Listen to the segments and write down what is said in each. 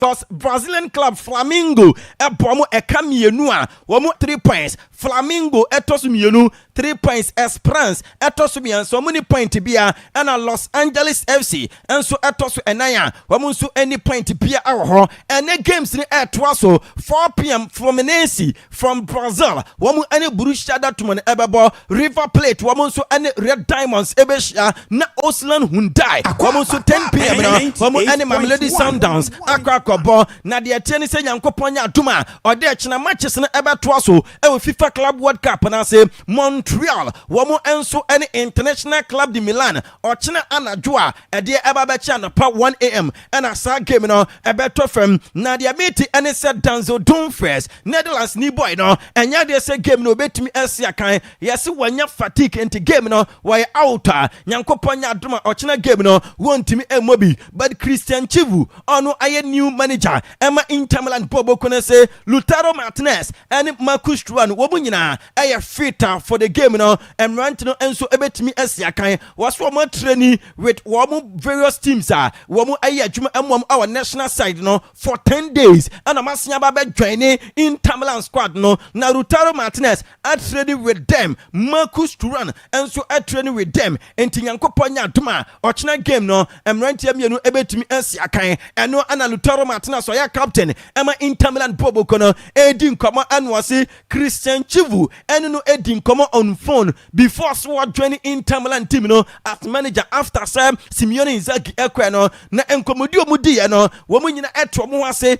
Because Brazilian club Flamengo ebomo ekamienu a womu 3 points. Flamengo etosumienu 3 points. Esperance etosumian so many point bia and Los Angeles FC and so etosu enaya womu so any point bia awo and the games ni etwaso 4 p.m. Fluminense from Brazil womu any Borussia Dortmund ebebo River Plate womu so any Red Diamonds ebeshia na Oslan Hyundai womu so 10 p.m. womu any Mamelodi Sundowns Akwaaba na de atieni se Nyankopon nya aduma ode echina matches na ebeto so e FIFA Club World Cup na se Montreal womo enso any International Club de Milan ochina anadwo a ede eba be cha no pa 1 am and asa game no ebeto fam na de meet any set Danzo Dumfries Netherlands ni boy no enya de se game no betimi asia kan yesi wanya fatigue into game no why outer Nyankopon nya aduma ochina game no wontimi emobi but Christian Chivu ono aye new manager Emma Inter Milan Bobo Kone say Lautaro Martinez and Marcus Thuram wo nyina aye fitter for the game no and rant no enso ebetimi asia kan was for more training with womo various teams womo aye adwuma emom our national side no for 10 days and amasia ba be join Inter Milan squad no na Lautaro Martinez at training with them Marcus Thuram enso at training with them enti Nyankopon nya aduma ochina game no emrantia mienu ebetimi asia kan eno ana Lautaro Martinez so ya captain Emma Inter Milan Bobo Kono edi nkomo anwase Christian Chivu eno edi nkomo on phone before so joining Inter Milan team no as manager after Sam Simeone Inzaghi ekwe no na enkomodi omudi ye no wo mu nyina eto mo wase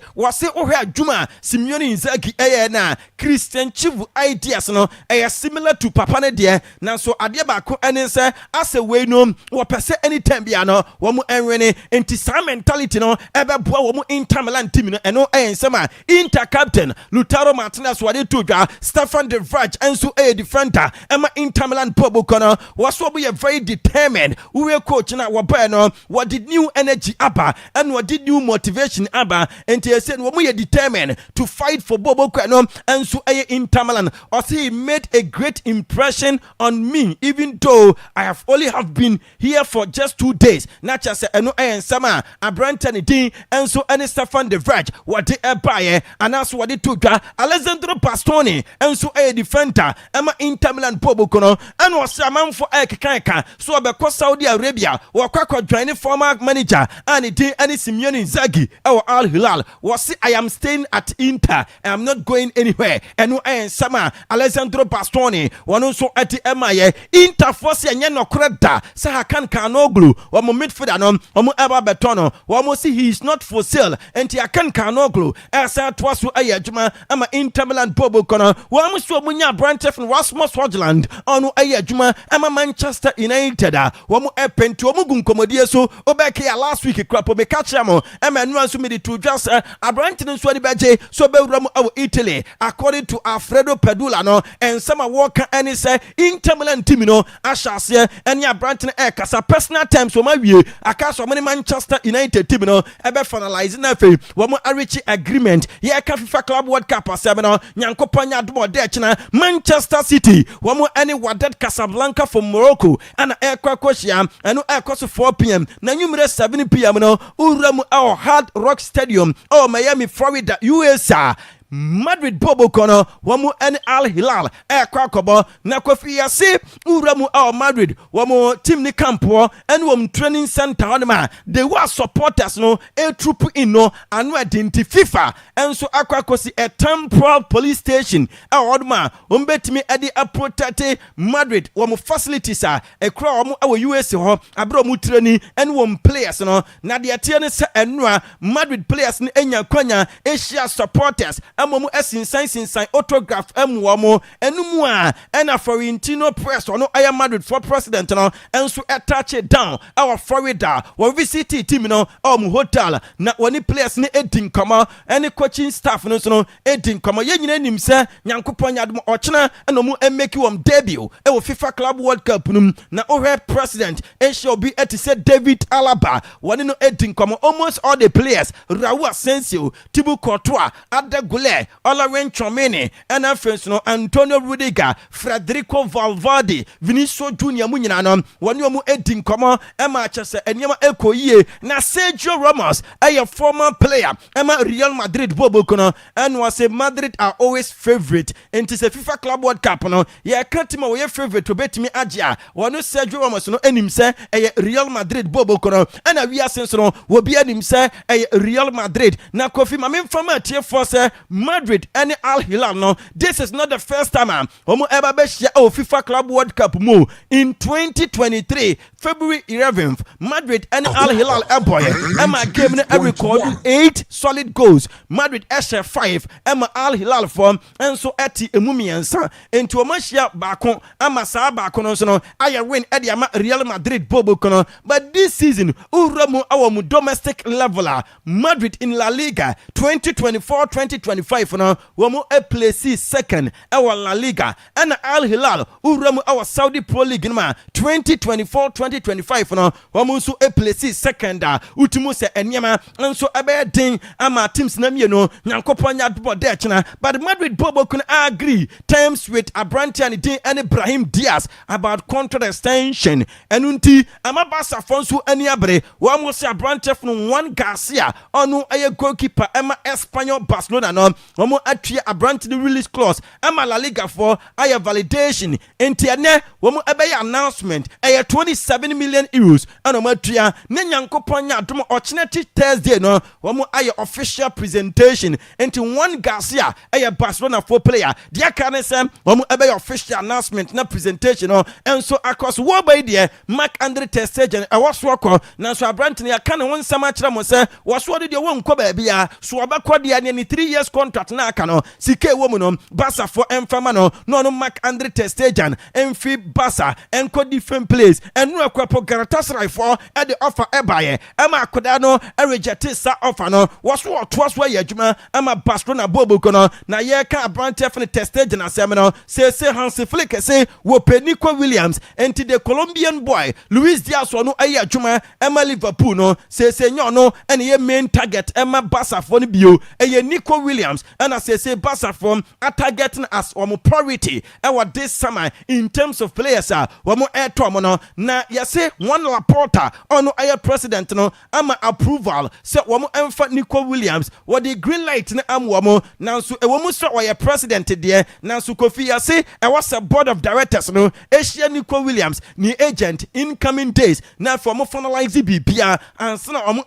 ohwe adwuma Simeone Inzaghi na Christian Chivu ideas no similar to papa ne de na so ade ba ko ene se ase we no wo pese anytime bia no wo mu enwene enti sa mentality no ebeboa wo mu Inter Milan team no eno ensema Inter captain Lautaro Martinez wade to dwa Stefan de Vrij enso defender Emma Inter Milan Bobo Kono was so be very determined we coach na wo ba no what did new energy aba and what did new motivation aba enti ese wo mu determined to fight for Bobo Kono enso Inter Milan or he made a great impression on me even though I have only have been here for just 2 days not just eno ensema Abrantani din enso any Stefan de Vrij what the ebaye and that's what it took Alessandro Bastoni enso defender Emma Inter Milan Bobo Kono and was a man for Kanka so abeko Saudi Arabia or kwakwa joining former manager and it did any Simeone Inzaghi or Al Hilal was I am staying at Inter I am not going anywhere and sama Alessandro Bastoni one also at the MIA Inter force ya no kreda sa Hakan Kanoglu or mo midfielder no or mo Eba Betono or mo see he is not for sale and Hakan Kanoglu asa twaso ayajuma ama Inter Milan Bobo Kono wa mo so munya branch from Rasmus Hojland onu ayajuma ama Manchester United wa mo epenti o mugu nkomodie so obeke ya last week krapo be catch am ama nu anso me de to just a branch no so de beje so be wura mo Italy according to Alfredo Pedula no and some worker any say Inter Milan team no ashase any a branch no kasa personal terms so ma wie aka so many Manchester United team no ebe finalize na fe wa mo reach agreement ye ka FIFA Club World Cup asem no Nyankopon nya do de china Manchester City wa mo any Wydad Casablanca from Morocco and ekwa koshia eno ekoso 4 p.m. na nyumre 7 p.m. no uramu our Hard Rock Stadium Miami Florida USA Madrid Bobo Kono wamu and Al Hilal Akwaaba na kofi yase uramu au Madrid wamu team ni campo and wam training center onema they were supporters no a troop in no anu identity FIFA and so Akwakosi a temporal police station odma umbetimi edi protect Madrid wamu facilities a kra wamu awo US ho abro mu training and wam players no na de atiene se enwa Madrid players ni enya kwanya Asia supporters amomu sinsan autograph amuomo enumu a ena Florentino press ono aya Madrid for president no enso attach it down our Florida we visit team no hotel na woni players ni edin koma any coaching staff no so no edin koma ye nyina nim se Nyankopon yadom ochena enomu emeki wom debut e wo FIFA Club World Cup num na ohe president e shall be at said David Alaba woni no edin koma almost all the players Raul Asensio Thibaut Courtois Ada Goulet Haller, Olarin Chomini, and Afensno, Antonio Rudiger, Federico Valverde, Vinicius Junior Munyanum, Wanyomu Edin Koma, Emma Chase, and Yama Eko Ye, na Sergio Ramos, a former player, Emma Real Madrid Bobo Kono, and was a Madrid are always favorite. And it's a FIFA Club World Cup, no, yeah, can't my favorite to bet me Aja, one Sergio Ramos, no, and him say, a Real Madrid Bobo Kono, and a Via Sensono, will be an him say, a Real Madrid. Now, Kofi, my main from a tier for Madrid and Al Hilal, no, this is not the first time, Homo ever best FIFA Club World Cup move in 2023, February 11th, Madrid and Al Hilal boy, Emma gave a record 8 solid goals. Madrid Eshe 5, Emma Al Hilal form, and so Eti Emumiansa, into a Mashia Bakon, Emma Sabakono, I win Eddie Real Madrid Bobo Kono, but this season, Uramu our domestic leveler, Madrid in La Liga 2024-2025, no, Wamu a place second, our La Liga, and Al Hilal, Uramu our Saudi Pro League, 2024-2025, no, Wamu so a place second, Utumuse and Yama, and so a bad thing, Ama teams Namino, Nankopanya Bodechna, but Madrid Bobo can agree terms with Abrantian and Ibrahim Diaz about contract extension, and Unti, Amabasa Fonsu and Yabre, one was a branch from one Garcia, Onu a goalkeeper, Emma Espanyol Barcelona, no, Omo Atria a branch the release clause, Emma La Liga for Aya validation, and Tiane, Womo Abe announcement, Aya 27 million euros, and Omatria, Nenyankopanya, Domo Ochinati Thursday, no, Womo Aya official presentation, into one Garcia, Aya Barcelona for player, Dia Canesem, Womo Abe official announcement, na presentation, no, and so across war by there, Mark Andre Testagen, I was walker, now so a branch near Canon one Samatra Mose, was what did you want Kobe Bia, so Abakwadi and 3 years contract Nakano, CK woman, Bassa for Enfamano, no Mark Andre Testagen, Enfi Bassa, and co different place, and no Quapo Garatasrai for at the offer Ebaye, Emma Kodano, a rejectisa offer no, was what was where Yajuma, Emma Barcelona Bobo Kono, na ye ka branch for Testagen as Semino, say Hansi Flick, say, Wopenico Williams, and to the Colombian boy, Luis Diaz, no Ayajuma, Emma Liverpool, no, say no, and ye main target, Emma Bassa for the bio, and ye Nico Williams, and I say Bassa from a targeting as one priority, and what this summer in terms of players are, one more air tomono, na ya say one Laporta, or no air president, no, Emma approval, so one more infant Nico Williams, what the green light, na Amwamo, now so a woman saw why a president there, now so Kofi, I say, I was a board of directors, no, Asia Nico Williams, ni agent, incoming days, now for more finalize BPR, and so now I'm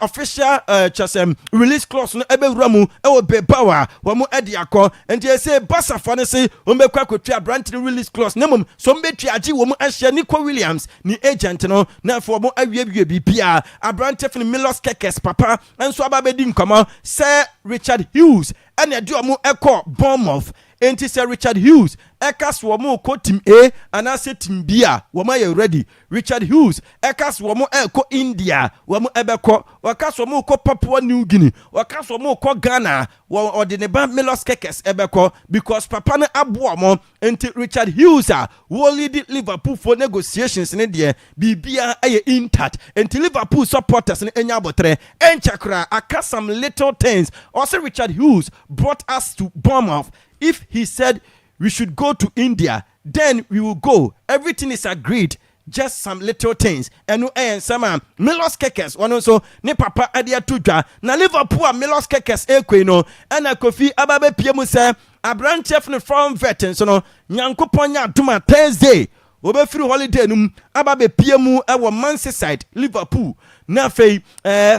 official release clause, no, Ebe Ramu, Ewo Bebawa, Wamu Ediako, and they say, Bassa Fancy, Umekwa Tria Branch release clause, Nemum, some Betriaji, Woman Asia Nico Williams, ni agent, no, now for more BPR, a branch of Milos Kekes, Papa, and so Ababedin Kama, Sir Richard Hughes, and a Duamu Echo, Bournemouth. Enti Sir Richard Hughes, Ekas Wamo ko team A, and I said team B, Wama you ready. Richard Hughes, Ekas Wamo ko India, Wamo Ebeko, Wakas Wamo ko Papua New Guinea, Wakas Wamo ko Ghana, or the Neba Melos Kekes Ebeko, because Papana Abuamo, enti Richard Hughes, will lead Liverpool for negotiations in India, BBA intact, enti Liverpool supporters in Enyabotre, and Chakra, some little things. Also, Richard Hughes brought us to Bournemouth. If he said we should go to India, then we will go. Everything is agreed. Just some little things. And no some Milos Kekes. One also ne papa adia tuja. Na Liverpool Milos Kekes no. And a Kofi ababe piemu se a branch from veterans no. Nyankoponya duma Thursday. Obefiri holiday num ababe piemu ewo Manchester Liverpool. Na fei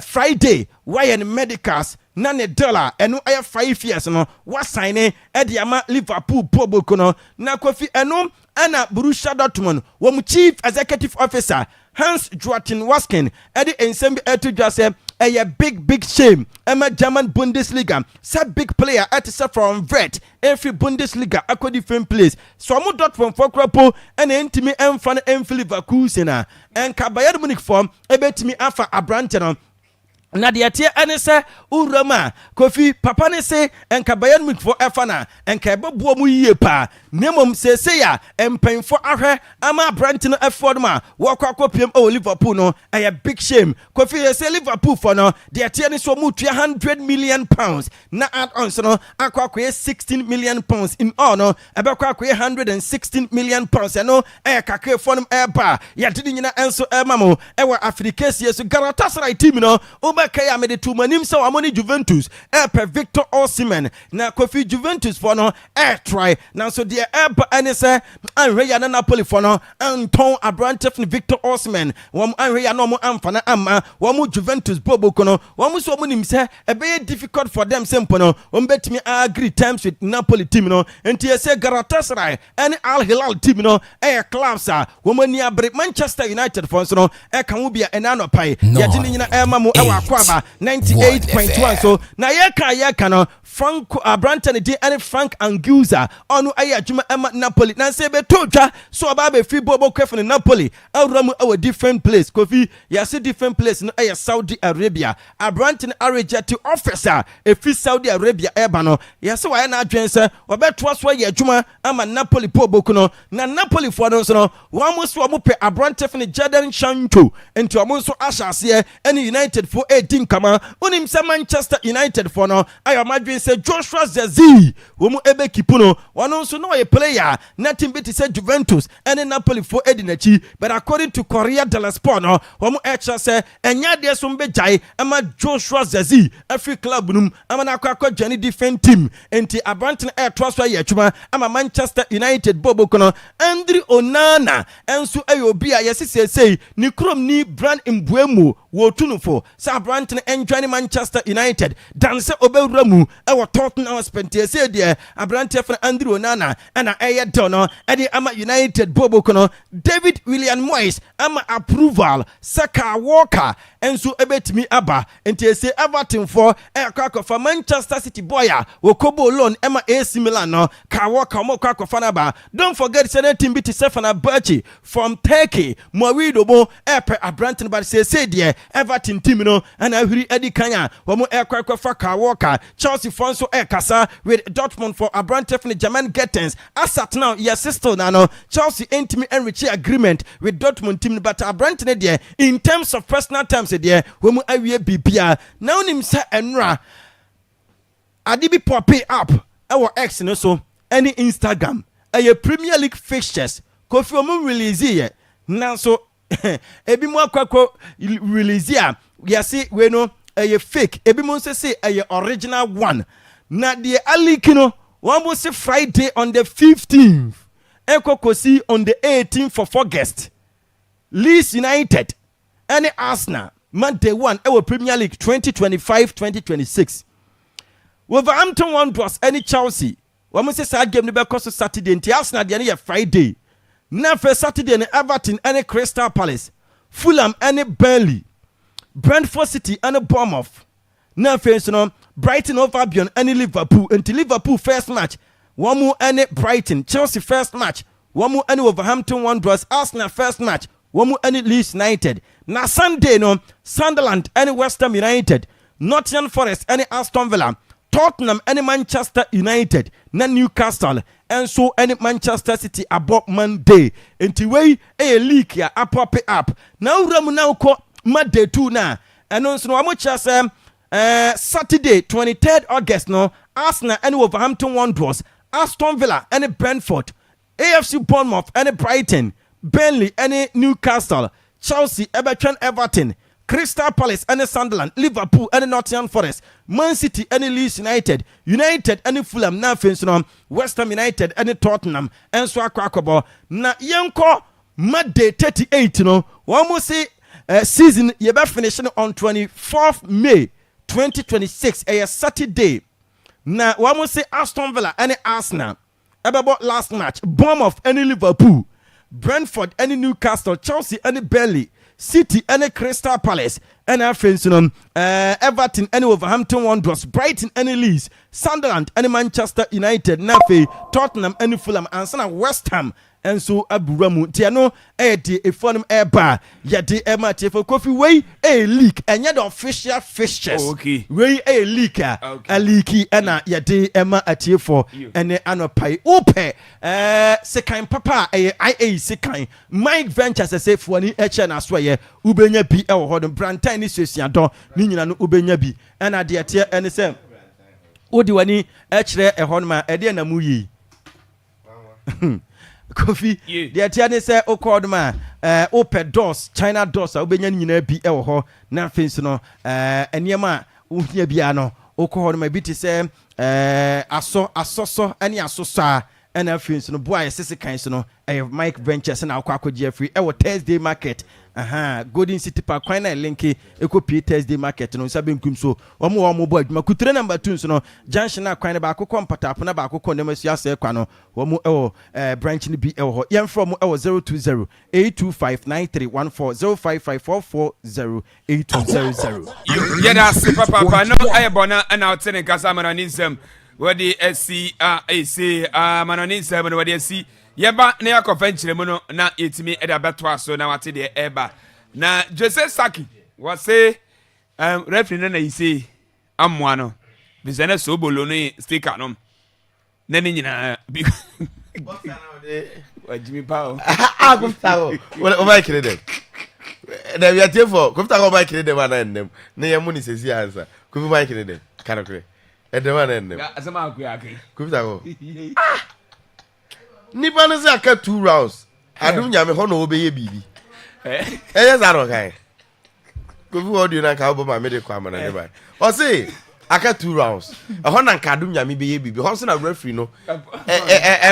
Friday why medicals nane dollar enu aya 5 years no wa sign ediama Liverpool Bobo kono na Kofi enu ana Borussia Dortmund wo chief executive officer Hans Joachim Waskin edi ensemble etu jase a big shame. Emma German Bundesliga. Some big player at from Vet. Every Bundesliga a different place. So I'm dot from Fokrapo and entimi and fan and Leverkusen and Bayern Munich form. A bet me afa a branch na de tie ene se urama Kofi papa ne se enka Bayern Munich for efana enka ebobo mu yie pa nemom sese ya empenfo ahwe ama branch no effort ma wo kwakopiem o Liverpool no a big shame Kofi say Liverpool for no de tie ne so mu £100 million na add on so no akwakoye £16 million in all no ebekwakoye £116 million no kakre for no eba ya tidi nyina enso emamo ewa Africasia so Galatasaray team no Kaya made two manim so amoni Juventus per Victor Osimhen na Kofi Juventus for no try now so the and say Anreya na Napoli for no Anton Abrantef Victor Osimhen wam Anreya no mo amfana amma wam Juventus bobo kono wam so monim say e be difficult for them simple no betimi agree terms with Napoli team no enti say Galatasaray and Al Hilal team no clubs wam ni abre Manchester United for so no kan wo bia enano pai yetini nyina mamu Akwaaba 98.1 so na yeka no Frank Branton di and Frank Anguissa onu ayadwuma ema Napoli na se be totwa so ba be fi bobo kwefne Napoli awramu a different place Kofi ya se different place no Saudi Arabia Branton arrange to officer e fi Saudi Arabia eba no ya se wa na adwen se obeto so ya adwuma ama Napoli bobo no na Napoli for no so no wa mo so mo pe Branton Jadon Sancho enti o mo so asase any United for 18 kama unim se Manchester United for no ayo madwen se Joshua Zirkzee wo mu ebe kipuno wano so no a player nothing bit say Juventus and Napoli for edinachi but according to Corriere dello Sport no wo mu echa se enya de so mbe jai ama Joshua Zirkzee every club num ama na akwa journey different team enti Abanton transfer ya twuma ama Manchester United bobo kono Andre Onana enso ayobi a yesesesei ni krom ni brand mbuemu wo tunufo sa Abanton enjoy Manchester United danse obewramu e Tottenham spente say there Abrante for Andre Onana and dono edi ama United bobo kono David William Moyes ama approval Saka Walker enso ebetimi aba enti say Everton for for Manchester City boya wo kobo loan ema AC Milan no ka Walker mo kwa na ba don't forget say team bit Stefan Abachi from Turkey Mawido mo epe Abrante but say there Everton team no and ahuri edi kanya wo mo kwa fa ka Walker Chelsea for so kasa with Dortmund for Abrante German Gettens asat now yes sister no Chelsea intimate enrich agreement with Dortmund team but Abrante there in terms of personal terms there we mu awie bibia now nim say enra adibi pop up our X no so any Instagram a Premier League fixtures Kofi omu release here now so ebi mu akwako release here yesi we no a fake ebi mu say a original one na the alikino one was Friday on the 15th ekokosi on the 18th of August Leeds United and Arsenal Monday 1 our Premier League 2025-2026 Wolverhampton Wanderers any Chelsea one was say game no be cost Saturday and Arsenal the Friday na first Saturday and Everton and Crystal Palace Fulham and Burnley Brentford City and Bournemouth na face no Brighton over Albion and Liverpool until Liverpool first match one more and Brighton Chelsea first match one more and Wolverhampton Wanderers Arsenal first match one more and Leeds United na Sunday no Sunderland and West Ham United Nottingham Forest and Aston Villa Tottenham and Manchester United na Newcastle and so any Manchester City about Monday until way a leak ya pop up now ramu now ko Monday 2 na and also no amucha Saturday 23rd August no Arsenal and Wolverhampton Wanderers Aston Villa and Brentford AFC Bournemouth and Brighton Burnley and Newcastle Chelsea Everton Crystal Palace and Sunderland Liverpool and Nottingham Forest Man City and Leeds United and Fulham na fence no West Ham United and Tottenham and so akwakobo na yenko Monday 38 no one mo say season you be finishing on 24th May 2026 a Saturday na one mo say Aston Villa and Arsenal about last match Bournemouth and Liverpool Brentford and Newcastle Chelsea and Burnley City and Crystal Palace and our friends Everton and Wolverhampton Wanderers, Brighton and Leeds, Sunderland and Manchester United, Nafe, Tottenham and Fulham, and Sana West Ham. And so Aburamu Tiano Edi a phone eba yadi Emma for coffee way a leak and yet official fixtures. Okay. Way a leaker a leaky and yadi Emma at here for and the pay ope second papa a second Mike Ventures a safe one each and as well Ubenya B L Hodden Brantine is your door Nina Ubenya B and I dear tear and the same Odiwani Echere a honma Ediana Muyi. Coffee, the Atiane say, O Cordma, open doors, China doors, Obenian, be ho, nothing no, and Yama, Unia Biano, O Cordma Biti say, I saw, any I saw, and I feel no boy, Sissy Kansano, I have Mike Ventures and Aquaco Jeffrey, our Thursday market. Golden City Park, Quina Linky, Eco P Thursday market, no Sabin Kumso, or more boy, Makutre number 2, no, Junction, Quina Baco Compata, Punabaco, Condemus Yasa Quano, or more branch in the BL, young from 020 825 9314 05544 8200. Yeah, that's Papa. No, I bona and out in Casamanism, where the SCAC, Manonism, where the C. Yeba na ya convention mono na etimi eda betwa so na wate de eba na Jose Saki was say referee na yisi amwa no bizana so bolo no sticker no na ni nyina wajimi pao Kuftago o ba kire dem na we ate for Kuftago ba kire dem na nnem na ye mu ni sesi answer Kufi ba kire dem karakure e dem na nnem asema akuya akai Kuftago nipa no say aka 2 rounds adum nyame ho na obeye bibi yes aro kai Kufi audio na ka obama me de kwa mana ne ba o say aka 2 rounds ho na ka adum nyame beye bibi ho so na referee no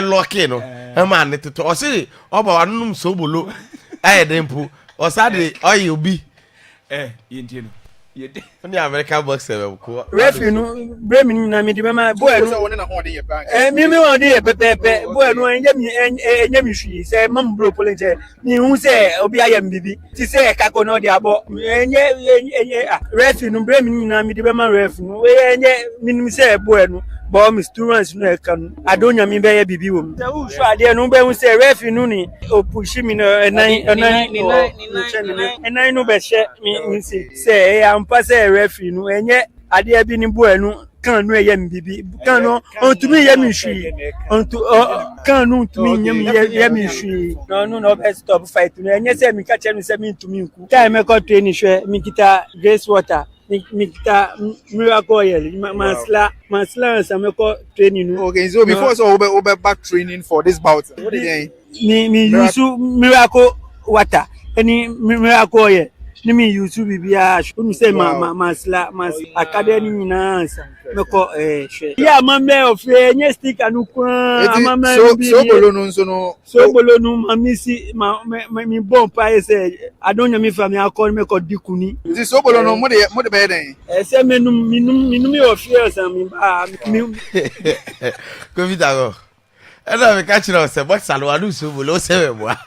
lock no ma ne to o say oba wanum so bolo dempu o sa de oyi obi yenti no Only American boxer. Referee no Bremen na me di mama boy no woni na ho de ye ba. Me won de ye pepepe boy no enya mi hwi say mam bro polence mi hu say obi ayam bibi ti say ka ko no de abo enya referee no Bremen na me di mama referee no enya mi say boy no but mi students no e kan adonya mi be ye bibi wo mi. Say who sure ade no be hu say referee no ni o push mi no enan no be she mi say pass a referee no enye ade abi ni bo enu kan no eyem bibi kan no ontumi yem hwi ontu kan no ontumi yem hwi no be stop fight no enye say mi ka che no say mi ntumi nku time me ko training hwe mi kita grace water mi kita miracle oil masla sa me ko training no. Okay, so before so we back training for this bout what again mi use miracle water any miracle oil ni mi YouTube bibia unu say masla academy nyina sa meko hwe ya mame ofre nye sticker no kwa amame so bolo no nso no so bolo no mamisi mi bon pa say adonya mi fami akọ meko dikuni nti so bolo no mo de be den say menum mi ofre sa mi ba mi Covid ago ela me catch no say box alo adu so bolo se we boa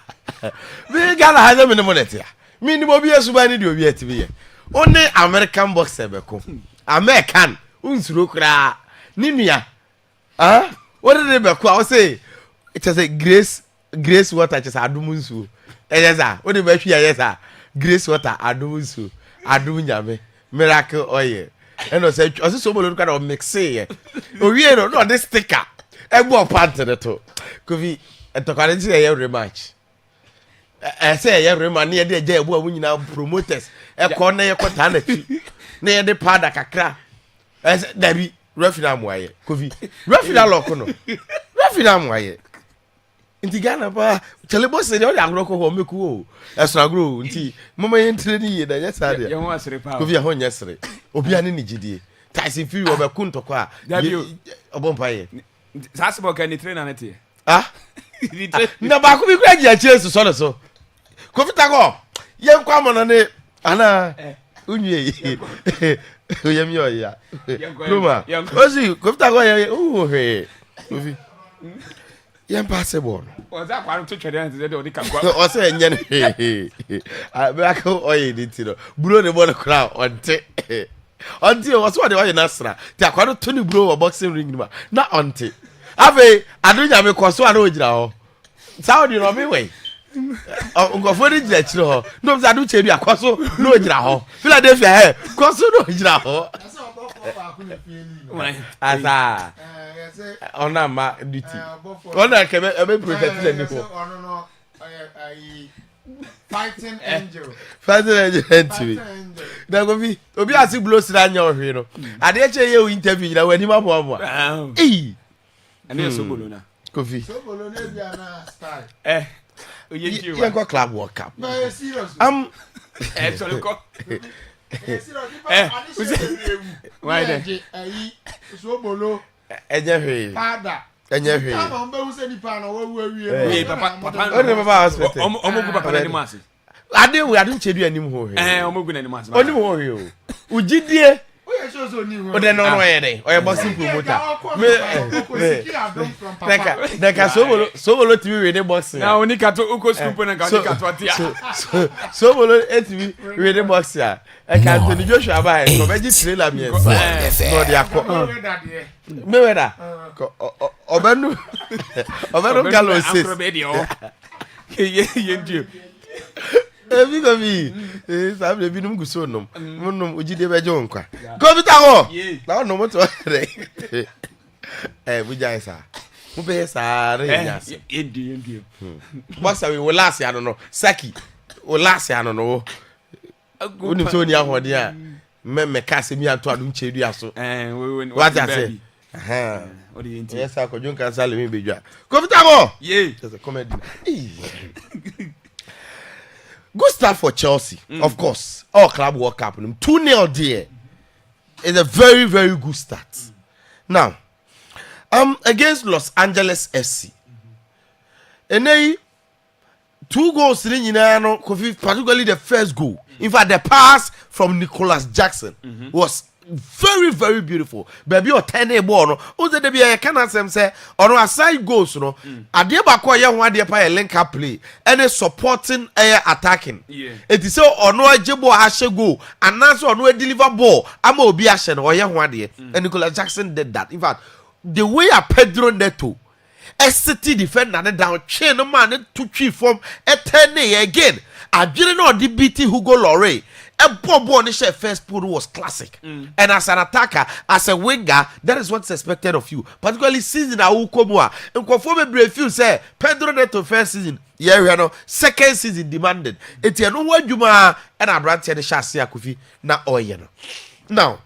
mi gala ha me no monetia mi ni bo bi esuba ni de obi etibi ye oni American boxer be ko American unsuro kra ni nua what did be ko I say it is a grace water just adum nsuo yes what did be hwe yes grace water adum nsuo adum nyame miracle oil and o say o so bolo ka mix ye o wie no this sticker egbo pant ne to kovi etokare ti ye rematch say ya rema na ye de je ebo awu nyina promoters ko na ye kwata na fi na ye de pada kakra dabi referee amwaye kofi referee lock no referee amwaye nti Ghana ba chelebo se de o agro ko ho meku o esragro nti mama ye ntre ni ye da ye sa de ye ho asere pa kofi ho nyesere obi ane ni gidie Tyson Fury obeku ntoko a obompa ye sasebo kan ni trainer na tie na ba ko bi kura gia chase so Kofi Tago ye nkwa mo no ne ana unye oyemi oya Roma ozi Kofi Tago ye hwe Kofi Impossible. Was that one to try to the O say enye I back o ye dit no. Bro the ball crowd onte. Until was what the Nasra. Ti akwado to ni bro boxing ring ma. Na onte. Ave adunya me kwaso ana ogira ho. Saudi no me way. Ngofo ni jira chiro ho. No za du chedu akwaso no ogira ho. Philadelphia he kwaso no ogira ho. Asa. Ona ma duty. Ona kebe ebe protect the niko. Fighting angel. Fighting angel. Na go bi obi asi blow sira anya ohwe no. Ade eche ye interview na wani ma mo mo. Eh. Ani so bolo na. Kofi. So bolo na bia na style. Oyeji wa. Yan Club World Cup. No, serious. Sorry ko. Why then? So bolo. Enye Pada. Enye hwe. Papa mbe hu se nipa na wo awie. Papa. Oni papa hospital. Omogu papa na ni mase. Ade we ade chedu anim ho hwe. Omogu na ni mase. Oni mo hwe o. Ujidie. Oye so ni ho. O de no ye dey. Oye boxing promoter. Neka so bolo timi we dey boxing. Na oni ka to uko scoop na ka oni ka to atia. So bolo etimi we dey boxing. E ka Anthony Joshua ba e ko beji trailer mi e. No dey akọ. Me we da. Obenu galo says. Ye ndio. Ebi go bi. Sam le bi num guso num. Num ojide beje onkwa. Go bi ta ho. Na no moto re. Buja isa. Mu be sa re nya. Ndio. Boxa we last ya no. Saki. O last ya no. Oni so ni ahode a. Me ka se mi anto adu nchedu aso. What I say? Yes, I could drink and sell me be dry. Go with that. Yeah, just a comedy. Good start for Chelsea, of course. All Club World Cup. 2-0 there. It's a very, very good start. Now, against Los Angeles SC. And they 2 goals in particularly the first goal. In fact, the pass from Nicholas Jackson was very, very beautiful. Baby or 10 ball no. Oze de bia can say on our side goals no. Ade ba ko ye ho ade pa link up play and supporting attacking. Yeah. It is so ono agebo ahye goal and so ono deliver ball ama obi ahye no ye ho ade. And Nicholas Jackson did that. In fact, the way a Pedro Neto SCT defender down chain no man to three from e 10 again. Adwene no de beat Hugo Lloris. A ball first put was classic. And as an attacker, as a winger, that is what's expected of you. Particularly season a ukomwa. And conform brave you say Pedro Neto first season. Yeah, you know, second season demanded. It's no one juma and I brought the chassis akufi na oyeno. Now,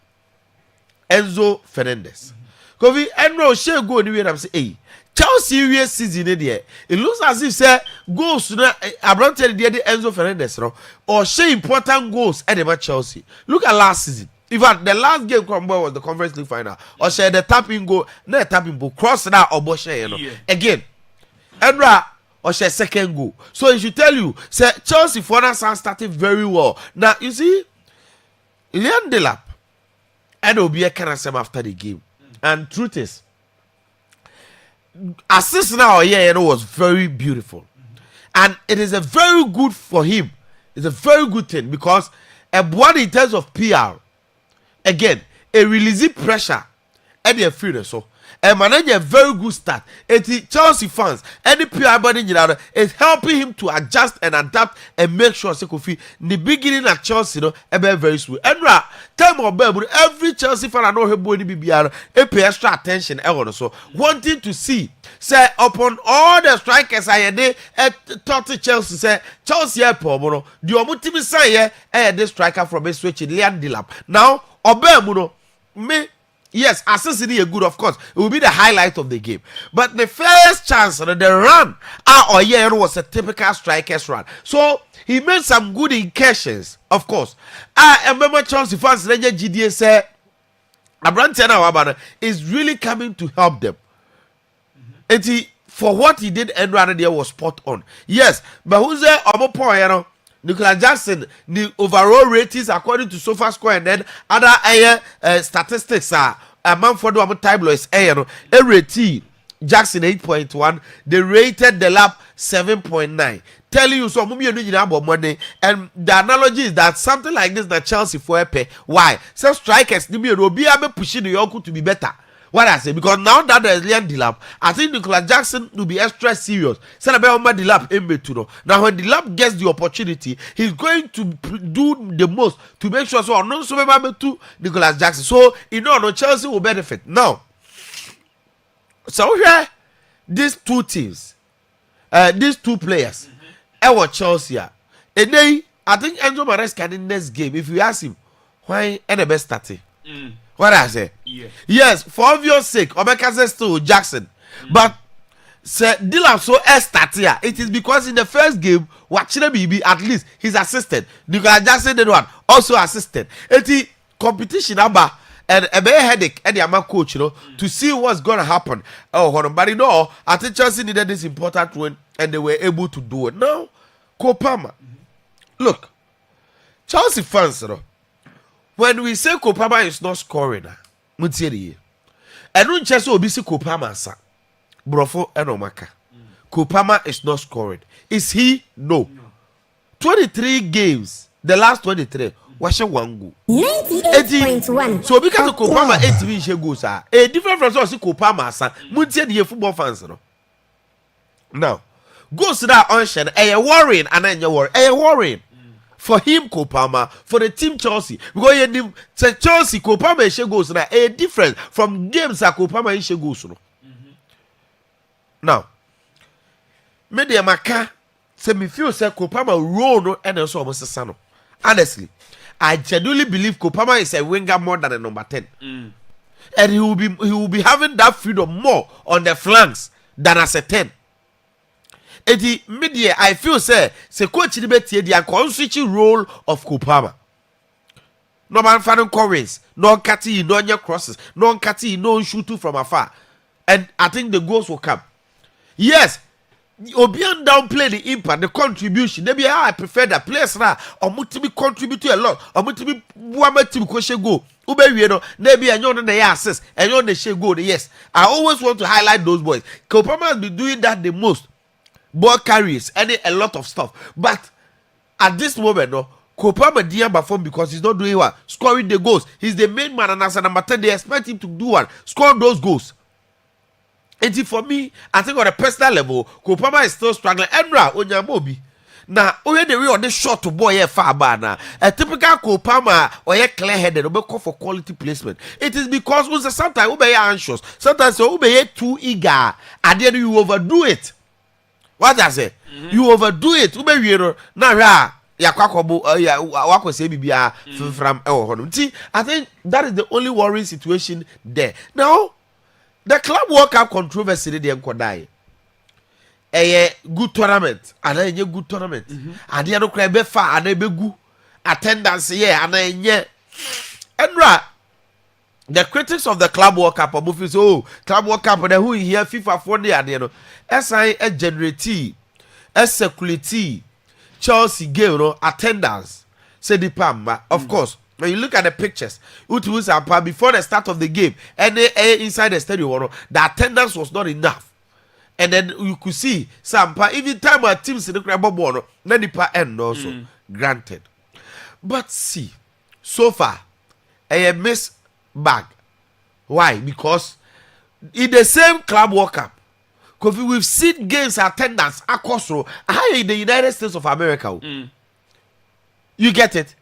Enzo Fernandez. Kofi Enro she go anywhere and say, hey. Chelsea season there. It looks as if say goals na Abrante the Enzo Fernandez no or say important goals at the Chelsea. Look at last season. In fact, the last game was the Conference League final. Or say the tapping goal, not tapping goal, cross that or Boshe, you know. Yeah. Again, Edra or say second goal. So it should tell you, say Chelsea for now started very well. Now you see, Leon Delap and Obi Ekanasem after the game. And truth is, assist now was very beautiful, and it is a very good for him. It's a very good thing because one in terms of PR, again, a releasing pressure at the freedom. So a manager very good start. It's Chelsea fans, any PR body is helping him to adjust and adapt and make sure Kofi the beginning at Chelsea very smooth. And time of baby, every Chelsea fan I know he body BBR pay extra attention so wanting to see say upon all the strikers I had talk to Chelsea say Chelsea airport the omutimi say this striker from a switch Leon Delap. Now Obemuno me. Yes, assisting is good, of course. It will be the highlight of the game. But the first chance, the run, was a typical striker's run. So he made some good incursions, of course. I remember Chelsea fans, Ranger GDA said, Abrante is really coming to help them. And for what he did, and rather there was spot on. Yes, but who's there? Nicholas Jackson, the overall ratings according to SofaScore and then other statistics are among for the tabloids. Rating Jackson 8.1. They rated the lap 7.9. Telling you so money. And the analogy is that something like this that Chelsea for pay. Why? Some strikers will be pushing the Yonku to be better. What I say, because now that there is Liam Delap, I think Nicholas Jackson will be extra serious. Now when Delap gets the opportunity, he's going to do the most to make sure so no so to Nicholas Jackson. So no Chelsea will benefit. Now, so here these two teams, these two players, our Chelsea, and they, I think Enzo Maresca in next game. If you ask him why the best starting. What I say? Yeah. Yes, for obvious sake, Obeka says to Jackson. But say Dylan so start here. It is because in the first game, watching BB at least his assistant. Nicolas Jackson did one, also assistant. It's competition number and a bad headache and the coach, to see what's gonna happen. Oh, but I think Chelsea needed this important win and they were able to do it. Now, Kopama. Look, Chelsea fans, when we say Kopama is not scoring, and don't just obisi Kopama sa Brofo Enomaka. Kopama is not scoring. Is he? No. 23 games, the last 23, washe one goal. 98.1. So because Kopama 8 goals are a different from us Kopama sa muntie the football fans now. Goals that on shed a worrying and then you're worrying. For him, Kopama, for the team Chelsea, because Chelsea, Kopama is goes now a different from games that Kopama is goes. Now, media maka say me feel say Kopama role no and also almost sano. Honestly, I genuinely believe Kopama is a winger more than a number 10, and he will be having that freedom more on the flanks than as a 10. The media, I feel say coach the switching role of Kopama. No man fanning corners, no cutting, no your crosses, no cutting, no shooting from afar. And I think the goals will come. Yes, Obian downplay the impact, the contribution. Maybe I prefer that players now or multiple contribute to a lot, or multiple one team question go. Maybe I know the assist, and you know the share go. Yes, I always want to highlight those boys. Kopama has been doing that the most. Ball carries and a lot of stuff, but at this moment, no, Kopama didn't perform because he's not doing what scoring the goals. He's the main man, and as a number 10, they expect him to do what score those goals. And for me, I think on a personal level, Kopama is still struggling. Enra Onyamobi. Now, the way on this short to boy far bana. A typical Kopama or a clear-headed or call for quality placement. It is because sometimes we are anxious, sometimes we are too eager, and then you overdo it. What I say? You overdo it. Now, I think that is the only worrying situation there. Now, the Club World Cup controversy they die. A good tournament, and a good tournament. And the other be far and a be good attendance here and a the critics of the Club World Cup are moving so Club World Cup and who here FIFA for the SI generate security Chelsea game attendance say the Pamba of course when you look at the pictures before the start of the game and inside the stadium the attendance was not enough and then you could see some even time our teams in the crab ball then the end also granted but see so far a miss bag. Why? Because in the same Club World Cup, we've seen games attendance across high in the United States of America. You get it?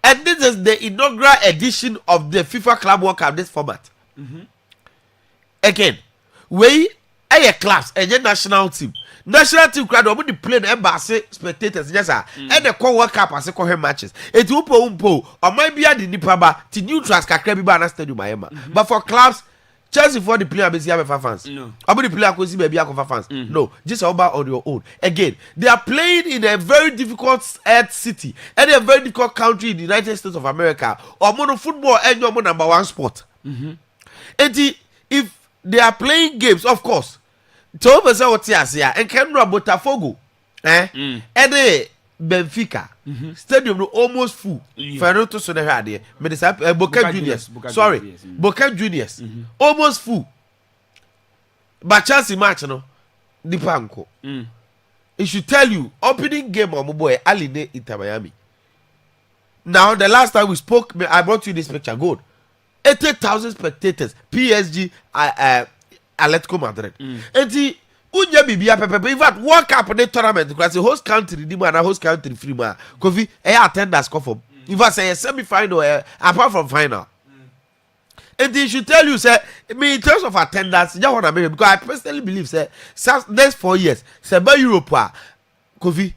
And this is the inaugural edition of the FIFA Club World Cup, this format. Again, we a class, a national team. National team crowd will be playing embassy spectators, yes, sir. And the World World Cup as a coher matches. It will or might be at the Nipaba to new trust Kakrebi Banner Stadium. But for clubs, Chelsea for the player base have fans. No. About the player could see maybe fans. No, just about on your own. Again, they are playing in a very difficult city and a very difficult country in the United States of America. Or mono football and your number one sport. And if they are playing games, of course. Toba what here and Kendra Botafogo, and Benfica stadium almost full. Ferroto so the radio, Boca Juniors. Sorry, Boca Juniors almost full. but Chelsea match no dipanko. It should tell you opening game on my boy Ali ne Inter Miami. Now the last time we spoke, I brought you this picture. Good, 80,000 spectators. PSG, Atletico Madrid. And the Unya Bibia Pepe. In fact, World Cup in the tournament because the host country, the man, host country free man. Kofi, attendance come from. In fact, say a semi-final, apart from final. And they should tell you, say, me in terms of attendance, you want to make because I personally believe, say, next 4 years, say, by Europe, Kofi,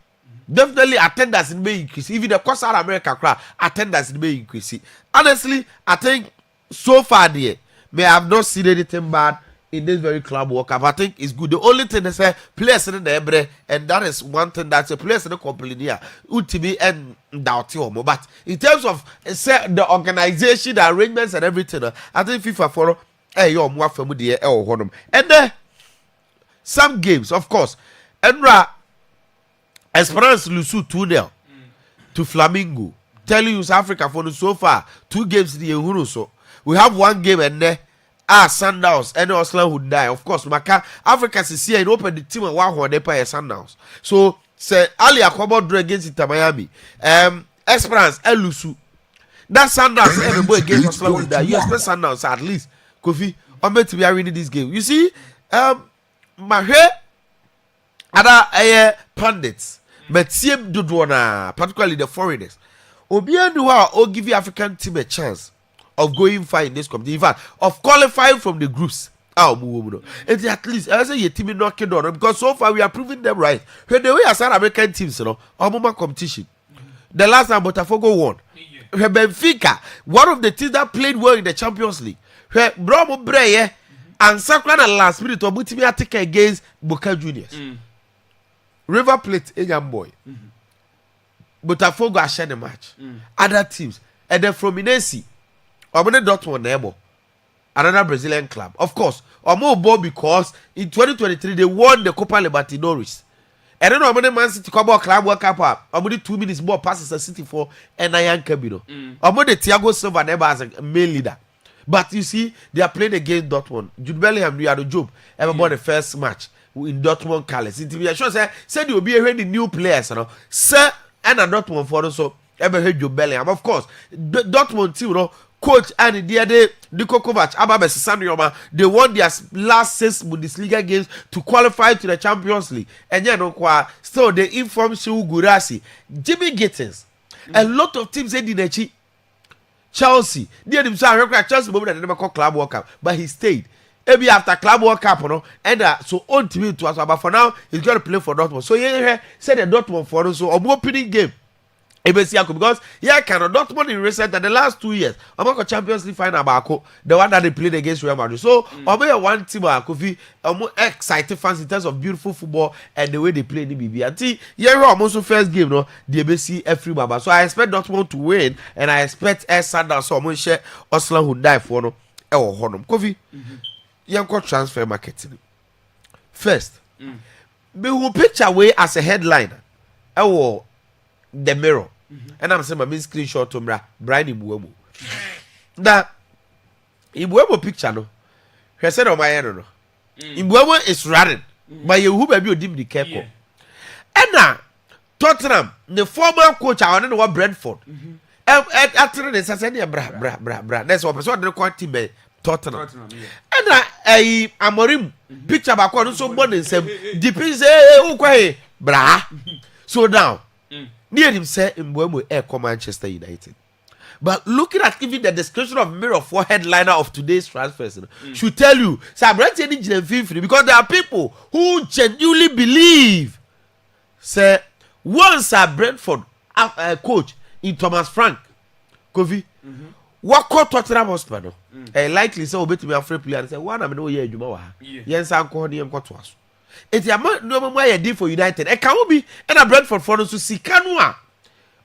definitely attendance in may increase. Even the cost of America crowd, attendance in may increase. Honestly, I think so far there, may have not seen anything bad in this very club World Cup. I think it's good. The only thing is players in the Ebre, and that is one thing that's a players in the company here, UTB and Doubtiomo. But in terms of the organization, the arrangements, and everything, I think FIFA follow your more familiar honor. And then some games, of course, Enra Esperance Lusu 2-0 to Flamingo. Telling you South Africa for so far 2 games in the Ehuru. So we have 1 game and there. Sundowns and Oslan would die. Of course, Maka Africa is here and open the team and one they pay Sundowns. So say Ali Akwaaba draw against Inter Miami. Esperance Elusu. That Sundowns everybody against Oslan would die. You expect Sundowns at least. Kofi, I'm meant to be winning this game. You see, Mahe other pundits, but same Dudwana, particularly the foreigners. Obianuwa or give the African team a chance of going far in this competition. In fact, of qualifying from the groups. And at least I say your team is knocking on them because so far we are proving them right. When the way I said American teams, moment competition. The last time Botafogo won. Benfica, one of the teams that played well in the Champions League. Bromo Breye and Sakura last minute of Mutimi take against Boca Juniors. River Plate, a young boy. Botafogo share the match. Other teams. And then Fluminense. Omone Dortmund neighbor, another Brazilian club. Of course, Omo ball because in 2023 they won the Copa Libertadores. And then Omone Man City Club World Cup. Omone 2 minutes more passes the City for Nyan Cabino. Omone Thiago Silva neighbor as a main leader. But you see, they are playing against Dortmund. Jude Bellingham, you had a job. Ever won the first match in Dortmund colors. It be sure say you will be the new players, Sir and a Dortmund for so ever heard Jude Bellingham. Of course, Dortmund team, coach and the other Niko Kovac, Ababa Sandrioma, they won their last 6 Bundesliga games to qualify to the Champions League. And still they inform Shu Gurasi, Jimmy Gittins, a lot of teams in the Chelsea, near himself, Chelsea moment and never called Club World Cup, but he stayed. Maybe after Club World Cup, and so on to me to us, but for now he's going to play for Dortmund. So yeah, said the Dortmund for us, so opening game. Because Dortmund in recent and the last 2 years, I'm Champions League final about the one that they played against Real Madrid. So I'm one team Kofi, I'm excited fans in terms of beautiful football and the way they play in the BB. And yeah, almost first game, no, the ABC every baba. So I expect Dortmund to win, and I expect Sundowns. So I'm going to share Oslan who die for no. Kofi, you got transfer marketing first. Me who picture away as a headliner. The Mirror. And I'm saying my main screenshot to Brian Ibuemo. That Ibuemo picture no. He said on my end no. Ibuemo is running. But you who baby dim the careful. And now Tottenham, the former coach, I don't know what Brentford. After this, I said, bra. That's what person they call team Tottenham. And Amorim picture back on so money say depends bra. So now near him say Mbwemo come Manchester United. But looking at even the description of Mirror for headliner of today's transfers should tell you because there are people who genuinely believe say once a Brentford coach in Thomas Frank Kofi what called Tottenham Hotspur likely say obey to be a free player and say one am no year adwuma wa yes anko ne enko to aso eti ama no mo ya for United e kan obi na Brentford for no so sika no a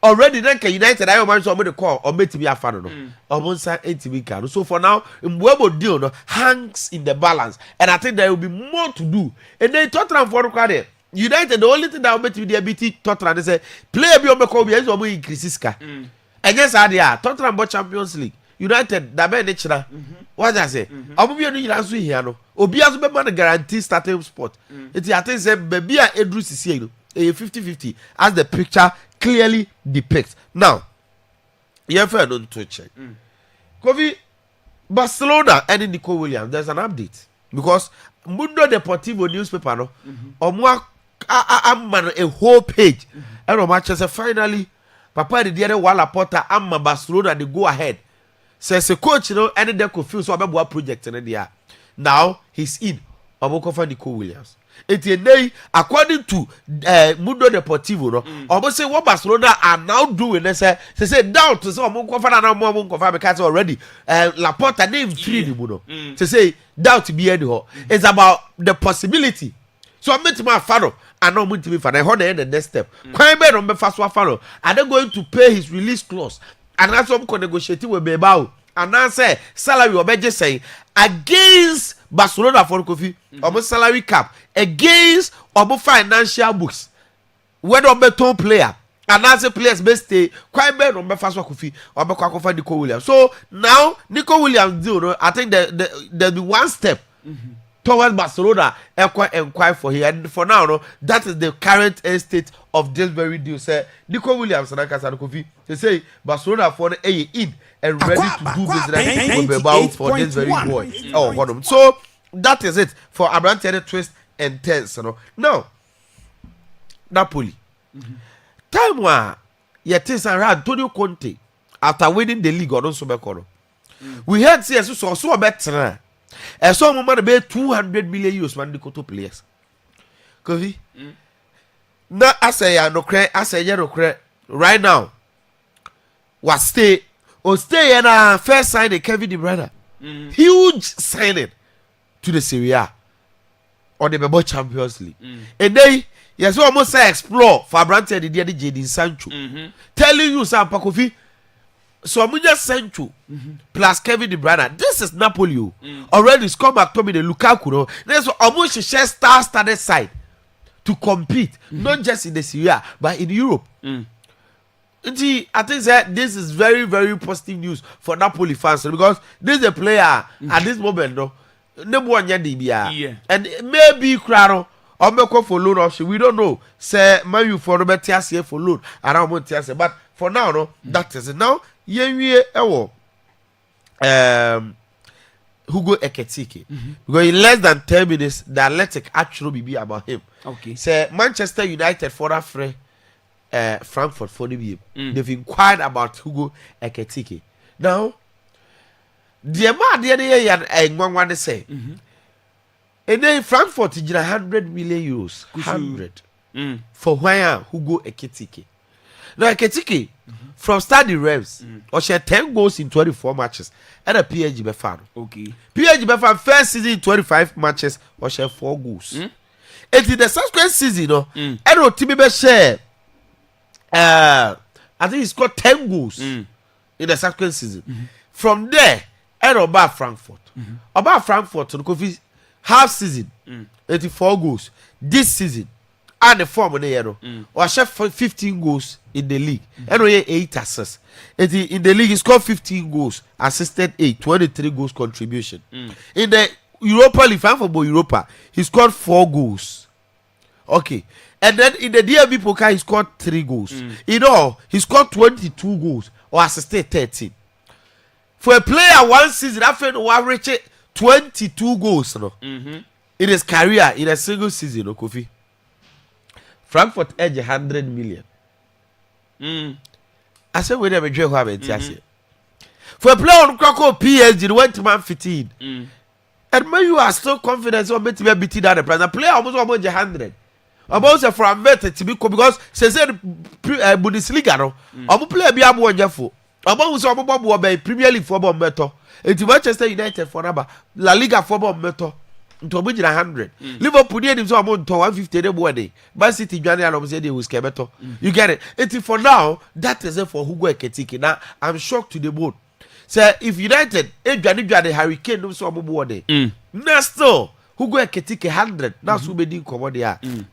already then United I man so mo the call or make me afa no omonsa entibi ka no. So for now Mbwemo deal no hangs in the balance, and I think there will be more to do. And then Tottenham for there United, the only thing that will make me beat Tottenham is say play be omeko be so mo increase ska. And yes, Tottenham bought Champions League. United that be nature What I say? Omo bi enu nyina so hia no. Obi aso be man guarantee starting spot. It I think say baby a edru sisi no. 50-50 as the picture clearly depicts. Now, you fair don't to check. Kofi Barcelona and Nico Williams, there's an update because Mundo Deportivo newspaper no I'm a whole page and on Manchester finally Papa the other Walla Potter amma Barcelona they go ahead. Says a coach you know and they confused so about project in there. Now he's in Omokofa Nico Williams. According to Mundo Deportivo, no, almost say what Barcelona are now doing. They say doubt to say because already Laporta name three the Mundo. They say doubt to be anyhow. It's about the possibility. So I met my father. I know me to be fan. I heard the next step. Quite better on the first one follow. Are they going to pay his release clause? And that's what I'm negotiating with Bilbao. And I say salary or just saying against Barcelona for Kofi almost salary cap against almost financial books. Whether on beton player and as a players best stay quite better on first one Kofi or Kwakwa Nico Williams. So now Nico Williams deal. I think there'll be one step towards Barcelona inquire for here. And for now, no, that is the current state of this very deal. Say Nico Williams and Kofi. They say Barcelona for the in and ready to do business with Bilbao for this very boy. Oh, so that is it for Abrante twist and tense. You know? Now, Napoli. Time one, yet is Antonio Conte after winning the league or don't so we had CS so better. And so we might be 200 million euros man the Koto players. Kofi. Now I say no credit right now. What stay and first signing Kevin De Bruyne. Huge signing to the Serie A or the Bebo Champions League. And they yes almost say explore for Abrante the Jadon Sancho. Telling you some Kofi. So I'm just Sancho plus Kevin De Bruyne. This is Napoli. Already scored back to me the Lukaku. No? There's almost a share star-studded side to compete, not just in the Serie A but in Europe. I think that this is very, very positive news for Napoli fans because this is a player at this moment, no, and maybe Crano or Meko for loan option. We don't know. Say Mayu for Robert Tiasia for loan around Montiasia, but for now, no, that is it. Now, Hugo Ekitike because in less than 10 minutes, the Athletic actually be about him. Okay, say Manchester United for that free. Frankfurt for the BM. They've inquired about Hugo Ekitike. Now, the amount the one say, and then Frankfurt is 100 million euros. 100 for where Hugo Ekitike. Now Ekitike from Stade Reims or she had 10 goals in 24 matches and a PSG Befano. Okay, PSG Befano first season 25 matches or she had 4 goals. And in the subsequent season, no, and Tibi share. I think he scored 10 goals in the subsequent season. From there, and about Frankfurt. About Frankfurt to the Kofi half season, 84 goals. This season, and the form of the year, or chef 15 goals in the league. And 8 assists. In the league, he scored 15 goals, assisted 8, 23 goals contribution. In the Europa League, Frankfurt Europa, he scored 4 goals. Okay. And then in the DMB Poker, he scored 3 goals. In all, he scored 22 goals or assisted 13. For a player one season, after average 22 goals no? In his career in a single season, no, Kofi. Frankfurt edge 100 million. I said, we never drew how many. For a player on Krakow PSG, went to man 15. And when you are still confident, so maybe be beating that the price. The player almost 100. About say from better to be because say Bundesliga no omo play bi abo onjefo omo so omo bobo be Premier League for bomb beto enti Manchester United for number La Liga for bomb beto nto omo gina 100 Liverpool dey nim so omo nto 150 dey bo dey Man City dwane alom say dey will scare beto you get it enti for now that is it for Hugo Ekitike. Now I'm shocked to the bone say if United dwane Hurricane no so omo bo dey na still Hugo Ekitike 100. That's who be doing commodity.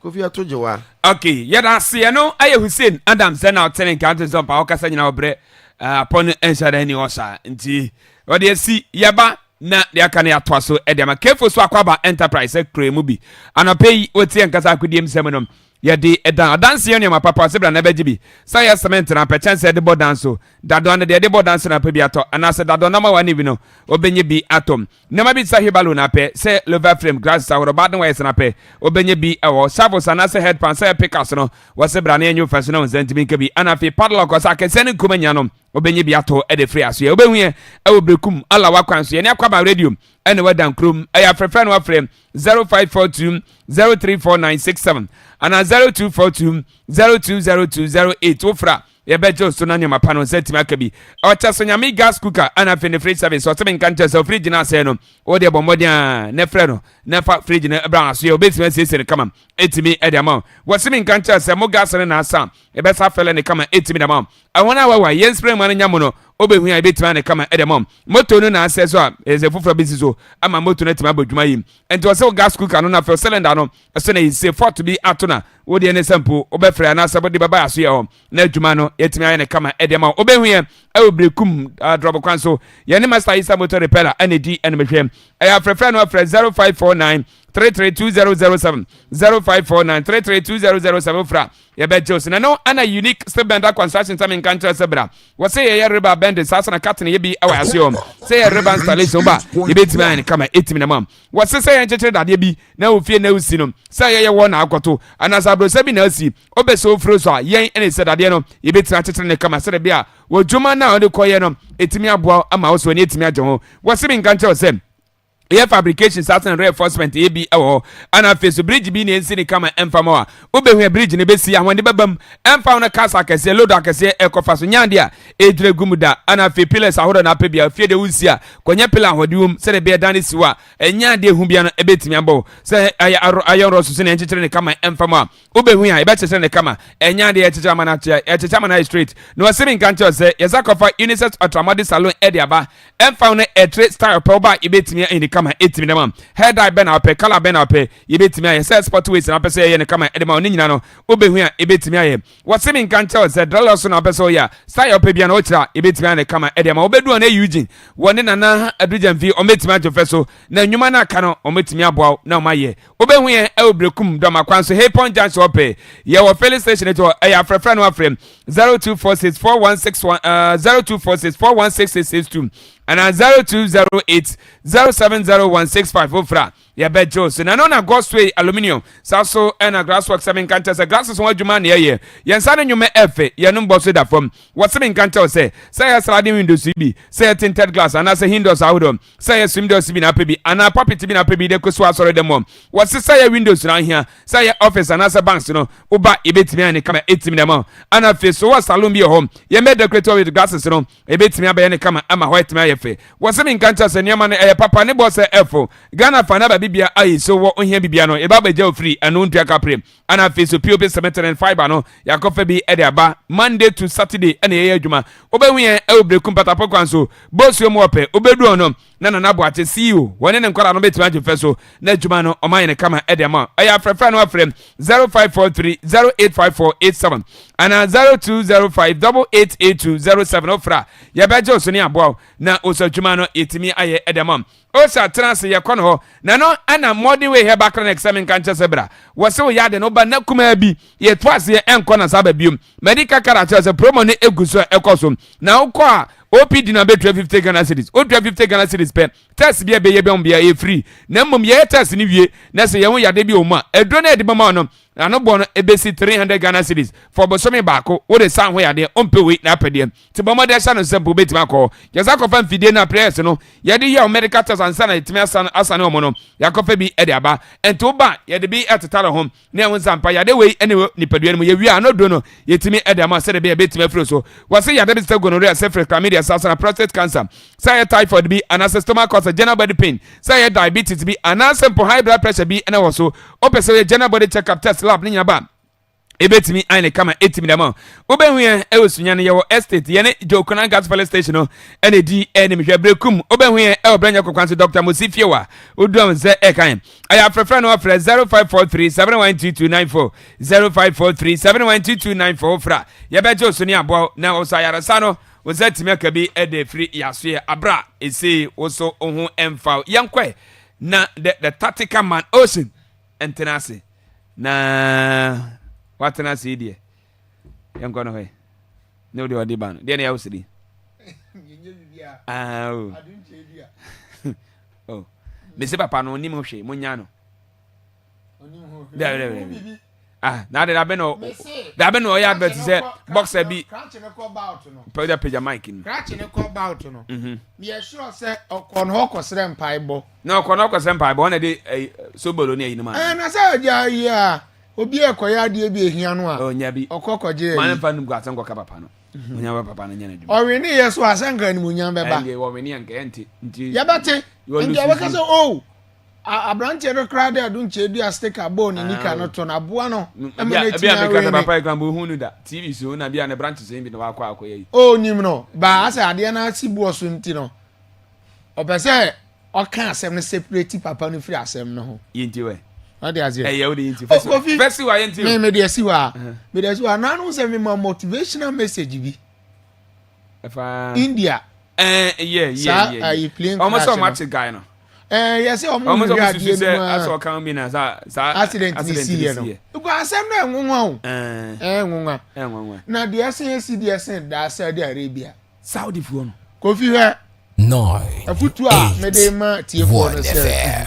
Kofi Atojewa. Okay, yada see no aye Hussein Adams na outstanding counter zone pa okasa nyina obre upon ensure any osa nti what dey see yaba na de aka na ato so e de ma kefo so Akwaaba enterprise kure mu bi anope otie nkasa akodiem semnom yɛde ɛdan adanse yɛ nneɛma papa sebra na bɛgye bi sa yɛ cement na pɛ kyɛnse de bɔ danso dado na de bɔ danso na pɛ bi atɔ anase dado na ma wani bi no obenye bi atom nneɛma bi sa hebalo na pɛ sɛ lover frame glass sa woro bad no wɛ na pɛ obenye bi ɛwɔ shavels anase headpan sɛ pickups no wɔ sebra na enyo fɛso na nzantimi nka bi anafi padlock ɔsa kɛse ne nkoma nya no obenye bi ato ɛde free aso yɛ obehu yɛ ɛwɔ brekum ala wakwan so yɛ ne Akwaaba radio ɛne wadan krom ɛyɛ afrɛfrɛ no afrɛ 0542 034967 ana 0242 020208 wofra yɛbɛgye so na nyama pa no sɛ timi aka bi ɔkyɛ so nyame gas cooker ana afei ne fridge service ɔteme nka nkyɛ sɛ fridge no asɛe no wode bɔ mmɔden a ne frɛ no na fa fridge no ɛbra aso yɛ wobɛtumi asiesie no kama ɛtumi ɛde ama wo wɔseme nka nkyɛ sɛ mo gas no na asa ɛbɛsa fɛlɛ ne kama ɛtumi de ama wo ɛhɔ no a wawa yɛn spray ma no nya mo no obɛhu a ɛbɛtumi ne kama ɛde ama wo moto no na asɛ so a ɛsɛ foforɔ bɛsi so ama moto no atumi abɔ dwuma yi ɛnti wɔ sɛ wo gas cooker no na afei cylinder no ɛso na yɛsie fort bi ato na wodeɛ ne sampo wobɛfrɛ anaasɛ wode bɛba aso yɛ hɔ na adwuma no yɛtumi ayɛ ne kama ɛde ama wo wobɛhu yɛ ɛwɔ brekum drɔbo kwan so yɛne master isa motor repair ɛne di ɛne mehwɛ ɛyɛ afrɛfrɛ no afrɛ 0549 332007 0549 332007 fra yɛbɛgye osi na no ana unique step bender construction time in country sebra wɔsɛ yɛyɛ river bend sasa na captain yɛ bi awɔ ase hɔ sɛ yɛ river installation ba yɛbɛtumi ayɛ ne kama ɛtumi na mam wɔsɛ sɛ yɛn kyekyere dadeɛ bi na ofie na usi no sɛ yɛyɛ wɔ na akɔto anasa abrosa bi na asi obɛsɛ ofuro so a yɛn ɛne sɛ dadeɛ no yɛbɛtumi akyekyere ne kama sɛ bi a wɔdwuma na ɔde kɔyɛ no ɛtumi aboa ama wo so ne ɛtumi agye ho wɔsɛ bi nka nkyɛw sɛ yɛ fabrication certain reinforcement ebi ɛwɔ ana face bridge bi ne nsi ne kama emfama wa obehu bridge ne besi ahwande babam emfa no kasa akɛse load akɛse ɛkɔfa so nyande a edire gumuda ana fe pillars ahodo na pebia fie de wusi a kɔnya pillar ahode wom sɛ de be dan ne siwa ɛnyande hu bia no ebetimi abɔ sɛ ayɔ roso so ne nkyekere ne kama emfama obehu a ebɛkyekere ne kama ɛnyande ɛkyekere ama na ɛkyekere ama na straight no wasemi nkanche sɛ yɛzakɔfa unisex ultramodern salon ɛdiaba emfa no ɛtre style pɛba ebetimi ɛni kama etimi dem head eye be na pe color be na pe yebetimi aye say sport ways na pe say ye ne kama edema oni nyina no obehu a ebetimi aye wasemi nka ncha say dollars na pe say ya say ope bia na o kira ebetimi aye ne kama edema obedu na Eugene woni nana adujan vi o metimi ajofe so na nwuma na aka no o metimi aboa na o maye obehu ye e obrekum do makwan so hey point junction ope ye wo filling station to e ya frefra no afrem 02464161 0246416662 and 0208 070165 ofra ya bejo so na no na Gosway aluminium saso na glasswork 7 kanta se glasses won adwuma na ye yensa ne nwume efe ye no mboso da fam wo 7 kanta se ya sliding windows bi se tinted glass ana se windows awodom se ya swim doors bi na pebi ana puppet bi na pebi de koso asore dem wo se ya windows na hia se ya office ana se banks no uba ebetimi ani kama etimi dem ana fe so wa salon bi home ye me decorate with glasses no ebetimi abaye ne kama ama white ma ye fe wo se nkancha se niam na papa ne boss efo Ghana fa na ba bibia ayi so wo ohia bibia no e ba ba jaw free anu ntua kapre ana fe so pop cement and fiber no yakofa bi e de aba Monday to Saturday ene ye adwuma obehu ye e obrekum patapɔ kwan so boss yo mo ope obedu no na na bo ate CEO woni ne nkwara no betima adwufe so na adwuma no oman ne kama e de ma aya frefra no afrem 0543 085487 ana 0205888207 ofra ye beje osoni aboa na osadwuma no etimi aye e de ma o sa trans ye kono ho na no ana modern way he bakra na exam kan che sebra wo se wo yade no ba na kuma bi ye twas ye enko na saba biom medical character se promo ne eguso ekoso na ukọ a OPD na be 250 Ghana cedis o 250 Ghana cedis pe test bi be ye be on bia e free na mmom ye test ni wie na se ye ho yade bi o ma edro na edima ma no ano bo no ebesi 300 Ghana cedis for bosomi baako wo de san ho yade on pe we na pede ti bo mo de sha no sample betima ko ye za kofa mfide na prayers no ye de ye medical test ansa na itimi asane o mo no ya kofa bi e de aba ento ba ye de bi etetare hom na won sampa yade we ene nipadua no ye wi anodo no yetimi e de ama se de be betima fro so wo se yade bi se gonorrhea se chlamydia na prostate cancer say typhoid bi anase stomach ulcer general body pain say diabetes bi anase high blood pressure bi ene wo so opese general body check up test lab ni nyaba ebetimi ane kama etimi dama obehu ye ewosunya ne ye wo estate ye ne Jokona gas police station no ene di ene mehwe brekum obehu ye e obranya kokwanso Dr. Mosifiewa odum ze ekan aya frefre no frɛ 0543 712294 0543 712294 fra ye beje osuni abo na osayarasa no was that to make a be at the free Yasua Abra, is say also on emfow young quay. Na the tactical man ocean and tenacity. Na what tenacity dear? Young gone away. No, they are the ban. Then I was the. Oh, Mr. Papa no Nimo She, Munyano. Now that I've been no yard, but say boxer be put up your mic in. Cratching a call out, no. Me sure say on hawk or slam piebo. No, Connock or Senpai, one a day a sober near the man. And I said, yeah, Obi a koyadi be hianwa. Oh, Yabi, or cocker jay. Man, fan got some capano. Munyama papa na nyane Or we near so as anger and munyamba ba. Ye wo meni anke enti. Yabate. And Yabaka so oh. A branch of the crowd there don't chedu a stick a bone and nika not on a buano. Because papa can bu hunu da. TV so na bia na branches in bi na wa kwa akoye. Oh nimno. Ba asa ade na sibu so ntino. Opese o kan asem no separate papa no free asem no ho. Yinti we. What dey azie? Eh, we yinti. First wa yinti. Me dey si wa. Me dey si wa na no say me motivational message bi. India. Yeah. Are you playing? Almost so much guy no. Yes, almost as all can be na accident ni see no. Go asem na enwunwa o. Na the SNC da Saudi Arabia. Saudi fu no. Kofi he. No. Afutu a me dey ma tie for no say.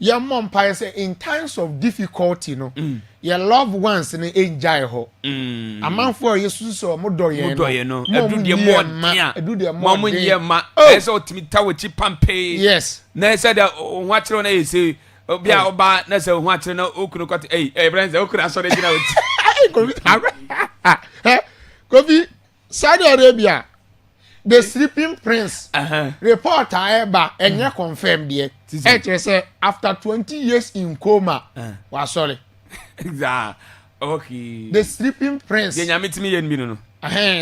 Your mom pa say in times of difficulty no. Your loved ones ni enjoy ho. Amanfo yesu so mo doye no. Edu de mo dia. Edu de mo. Mo nye ma. Eso otimi ta chi pampe. Yes. Na say da ho akere na say obi a oba na say ho akere na okunu kwat friends okunu aso de gina oti. Kofi Saudi Arabia the sleeping prince report eba enye confirm there. Say after 20 years in coma was sorry. Exactly. Okay. The sleeping prince. Yeah, nyamiti yen bi no.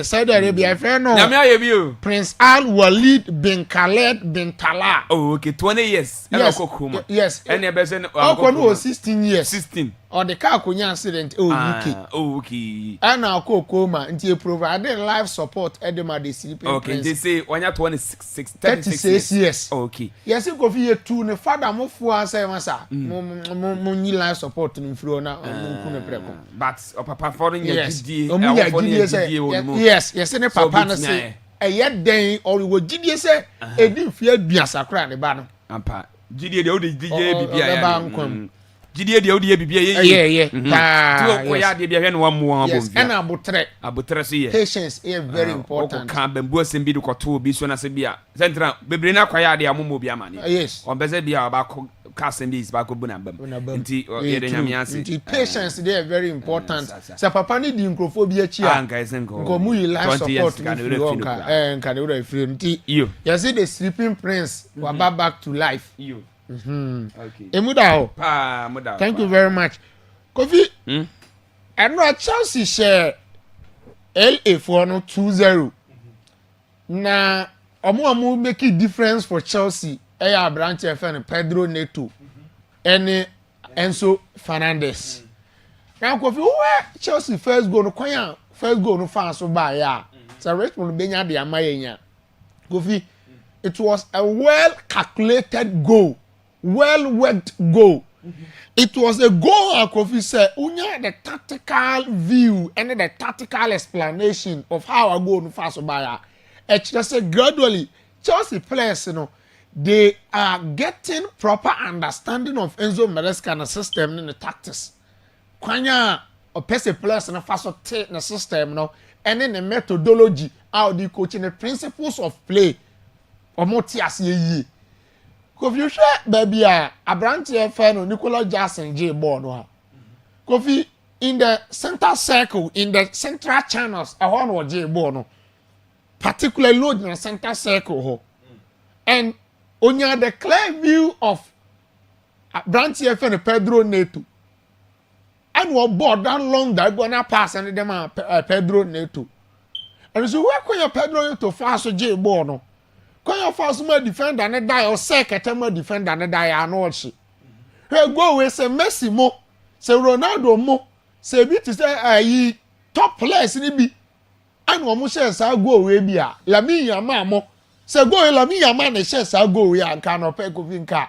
Saudi Arabia fair no. Nyame aye bi o. Prince Al Walid bin Khaled bin Talal. Oh, okay, 20 years. Yes. And e be say no 16 years. 16. Or the car konya accident UK. Oh, okay. And now coma until provide life support edema the sleeping prince. Okay, they say when you 26 36 years. Okay. Yes, you go for 2 ne father mo fu answer masa. Mo ni life support no mfiro na nkunu preko. But papa foreign GD. Yes, ne papa na say eye den or we GD say e di fie aduasa kra ne ba no. Ampa. GD de o de DJ bibia. GD de o de bibia ye. Tu o ya de bia hwe no mo abom. Yes, and abotre so ye. Patience is very important. Kan bambu asem bi de koto bi so na se bia. Central bebre na kwaya de amomo bia mane. Yes. On beze bia ba ko casting this ba ko bu na bam. Nti ye de nyame ase. Nti patience dey very important. Se papa ni di nkrofo bi achi a. Anka esenko. Ko mu life support nka de we free nti. You see the sleeping prince wa back to life. You. Okay. Emuda. Muda. Thank you very much. Kofi. And no Chelsea share LA for no 2-0. Na omo make a difference for Chelsea. Eya branch FN Pedro Neto. Ene Enzo Fernandez. Now Kofi where Chelsea first goal no fan so by ya. So Richmond benya de amayenya. Kofi it was a well calculated goal. Well worked goal. It was a goal Kofi said unya the tactical view and the tactical explanation of how I go no fast by. It's just gradually Chelsea players they are getting proper understanding of Enzo Maresca system and the tactics. Kwanya or pese players na fast take the system and then the methodology how the coaching the principles of play or motias ye. Kofi hwe baby a Abrante fa no Nicola Jackson J ball no ha. Kofi in the center circle in the central channels a one or J ball no. Particularly load in the center circle ho. And onya the clear view of Abrante fa no Pedro Neto. And what ball down long diagonal pass and them Pedro Neto. And so where can your Pedro Neto fast J ball no? When your first man defender and die or second man defender and die and all she. Hey, go away, say Messi mo, say Ronaldo mo, say bit to say top players in be. and one share sa go we bia la mi yama mo se go la mi yama na share sa go we anka no pe ko vinka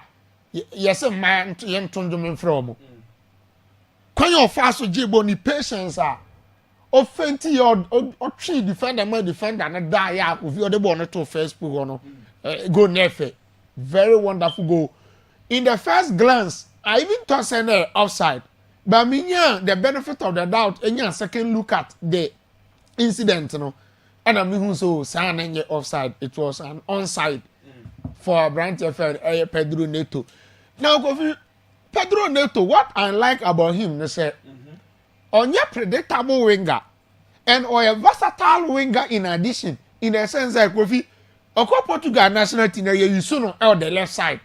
yes man yen tondum from kwan your fast jibo ni patience offenty or three defender na die ya of your the ball to Facebook no go nefe very wonderful goal in the first glance I even thought say offside but me the benefit of the doubt and second look at the incident no and I mean so sign offside it was an onside for Brandt FM Pedro Neto now Pedro Neto what I like about him they say on your predictable winger and or a versatile winger in addition in the sense that Kofi Oko Portugal national team you soon on the left side.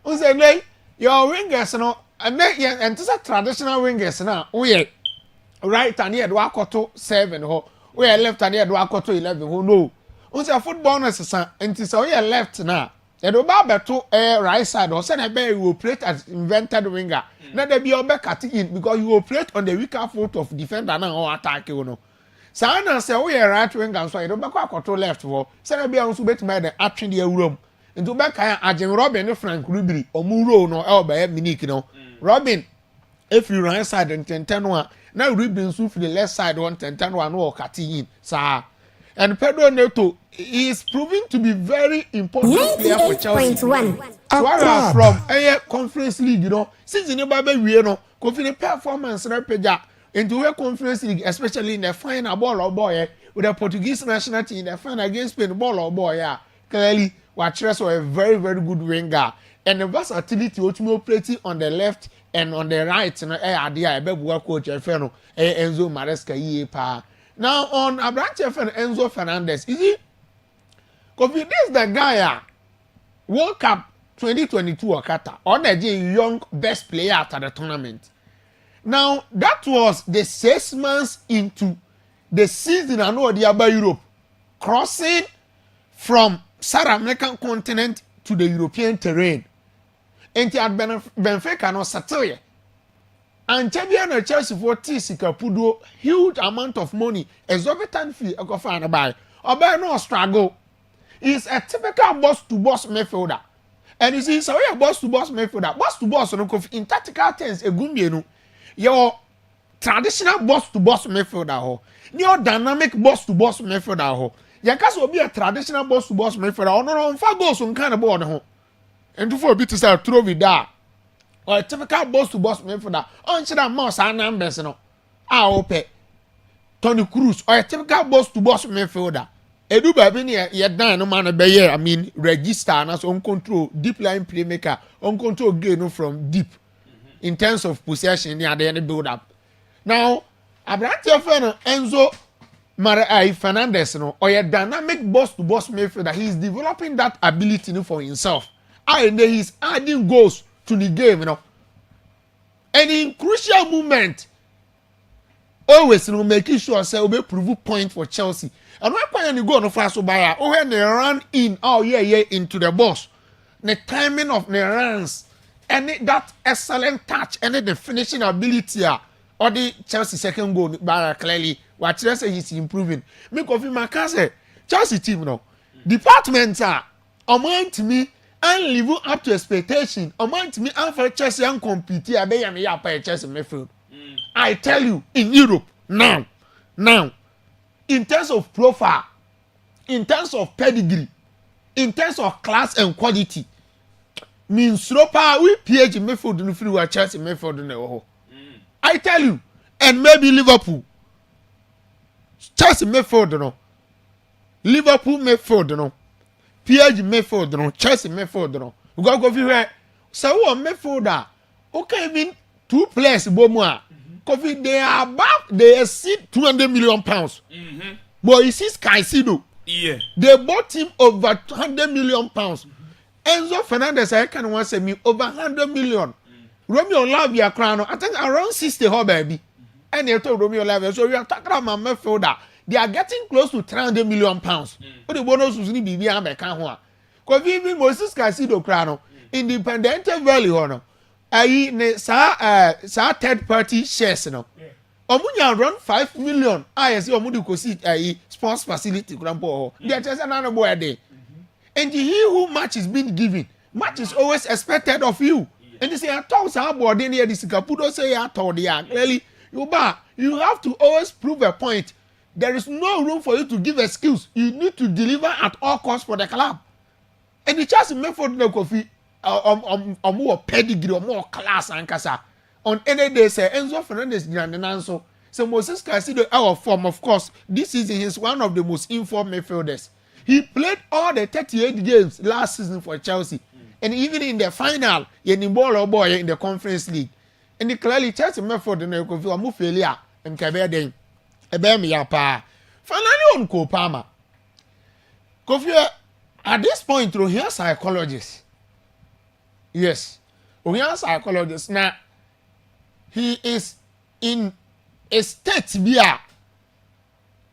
We say no your wingers no and then traditional wingers now we right and here do akoto 7 ho we left and here do akoto 11 ho no. We say football necessary and so we left now. You do ba beto right side or say be you operate as invented winger. Now they be obe cutting in because you operate on the weaker foot of defender now or attack you know. Sana say we right winger so you do back akoto left for. Say be am so betima the atwe the room. Into back kan Arjen Robin and Frank Ribery omuro no e oba Munich no. Robin if you right side and 10-10 now Ribery so for the left side 1-10-10 no cutting in. Sa and Pedro Neto is proving to be very important player for Chelsea. Akwaaba from a conference league, you know, since in the Bible we know, confident performance repeja into a conference league, especially in the final ball or boy with the Portuguese national team in the final against Spain ball or boy. Yeah, clearly, Watchers were a very, very good winger and the versatility operating on the left and on the right. And idea, I bet work coach Enzo Maresca ye pa. Now on Abrante and Enzo Fernandez, is he? Because this the guy World Cup 2022 Okata on the young best player at the tournament. Now that was the 6 months into the season I know the about Europe crossing from South American continent to the European terrain. And he had Benfica no settle. And Champion Chelsea for Tisika Pudo huge amount of money, exorbitant fee I go find buy. Oba no struggle. He's a typical boss to boss midfielder. And you see, so we are boss to boss midfielder. Boss to boss no in tactical terms a gumbienu. Your traditional boss to boss midfielder ho. Your dynamic boss to boss midfielder ho. Your case will be a traditional boss to boss midfielder. No fa goals on kind of board ho. And to for a bit to say throw it down. Or a typical boss to boss midfielder. On should have mouse and numbers no. Ope Tony Cruz or a typical boss to boss midfielder. Edu baby ni ye dan no man be here I mean register and so on control deep line playmaker on control gain from deep in terms of possession near the build up. Now Abrante Enzo Fernandez no or a dynamic boss to boss midfielder. He is developing that ability for himself. And he's adding goals to the game, you know. And in crucial moment, always making sure say we prove point for Chelsea. And when you go on fast by when they run in, into the box, the timing of the runs, and that excellent touch, and the finishing ability, or the Chelsea second goal by clearly what Chelsea is improving. Make of him, say Chelsea team, you know, departments are amount me. And live up to expectation. Amount me and for Chelsea and compete. I be me up by Chelsea midfield. I tell you, in Europe now, in terms of profile, in terms of pedigree, in terms of class and quality, means Ropa we PH midfield in the free Chelsea midfield in the whole. I tell you, and maybe Liverpool, Chelsea midfield no, Liverpool midfield no. PH midfield no, Chelsea midfield no. We go here. So what midfielder? Okay, even 2 players bomwa. Coffee they are above, they exceed 200 million pounds. But you see Caicedo. Yeah. They bought him over 200 million pounds. Enzo Fernandez I can want say me over 100 million. Romeo Lavia crown, I think around 60 ho baby. And they told Romeo Lavia, so we are talking about midfielder. They are getting close to 300 million pounds. But the bonus was in BB and Becan. Because even Moses Casido Crano, Independent Valley Honor, i.e., third party shares, no. Omunya around 5 million. I see Omudu kosi a sports facility grandpa. There is another boy there. And he who much is being given, much is always expected of you. And they say, I thought about in here, this Kapudo say, I thought they are clearly. You have to always prove a point. There is no room for you to give excuse. You need to deliver at all costs for the club. And the chance make for the coffee or more pedigree or more class and casa. On any day, say Enzo Fernandez Nanso. So Moses Casido our form, of course. This season he's one of the most informed midfielders. He played all the 38 games last season for Chelsea. And even in the final, boy in the Conference League. And the clearly Chelsea method in the coffee or move failure and Cabeden. Finally on Kopama. Kofi, at this point, we hear psychologists. Yes, we hear psychologists. Now, he is in a state where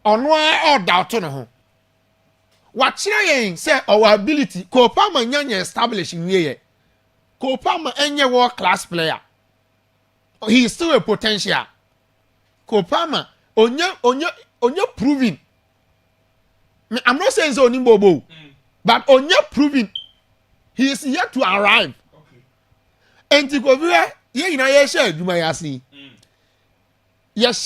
on why or doubt on him. What saying say our ability, Kopama nyanya establishing here. Kopama any world class player. He is still a potential. Kopama onye proving. I'm not saying so Nimbobo, but onye proving he is yet to arrive. And to go here, you share you may see. Yes,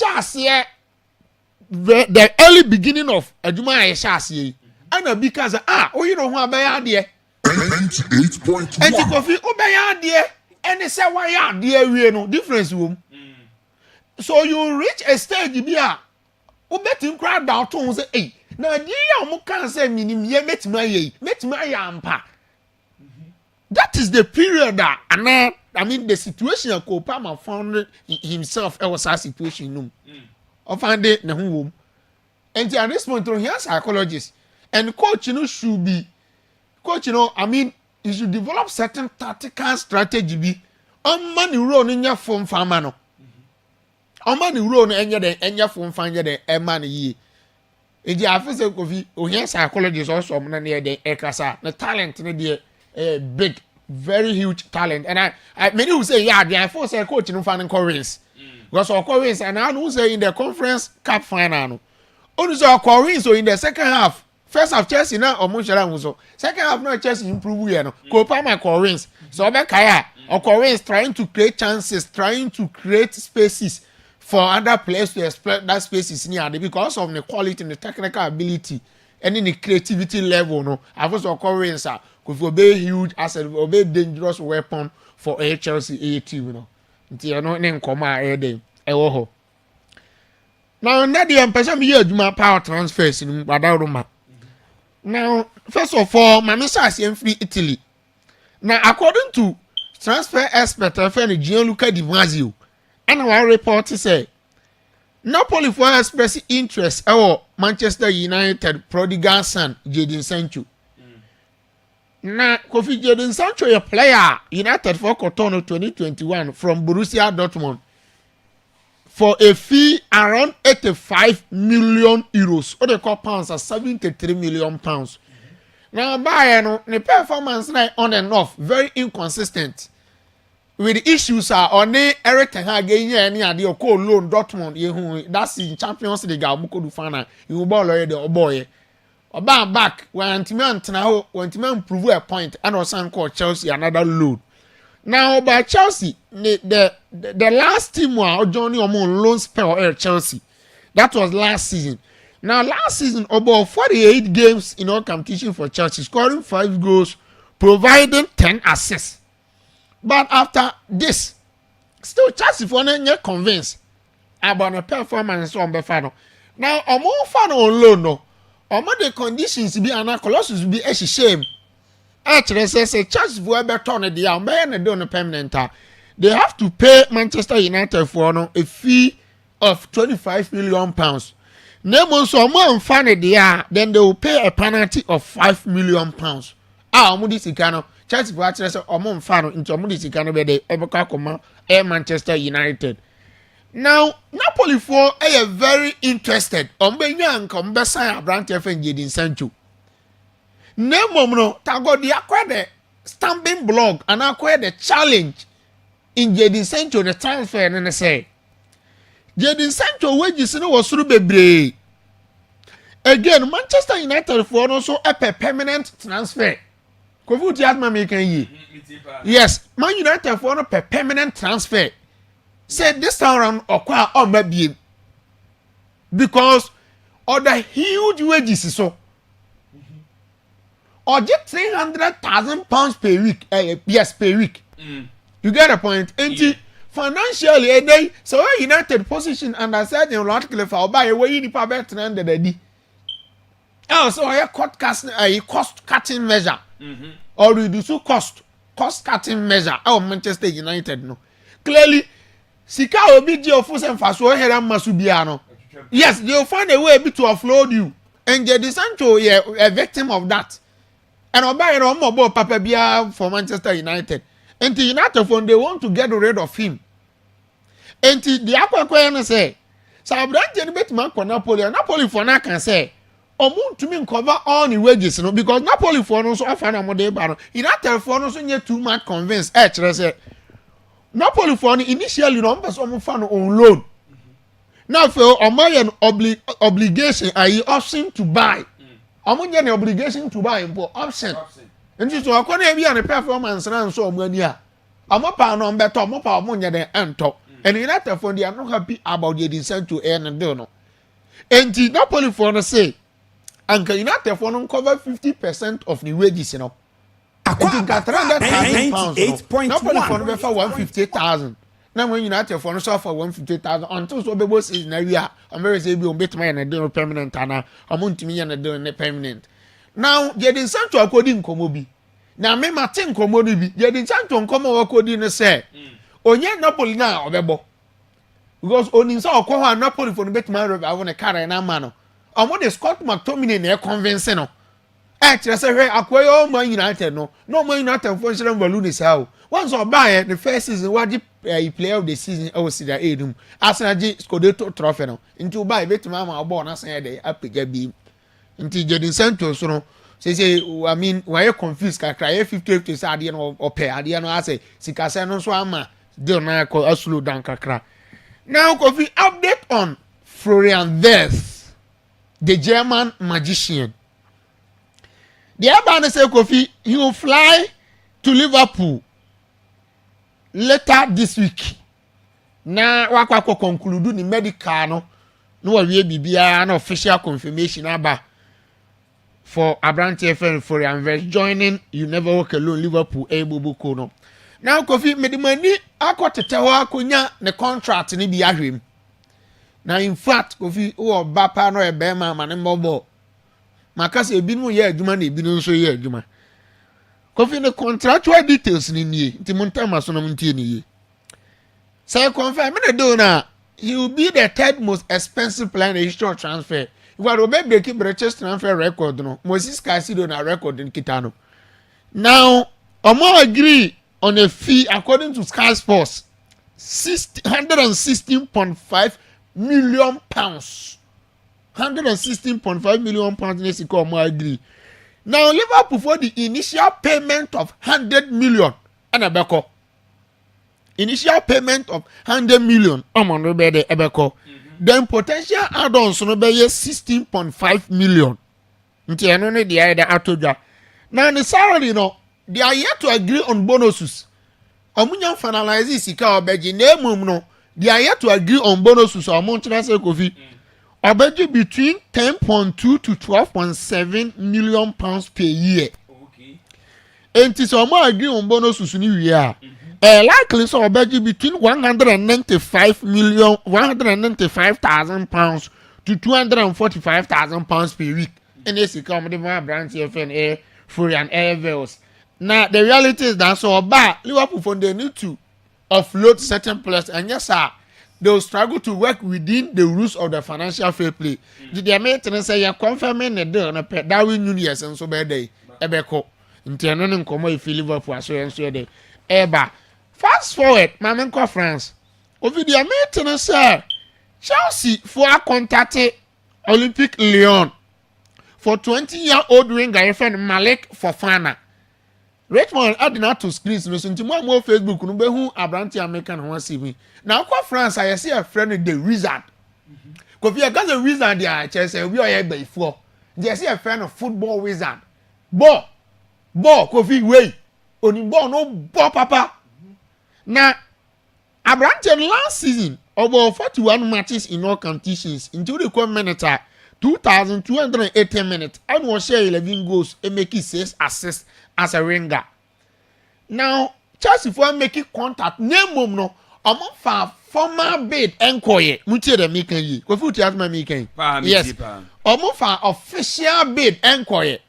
the early beginning of Juma Shasi. And because you know who I buy idea. 98.1. And to go feel obey idea. And they say why are dear we no difference room. So you reach a stage here. You bet him cry down to say, hey, now dear you can't say minim ye met my ampa. That is the period that I mean the situation that Kopama found himself was a situation of find it na home. And at this point he has psychologists and coach should be coach I mean you should develop certain tactical strategy be on money run in your form farmer no. On money run and your form find the money ye. If you have physical coffee, or yes, psychologists also near the Ekasa, the talent in the big, very huge talent. And I many who say, yeah, they are forced a coach in finding Corinthians. Because of Corinthians, and I know say in the conference cup final. Only so Corinthians, so in the second half. First half Chelsea now or Mushara. Second half no Chelsea improve here no. Kopama Corinthians. So Kaya or Corinthians trying to create chances, trying to create spaces for other players to exploit that spaces near because of the quality and the technical ability and in the creativity level no. I've also Corinthians could be huge asset, be dangerous weapon for a Chelsea A team, you know. Until no name come out day. Now the person be my power transfers in Badaluma. Now, first of all, Manisa is free Italy. Now, according to transfer expert Gianluca Di Marzio, and our report say Napoli for express interest or Manchester United prodigal son Jadon Sancho. Now, Kofi Jadon Sancho a player United for Cotonou 2021 from Borussia Dortmund for a fee around 85 million euros. Or they call pounds are 73 million pounds. Now, Bayern, the performance like on and off, very inconsistent. With the issues are on the Eric Ten Hag any idea of call loan Dortmund. That's in Champions League. Muko do fana. You ball the boy. About back when Timan now when Timan prove a point and also call Chelsea another load. Now by Chelsea, the last team was Johnny Omon loan spell at Chelsea. That was last season. Now last season about 48 games in all competition for Chelsea, scoring 5 goals, providing 10 assists. But after this, still Chelsea for not convinced about the performance on the final. Now Omon fan on loan no. Omon the conditions be an Colossus be a shame. Actually, say Chelsea for ever turn it down, but don't permanent. They have to pay Manchester United for a fee of 25 million pounds. Name so more fan then they will pay a penalty of 5 million pounds. Omudi Sikano, Chelsea for actually say Omon fan into Omudi Sikano be the Ebeka Air Manchester United. Now Napoli for are very interested. Young come Bessa Brandt and Jadon Sancho. No, Tago the acquired the stamping blog and acquired the challenge in Jadon Sancho the transfer and say Jadon Sancho wages no was through bebre. Again, Manchester United for also a permanent transfer. Kofu Tiatma make ye. Yes, Man United for a permanent transfer. Said this time around or maybe because of the huge wages so. Or just £300,000 per week. Yes, per week. You get a point. And financially, a day, so United position under certain article for buy away in the better than the day. Also, a cost cutting measure. Or reduce cost cutting measure. Oh, Manchester United no. Clearly, Sika will be your force and fast or here and Masubiano. Yes, they'll find a way to offload you. And Jadon Sancho, yeah, a victim of that. And I'll buy no more Papa Bia for Manchester United. And the United phone, they want to get rid of him. And the Akwaaba say, so I'm not going to bet man for Napoli. And Napoli for now can say, want to mean cover all the wages, no, because Napoli for no so often a model bar. United for no so near too much convinced. Say, Napoli for initially no person fan on loan. Now for an obligation, I option to buy. I'm an obligation to buy for option. And so I can't be on a performance and so many. I'm a pound on better, I'm a pound money than Anto. And United for they are not happy about the descent to earn and don't know. And the Napoli for no say, and United for no cover 50% of the wages, you know. Akwaaba £300,000. Napoli for no for 150,000. Now when United for no suffer 150,000 until so be boss is na we are. I'm very say be on bet my and do permanent and I'm on to me and do permanent. Now Jadon Sancho according komobi. Now me Martin komobi bi. Jadon Sancho nkomo according no say. Onye Napoli na obebo. Because onin sa okwa Napoli for no bet my I want a car na man no. Omo the Scott McTominay na convince no. Actually say Akwaaba Man United no. No Man United for Shelen balloon is how. Once or buy the first season what the player of the season I was there edum. Arsenal Scudetto trophy no. Into buy bet mama born as dey apega bi. Into Jadon Sancho so no. Say I mean why you confused kakra 50 say ade no or pay ade no say sika say no so ama dey na ko slow down kakra. Now Kofi update on Florian Wirtz, the German magician. The Abane say Kofi he will fly to Liverpool later this week. Na wakwa conclude ni medical no we bibia na official confirmation aba for Abrante FN for Florian joining You Never Walk Alone Liverpool Ebubuko no. Now Kofi medimani akotete ho akonya ne contract ni bi ahwem. Na in fact Kofi o ba pa no e be ma ne mbobo. Makase ebinom ye adwuma na ebinom so ye adwuma. Kofi ne contractual details ni nie. Nti montama so no ntie ni ye. Say confirm me do na he will be the third most expensive player in the history of transfer. If I be breaking British transfer record no. Moses Casido na record in Kitano. Now, Omo agree on a fee according to Sky Sports 116.5 million pounds. 116.5 million pounds Nesiko Omo agree. Now Liverpool for the initial payment of 100 million and Ebeko. Initial payment of 100 million Omo no be the Ebeko. Then potential add-ons no be 16.5 million. Nti eno ne dia ida atoja. Now the salary no they are yet to agree on bonuses. Omunya finalize sika obeji na emum no they are yet to agree on bonuses omo ntina say Kofi. Obeji between 10.2 to 12.7 million pounds per year. Okay. And so omo agree on bonuses ni we are. Likely so obeji between 195,000 pounds to 245,000 pounds per week. And this is come the brand CFN Florian Wirtz. Now the reality is that so bad Liverpool for they need to offload certain players and yes sir they will struggle to work within the rules of the financial fair play. Did the maintenance say you confirming the deal on a pet Darwin Nunes and so bad day ebeko inteno nkomo if Liverpool so enso dey eba fast forward mamenko France over the maintenance sir Chelsea for contact Olympic Lyon for 20-year-old winger friend Malik Fofana. Richmond adina to screens no so nti mo Facebook no be hu Abrante American ho see me na akwa France I see a friend the wizard Kofi a gas a wizard there chese we oye gbaifo dey see a friend of football wizard ball Kofi wey oni ball no ball papa na Abrante last season about 41 matches in all competitions into the minutes 2,280 minutes and was share 11 goals and make 6 assists as a winger. Now, Chelsea for making contact, name mom no, among former bid enquiry, mutia the making ye. Go foot as my making. Yes, among official bid enquiry.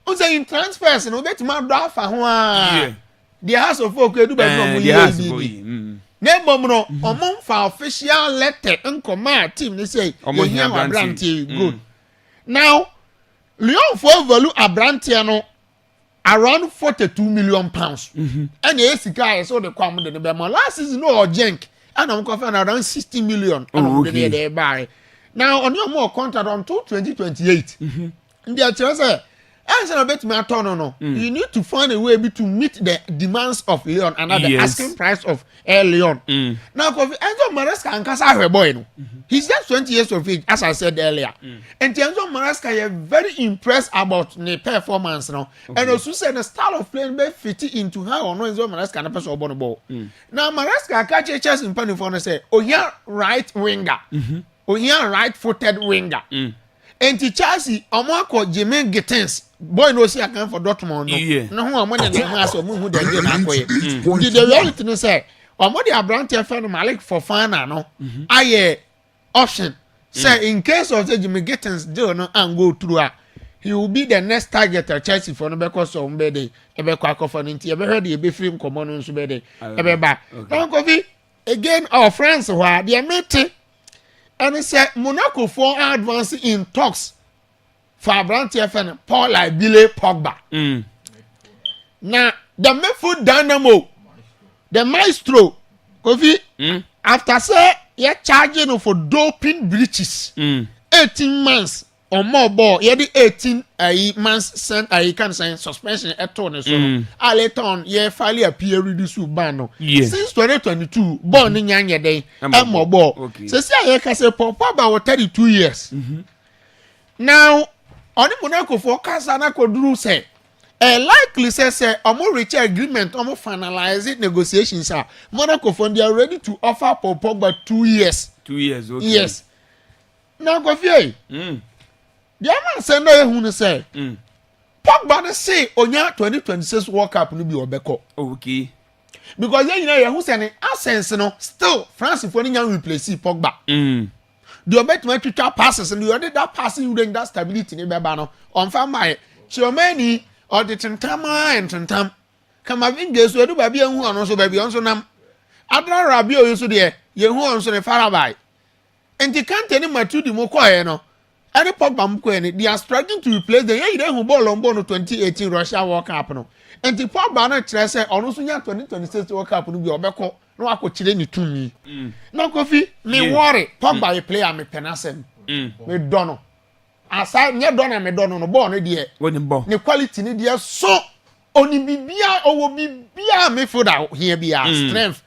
Who's in transfers and obey to my draft for one. The house of folk do by no name mom no, among official letter and command team they say, Abrante good. Now, Leon for value Abrante around 42 million pounds. And the guy saw the come the Bema last season no jank. And I'm confident around 60 million. They buy. Now on your more contract until 2028. And the say, answer a bit my turn no. You need to find a way to meet the demands of Leon and the asking price of Leon. Now Enzo Maresca and Casa boy no. He's just 20 years of age, as I said earlier. And Enzo Maresca is very impressed about the performance now. And also said the style of playing be fit into how no Enzo Maresca na person obon ball. Now Maresca catch chess in pan for say, oh here right winger. Oh here right-footed winger. And Chelsea, Omako Jermaine Gittins, boy no see account for Dortmund. No, no one the mass of who they did the reality no say, Omodi Abrante fan Malik for Fana no. Aye option. Say in case of the Jermaine Gittins do no and go through he will be the next target of Chelsea for no because of mbede ebe kwako for nti ebe heard ebe film common nso bede ebe ba. Don Kofi again our friends who are they meeting. And he said Monaco for advance in talks for Abrante FN Paul like Billy Pogba. Now the midfield dynamo, the maestro, Kofi, after say you're charging for doping breaches, 18 months or more ball, you had 18 months sent can say suspension at on so later on yeah finally appear reduce ban since 2022 born in Yanya day and more ball so say I can say Pogba about 32 years now on the Monaco forecast and I could do say likely say more reach agreement finalize it negotiations are Monaco for they are ready to offer Pogba 2 years okay yes now go fear the man say no who say Pogba say onya 2026 World Cup no be obeko okay because you who say absence no still France for nya replace Pogba the obet my Twitter passes and you already that passing you that stability ni beba no on fan by Chiomeni or the tentama and tentam come vinge so do baby hu ono so baby onso nam adra rabi o so de ye hu onso ne farabai enti kan teni matu di mo kwae no any Pogba mko they are struggling to replace the year who ball on 2018 Russia World Cup no and the Pogba na try say ono so nya 2026 World Cup no bi obeko no akokire ni tumi na Kofi me worry Pogba a player me penasem me dono aside nye dono me dono no ball no de ne quality ni de so oni bibia owo bibia me for that here be strength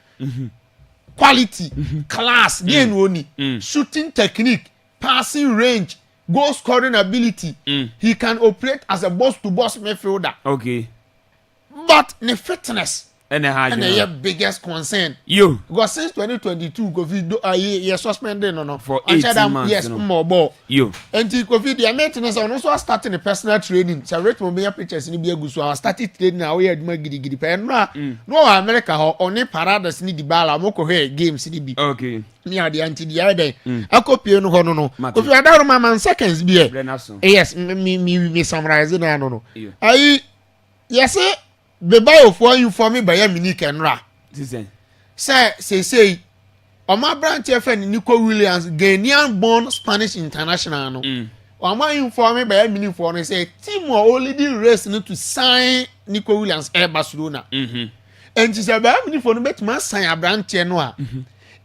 quality class dey no oni shooting technique passing range goal scoring ability he can operate as a boss to boss midfielder okay but the fitness and the biggest concern you because since 2022 COVID you suspended no for 18 months yes more ball you and the COVID the maintenance and also starting the personal training so rate mo be pictures ni be aguso I started training now we aduma gidi pe no America ho oni paradas ni di bala mo ko he games ni bi okay ni ade anti di ade akopie no ho no if you are man seconds be yes me summarize na no ayi yes the bio for you for me by Munich and Ra say Oma Branch FN Nico Williams Ghanaian born Spanish international no Oma inform me by Munich for say team were already racing to sign Nico Williams at Barcelona and she said by Munich for bet must sign a branch no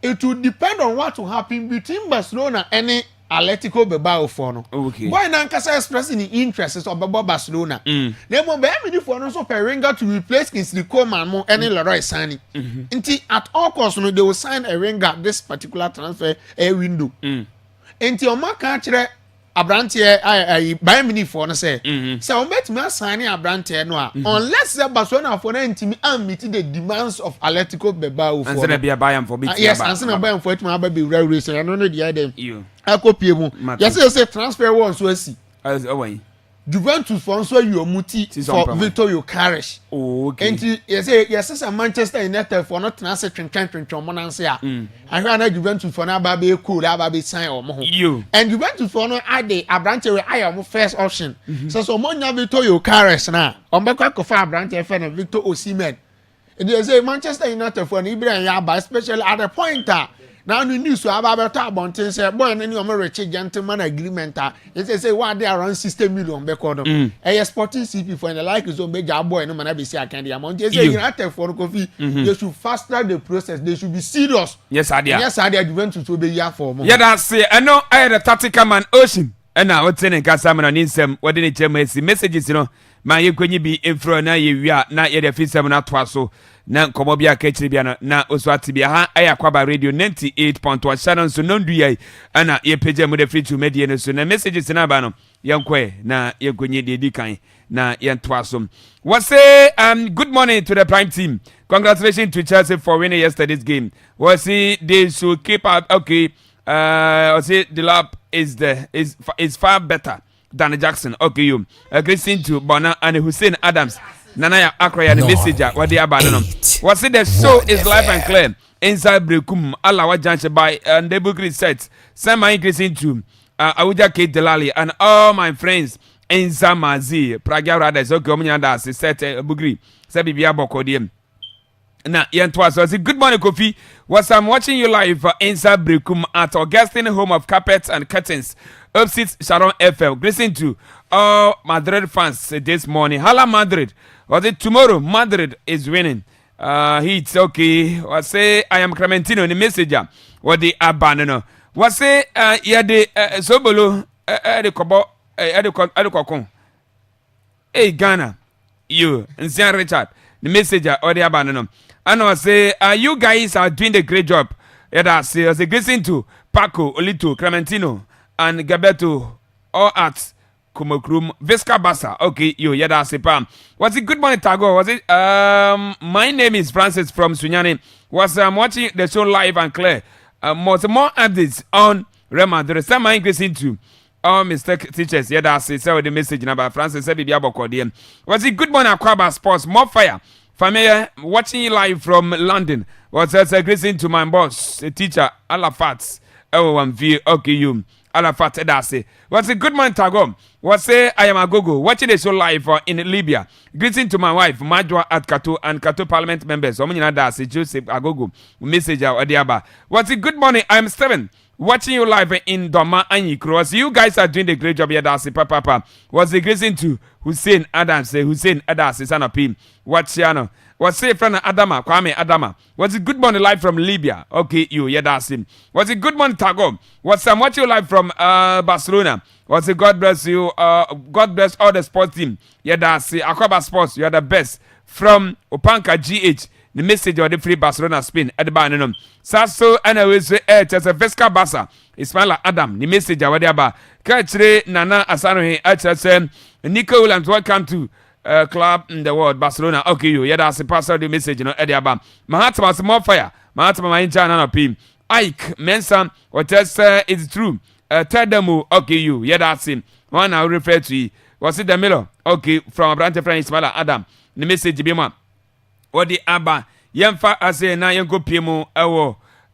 it will depend on what will happen between Barcelona and Atletico Bilbao for no. Okay. Boy nankasa expressing the interest of Barcelona. Nemo be many for no so Ringer to replace Kingsley Coman mo any Leroy Sané. Nti at all costs no they will sign a Ringer this particular transfer window. Nti o maka kire Abrante Bayern Munich for no say. So on bet me sign Abrante no a unless the Barcelona for no ntimi meet the demands of Atletico Bilbao for. And say be a Bayern for bit. Yes, and say Bayern for it ma be real reason. I no know the idea. You. Akopie mu. Yes, say transfer one so asi. Oh, Juventus for so you muti for Victor Yokeres. Oh, okay. And yes, Manchester United for not na say twentwentwentwon mo nan say a. Ahwa na Juventus for na ba be cool, ba be sign o mo ho. And Juventus for no ade Abrante we ayo mo first option. So mo nya Victor Yokeres na. On be kwa kofa Abrante fe na Victor Osimhen. And they say Manchester United for no Ibrahim Yaba especially at the pointer. Now the news so about Bonten say boy any rich gentleman agreement it say what they around 60 million bekodo sporting CP for the like is on major boy no man be say I can the amount they say United for coffee they should fast track the process they should be serious. Yes idea Juventus will be here for more. Yeah that's it. I know I had a tactical man ocean and now what's in Casa man on some what didn't you messages you know my you can be in front na you are na ye the fit 7 na twaso na komo bia ka chiri bia na oswati bia ha Akwaaba radio 98.1 Shannon so non dua ana ye page mu the free to media no so na messages na ba no yenkwe na yekonye de di kan na yentwaso what say good morning to the prime team, congratulations to Chelsea for winning yesterday's game. Was see they should keep up okay say the lap is far better than Jackson. Okay, you listening to Bona and Hussein Adams. Nana Akroya the messenger. What they abandon. Was it the show is live and clear inside Brekum Alawa Junction by the book research. Send my increasing to Awuja Kate Delali and all my friends in Zamazi Praga Brothers. Okay, Omunyanda se set Bugri. Sabi Bia Bokodiem. Na yentwa so say good morning Kofi. Was I'm watching you live inside Brekum at Augustine Home of Carpets and Curtains. Opposite Sharon FM. Listen to all Madrid fans this morning. Hala Madrid. Was it tomorrow? Madrid is winning. It's okay. Was say I am Clementino the messenger. What the abandon. Was say yeah the Sobolo the kobo the kokon. Hey Ghana. You and Saint Richard the messenger or the abandon. And I say you guys are doing the great job. Yeah that's I say listen to Paco Olito Clementino and Gabeto all at Kumokrum Visca Bassa. Okay, you yeah that's it. Was it good morning Tago? Was it my name is Francis from Sunyani. Was watching the show live and clear. More updates on Real Madrid. Some increase into all mistake teachers. Yeah that's it. So the message number Francis said was it good morning Akwaaba Sports more fire. Familiar watching you live from London. Was greeting to my boss, a teacher Alafat. Oh, view. Okay, you. Alafat Edase. Was a good man Tago. Was say I am a Gogo watching the show live in Libya. Greeting to my wife Majwa at Kato and Kato Parliament members. Omunina Dase Joseph Agogo. Message Odiaba. Was a good morning. I am Steven. Watching you live in Doma and Yikros. You guys are doing the great job here. Dase Papa. Was a greeting to Hussein Adams. Hussein Adase son of him. Watch Yano. Was say friend Adama, Kwame Adama. Was it good morning live from Libya? Okay, you, yeah, that's him. Was it good morning, Tago? Was watching you live from Barcelona? Was it God bless you? God bless all the sports team. Yeah, that's it. Akwaaba Sports, you are the best. From Opanka GH, the message of the free Barcelona Spain at the Bananum. Sasso, and I will say, just a Vesca Bassa. Ismaila Adam, the message of the Abba. Kachre Nana Asano, HSM, Nico Williams, welcome to. Club in the world, Barcelona. Okay, you. Yeah, that's the pastor the message, you know, Eddie Abba. Mahatma was more fire. Mahatma, my China, Pim. Ike, Mensa, what else is true? Tell them, okay, you. Yeah, that's him. One I refer to you. Was it the Miller? Okay, from a branch of friend Ismaila Adam. The message, Bima. What the Abba? Yamfa, I say, now you go Pimo,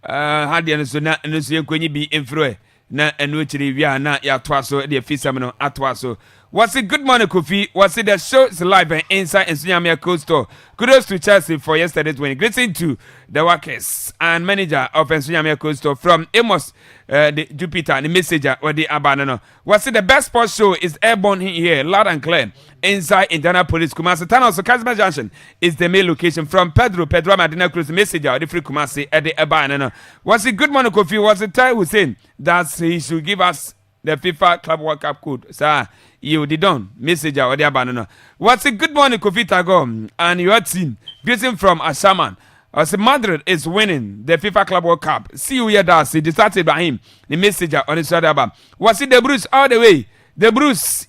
had the Anasuna, and you be in front. Na and which review na ya twaso the fisamino atwaso Was it good morning, Kofi? Was it the show is live and inside in Sunyamia Coastal? Kudos to Chelsea for yesterday's win. Greeting to the workers and manager of Sunyamia Coastal from Amos, the Jupiter, the messenger or the Abanano. Was it the best sports show? Is airborne here, loud and clear. Inside Indianapolis, Kumasi. Thanos, Kazima Junction is the main location from Pedro Madina Cruz, the messenger, the free Kumasi at the Abanano. Was it good morning, Kofi? Was it Tai Hussein that he should give us the FIFA Club World Cup code? Sir, you did done messenger or the Abanano. Was it good morning, Kofi Tago and your team? Greeting from Ashaman. As Madrid is winning the FIFA Club World Cup. See you here, that's it. Started by him, the messenger on his other. Was it the Bruce all the way? The Bruce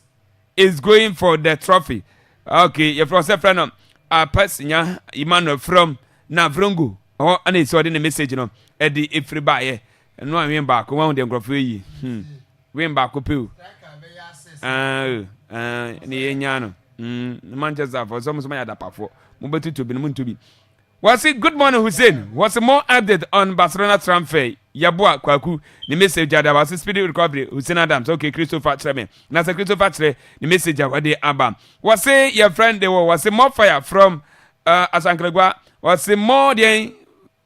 is going for the trophy. Okay, you're from Sefrano. A person, Emmanuel from Navrungu. Oh, and it's already the message, you know. Eddie, if you buy it, and no, I went back. One them go for you. Went back up you. Niano. Manchester for some other powerful. Mubatu to be moon to be. Was it good morning, Hussein? Was more update on Barcelona transfer? Yabua Kwaku, the messenger that was speedy recovery, Hussein Adams, okay, Christopher Treme. Nasa Christopher Tre, the messenger, what they abam. Was it your friend they were? Was it more fire from Asankregua? Was it more day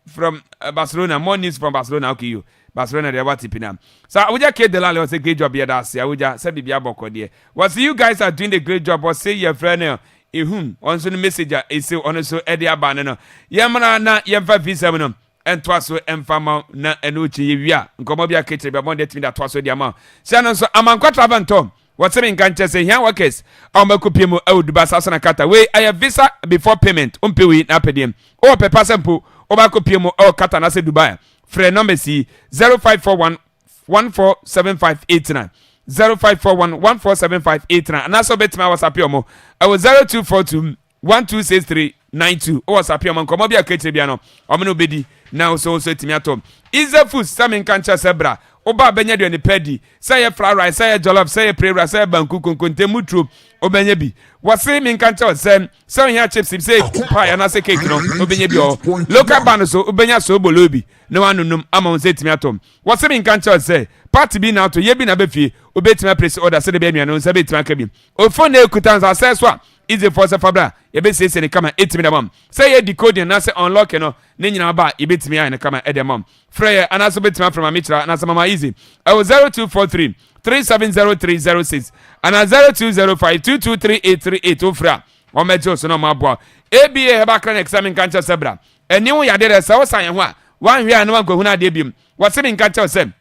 from Barcelona? More news from Barcelona, okay, you. Barcelona, they were tipping them. So I would just the line, was a great job here, that's I would just say, Biaboko, dear. Was you guys are doing the great job, was say your friend onso the messenger is on so Eddie Abanano. Yamana na yemfa V7 and twaso emfama na enuchi yewia. Nkomobia kitche be mon detimi da twaso dia ma. Siano so amankwa travantom. What's in can't say here workers? Omakupimo Auduba Sasana Kata. We I have visa before payment. Umpewi na pediem. O pepa sample Omakupimo or Kata Nase Dubai. Free number C 0541 147589. 0541147589 and that's bet my WhatsApp yomo. I was 0242 126392. O WhatsApp yomo komo bia keche bia no. Omno bedi now so timi atom. Is a food samin kancha sebra. Oba benya de ne pedi. Say fried rice, say jollof, say prayer, say banku konkonte mutro. Obenya bi. Wase min kancha sem. Say here chips say pie and say cake no. Obenya bi o. Local band so obenya so bolobi. No one num amon say timi atom. Wase min kancha say party bi na to ye bi na be fie. Obetima press order say the be no say betima ka bi. O phone e kutanza say so easy for say fabra. Ye be say ne kama 8 minute mom. Say ye decoding na say unlock no. Ne nyina ba ye betimi ya ne kama edemom. Freya and also betima from Amitra and as mama easy. I was 0243 370306 and 0205 223838 ofra. O mejo so no mabo. ABA heba kan examine kancha sebra. Eni wo ya de say wo san ho a. Wan hwe an wan ko huna de biem. Wo se min kancha sem.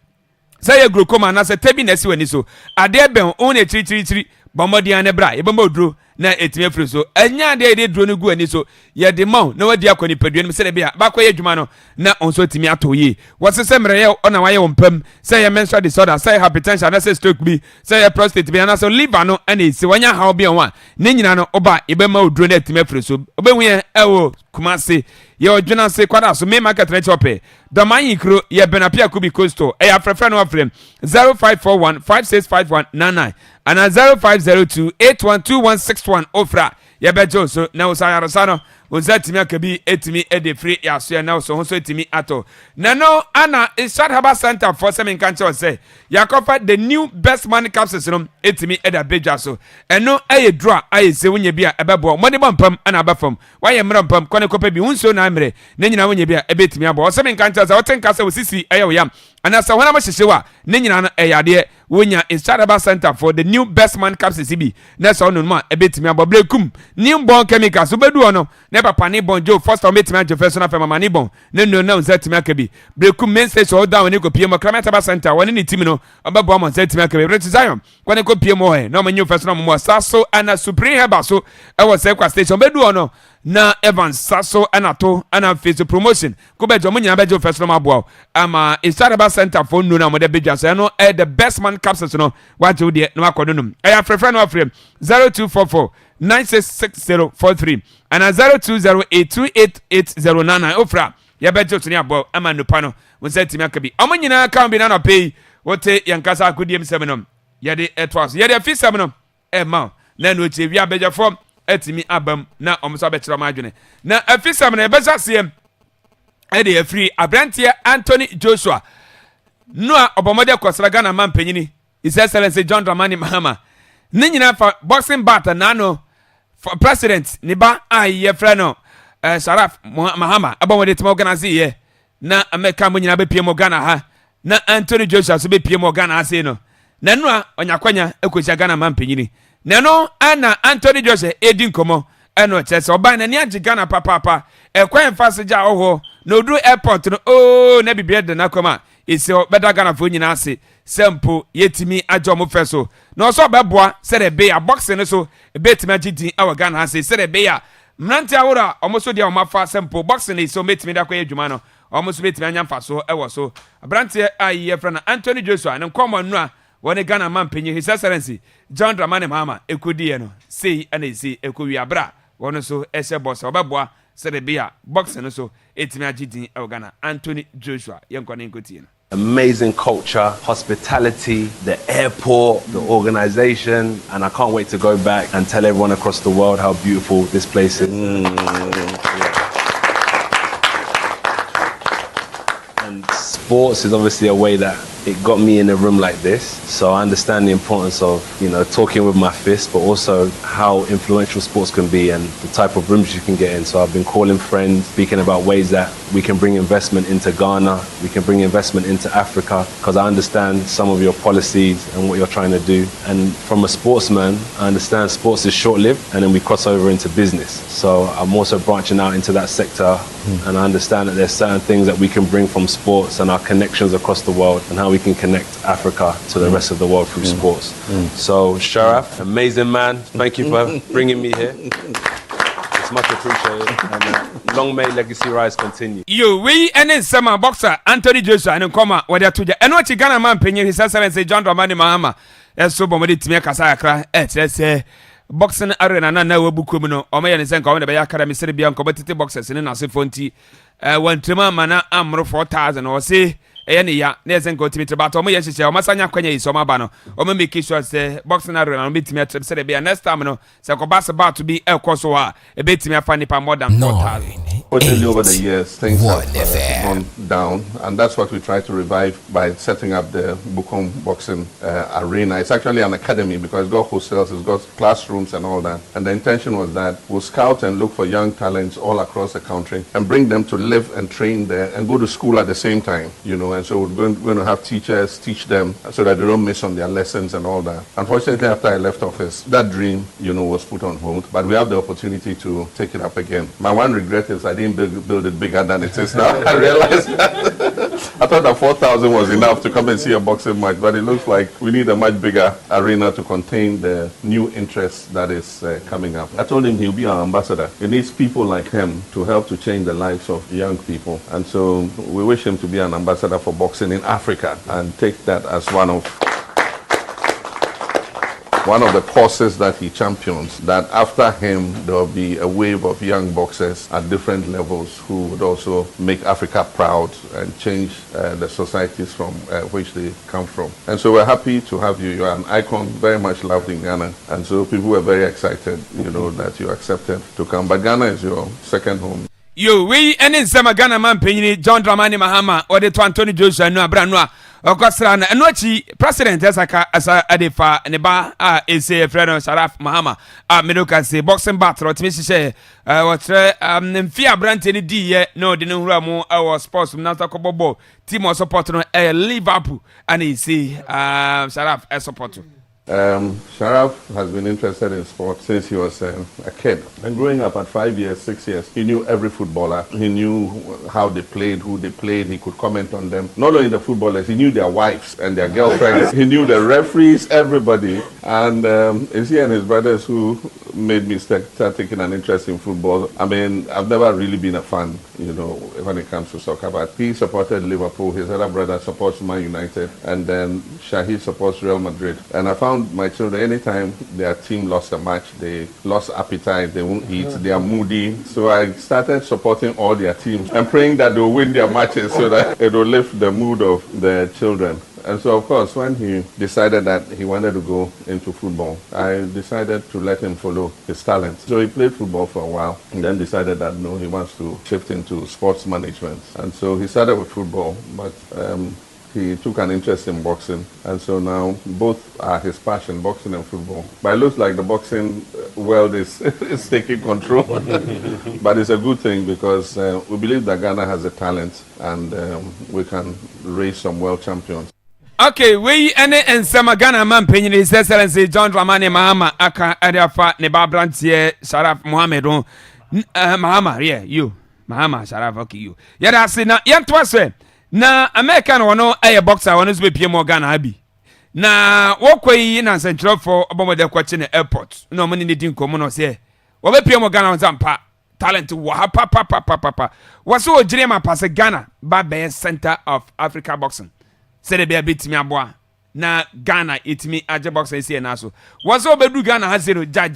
Say a glaucoma na say tebi na si wani so ade ben on e chiri bomodian ne bra e bomodro na etime firi so anya ade de dro no gu ani so ye de maw na wadi akoni paduan se de bia ba kwa ye dwuma no na onso timi atoye wose se mre ye ona waye wompam say ye menstrual disorder say hypertension na say stroke bi say ye prostate bi na say liver no ana si wanya hawo bi on wa ne nyina no oba e be ma odro na etime firi so obehu ye ewo kumase ye odwena se kwada so me market na chope the man yikro ye benapia kubi coastal e afrefra no afrem 0541 565199 and 0502 812161 ofra ye bejo so na usayarasa no uzatimi akabi etimi ede free yaso na so so etimi ato na no ana Ishad Haba Center for Semin Kancho say yakofa the new best man capsules no etimi eda beja so eno aye draw aye se wonye bia ebebo money bompam ana abafam waye mrampam kone kopa bi unso na amre na nyina wonye bia ebetimi abo Semin Kancho say wotenka say osisi aye oyam ana sa hona ma hyehyewa na nyina no eyade wonya Ishad Haba Center for the new best man capsules bi na so no ma ebetimi abo brekum new born chemicals obedu ono ne papa ni bon jo first time betimi ajo first na fema mani bon ne no na uzatimi akabi brekum main station hold down ne ko pie mo Ishad Haba Center woni ni timi no obabo mo uzatimi akabi Rich Zion kwane ko pie mo he na mo new first na mo saso ana supreme heba so e wo se kwa station bedu ono na Evans saso anato ana face promotion ko bejo mo nyina bejo first na mabo ama Ishad Haba Center for no na mo de bejo so no the best man capsules no wajo de no akodo no e afrefra no afrem 0244 966043 and 0208288099 ofra ya bejo to ni abo ama no pa no won say timi akabi omo nyina ka bi na no pay wote yankasa akodiem semenom ya de etwas ya de fi semenom e ma na no che wi abejo form etimi abam na omso abechira ma adwene na afi semenom e beja siem e de free abrantie Anthony Joshua no a obomode kwasra Ghana man panyini His Excellency John Dramani Mahama ne nyina fa boxing bat na no president ne ba ye frɛ no Sharaf Mahama abon de temo organize ye na America mo nyina be pie mo Ghana ha na Anthony Joshua so be pie mo Ghana ase no na no a onyakwanya ekosia Ghana man panyini na no ana Anthony Joshua edi nkomo eno chese oba na ne agi Ghana papa ekwan faseja oho na oduru airport no na bibia de na koma isi beda Ghana fo nyina ase sempo yetimi ajo mo feso na so beboa se de be ya boxing so betimi agidin awa Ghana ase se de be ya mnante awura omoso dia omafa sempo boxing is so metimi da kwa adwuma no omoso betimi anyamfa so ewo so abrante ayi frana Anthony Joshua ne nkomo nu a woni Ghana man penye His Excellency John Dramani Mahama ekudie no sei ana sei ekowi abra wono so ehye boss obeboa se de be ya boxing so etimi agidin awa Ghana Anthony Joshua yenkone nkotie no. Amazing culture, hospitality, the airport, the organization, and I can't wait to go back and tell everyone across the world how beautiful this place is. And sports is obviously a way that it got me in a room like this, so I understand the importance of, talking with my fist, but also how influential sports can be and the type of rooms you can get in. So I've been calling friends, speaking about ways that we can bring investment into Ghana, we can bring investment into Africa, because I understand some of your policies and what you're trying to do. And from a sportsman, I understand sports is short-lived, and then we cross over into business. So I'm also branching out into that sector, and I understand that there's certain things that we can bring from sports and our connections across the world, and how we can connect Africa to the rest of the world through sports. So Sharaf, amazing man, thank you for bringing me here. It's much appreciated, and long may legacy rise continue. Yo, we and summer boxer Anthony Joshua and Nkoma where they told you and what you Ghana man penye His Excellency John Dramani Mahama so bomodi timia kasa akra say boxing arena na wabukum no o me yense nka o na be academy Serbia nko boxers ne na se fonti wantrema mana amro 4000 o say ne ya na yense nka otimi but o me yehye o masanya kwanya yi so maba no o me make sure say boxing arena no betimi atrem Serbia next time no say ko bass about to be ekoso a e betimi afa nipa more than 4000. Fortunately, over the years, things have gone down, and that's what we try to revive by setting up the Bukom Boxing Arena. It's actually an academy because it's got hostels, it's got classrooms and all that. And the intention was that we'll scout and look for young talents all across the country and bring them to live and train there and go to school at the same time, And so we're going to have teachers teach them so that they don't miss on their lessons and all that. Unfortunately, after I left office, that dream, was put on hold, but we have the opportunity to take it up again. My one regret is I didn't build it bigger than it is now. I realized that. I thought that 4,000 was enough to come and see a boxing match, but it looks like we need a much bigger arena to contain the new interest that is coming up. I told him he'll be our ambassador. He needs people like him to help to change the lives of young people. And so we wish him to be an ambassador for boxing in Africa and take that as one of the causes that he champions, that after him there will be a wave of young boxers at different levels who would also make Africa proud and change the societies from which they come from. And so we're happy to have you. You're an icon, very much loved in Ghana. And so people were very excited, that you accepted to come. But Ghana is your second home. Yo, we and in some Ghana man penny John Dramani Mahama or the Anthony Joshua no Abranwa. Okosra na nochi president asaka asa adefa ne ba ese freno Sharaf Mahama medoka se boxing battle otimi hye wotre mfi abrante ne di ye no de ne hura mu sports na takobobo team support no Liverpool and he say Sharaf support. Sharaf has been interested in sport since he was a kid. And growing up at 5 years, 6 years, he knew every footballer. He knew how they played, who they played. He could comment on them. Not only the footballers, he knew their wives and their girlfriends. He knew the referees, everybody. And it's he and his brothers who made me start taking an interest in football. I mean, I've never really been a fan, when it comes to soccer. But he supported Liverpool. His other brother supports Man United. And then Shahid supports Real Madrid. And I found my children, anytime their team lost a match, they lost appetite, they won't eat, they are moody. So I started supporting all their teams and praying that they'll win their matches so that it will lift the mood of the children. And so, of course, when he decided that he wanted to go into football, I decided to let him follow his talent. So he played football for a while and then decided that, no, he wants to shift into sports management. And so he started with football, but he took an interest in boxing, and so now both are his passion, boxing and football. But it looks like the boxing world is is taking control. But it's a good thing because we believe that Ghana has a talent, and we can raise some world champions. Okay, we and some Ghana man penny His Excellency John Dramani Mahama aka Adiafa ne Babrantie Sharaf Mohammed Mahama, yeah, you Mahama Sharaf, okay, you. Yada say na yantwa na American wono aye boxer wono so be more Ghana abi. Na wokoi na central for obomode kwachi ne airport. No money need nkomo no say. Wo be pie more Ghana zampa talent wo ha pa. Waso ogire ma pass Ghana ba be center of Africa boxing. Say the be bitimi aboa na Ghana itimi age boxing see na so. Waso obedu Ghana ha zero ja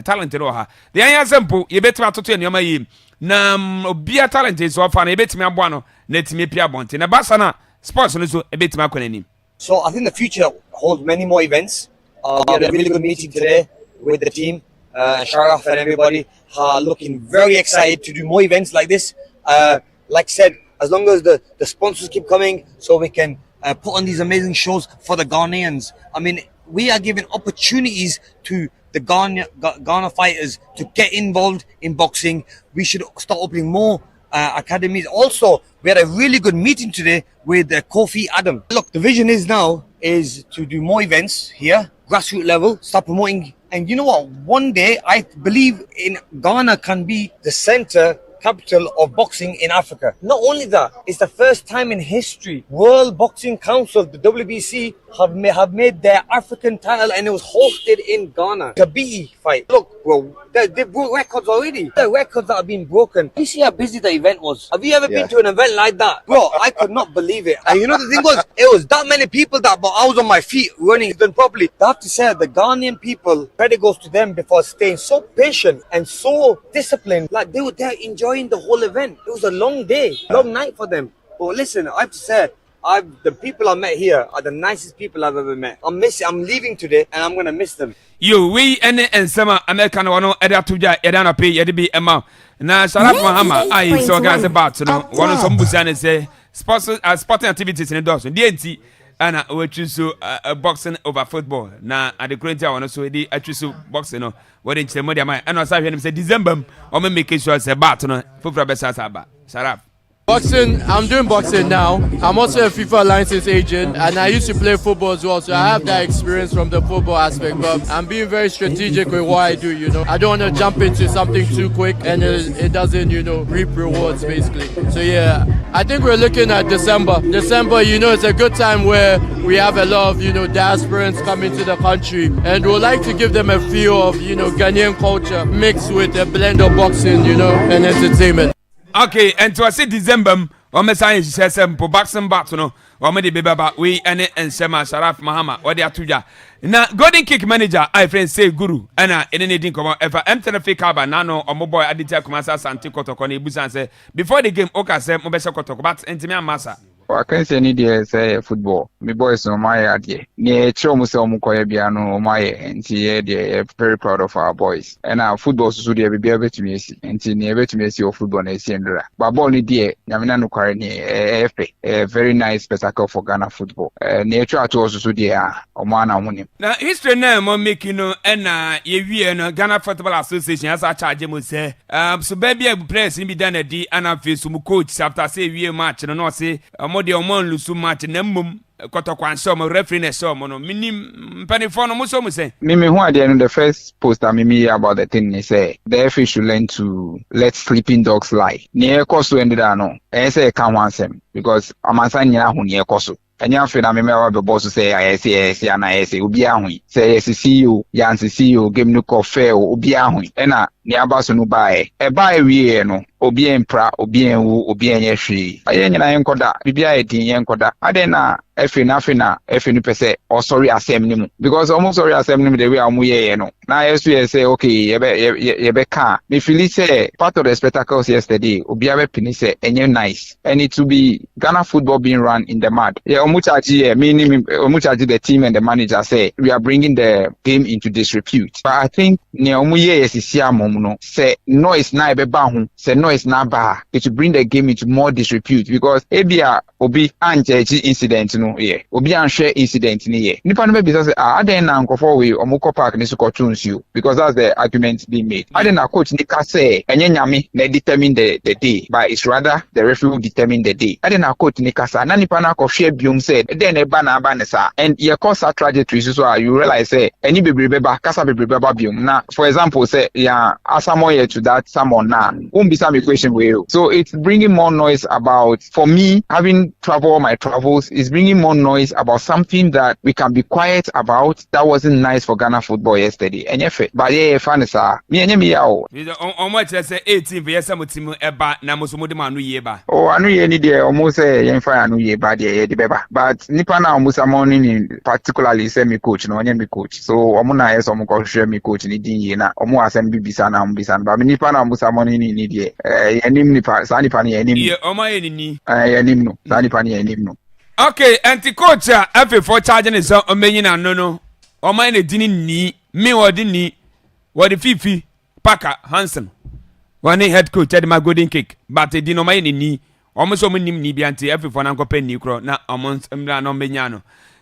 talent ro ha. The anya sample ye betima toto enoma yi. Na obia talent is so far na ebetimi aboa no na etimi pia bonte na basa na sports no so ebetimi akonanim. So I think the future holds many more events. We had a really good meeting today with the team, Sharaf and everybody are looking very excited to do more events like this. Like I said, as long as the sponsors keep coming so we can put on these amazing shows for the Ghanaians. I mean, we are giving opportunities to the Ghana fighters to get involved in boxing. We should start opening more academies. Also, we had a really good meeting today with Kofi Adam. Look, the vision is now is to do more events here, grassroots level, start promoting. And you know what? One day, I believe in Ghana can be the center capital of boxing in Africa. Not only that, it's the first time in history World Boxing Council, the WBC, have made their African title, and it was hosted in Ghana. Kabiti fight. Look, bro, they broke records already. The records that have been broken. You see how busy the event was. Have you ever been to an event like that? Bro, I could not believe it. And you know the thing was, it was that many people that, but I was on my feet running done properly. I have to say, the Ghanaian people, credit goes to them for staying so patient and so disciplined. Like they were there enjoying the whole event. It was a long day, long night for them. But listen, I have to say, the people I met here are the nicest people I've ever met. I'm leaving today, and I'm gonna miss them. You, we and some American one other to Yadana pay Yadibi Emma. Now, Sharaf Mahama, I saw guys about to know one of some Busan say sporting activities in the doors. DNT and we choose boxing over football. Now, at the current hour, so the choose boxing. No, what did you say? And I saw him say December, or make sure it's a battle for Saba. Sharaf. Boxing, I'm doing boxing now. I'm also a FIFA licensed agent, and I used to play football as well, so I have that experience from the football aspect. But I'm being very strategic with what I do, you know. I don't want to jump into something too quick, and it doesn't, you know, reap rewards, basically. So yeah, I think we're looking at December. December, you know, it's a good time where we have a lot of, you know, diasporans coming to the country, and we'd like to give them a feel of, you know, Ghanaian culture mixed with a blend of boxing, you know, and entertainment. Okay, and to say December, one message says some boxing battle, no, one made the baby we and Shema Sharaf Mahama, or the Atuja. Now, Golden Kick manager, I friend say Guru, and anything come out. If I enter the fake car, Nano or Moboy Aditya Kumasa Santi Kotokoni Busan say, before the game, Oka said Mobesa Kotok, but Intimia Massa. I can say any day say football. My boys on my idea. Near Chomuso Mukoyabiano, my and they are very proud of our boys. And our football so they be able to miss and near to miss your football nation. But only dear, Yamina Karani, a very nice spectacle for Ghana football. Nature to also dear, Omana Munim. Now, history name on making no and ye Ghana Football Association as I charge him say. So baby, I press in be done a D and I feel some coach after say we match and not say. Modi omon lusu match nemmum kotokwan so mo referee na so mo no minim panifo no mo so mo say me who are the first post I me about the thing is say the FA should learn to let sleeping dogs lie near koso ended no say can one sem because amansa nyina hu near koso enya fe na me wa be boss say I na obi ahu say CEO yansi CEO game no ko fair obi ahu na ni abaso no bae e bae wie no obi empra obi enwu obi enye hwe aye nyina enkoda bibia edin enkoda ade na Efina pese or sorry assembly because almost sorry assembly the way I'm here no. Now you say okay yebeka. Me feel say part of the spectacles yesterday obiabe pini say enye nice and it to be Ghana football being run in the mud. Yeah, omuchaji the team and the manager say we are bringing the game into disrepute. But I think ne omuye yesisia momuno say noise na ebeba ho say noise na ba it will bring the game into more disrepute because ebia obi anchechi incident no yeah obi anhwe incident ni yeah nipa no be say aden na nkofo we omukọ park ni so cartoons you because that's the argument being made. Aden na coach ni ka say enye nyame na determine the day but it's rather the referee who determine the day. Aden na coach ni ka sa na nipa na akọhwe biom said then e ba na sa and your cause a tragedy so you realize say any bebrebe kasa bebrebe biom na for example say yeah asamoye to that someone na won't be some equation with you. So it's bringing more noise about for me having travel my travels is bringing more noise about something that we can be quiet about that wasn't nice for Ghana football yesterday. And if but yeah fans are me and me yawo. On what say 18 for yes team eba na musumu de manu ye ba. Oh anu ye ni there almost say yen fa anu ye ba there the beba. But nipa na almost morning particularly say me coach no me coach. So omo na yes omo ko hwe me coach ni din ye na omo asem bibisa na mbisa ba me nipa na almost morning ni there. Enim nipa sa nipa ni enim. Ye omo ye ni. Enim no. Sa nipa ni enim no. Okay, anti coach FA4 charging is omenyi na no. Omo ye dini ni me wodi ni wodi Fifi Parker Hansen. One head coach at my golden cake but e di no my ni omo so nim ni bi anti FA4 na nkopa ni kro na omo mra no menya no.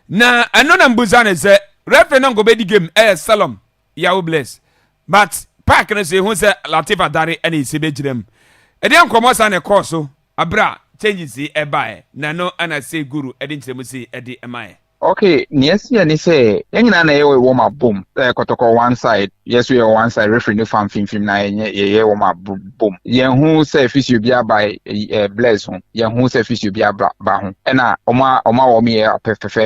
Na another mbuza ne say referee na go be di game Salom ya bless. But Park na say hu say Latifa Dare and e se be girem. E dey nkomo sa na course so abra changes e buy na no ana say guru e dey ntiremu say e dey emaye. Okay, yes, ni say yengina na yewe warm up boom. Kotoko one side. Yes, we are one side referee no fan film na ye warm up boom. Yen who say fish bia by bless hon. Yen who say fish bia ba hon. Ena oma wo me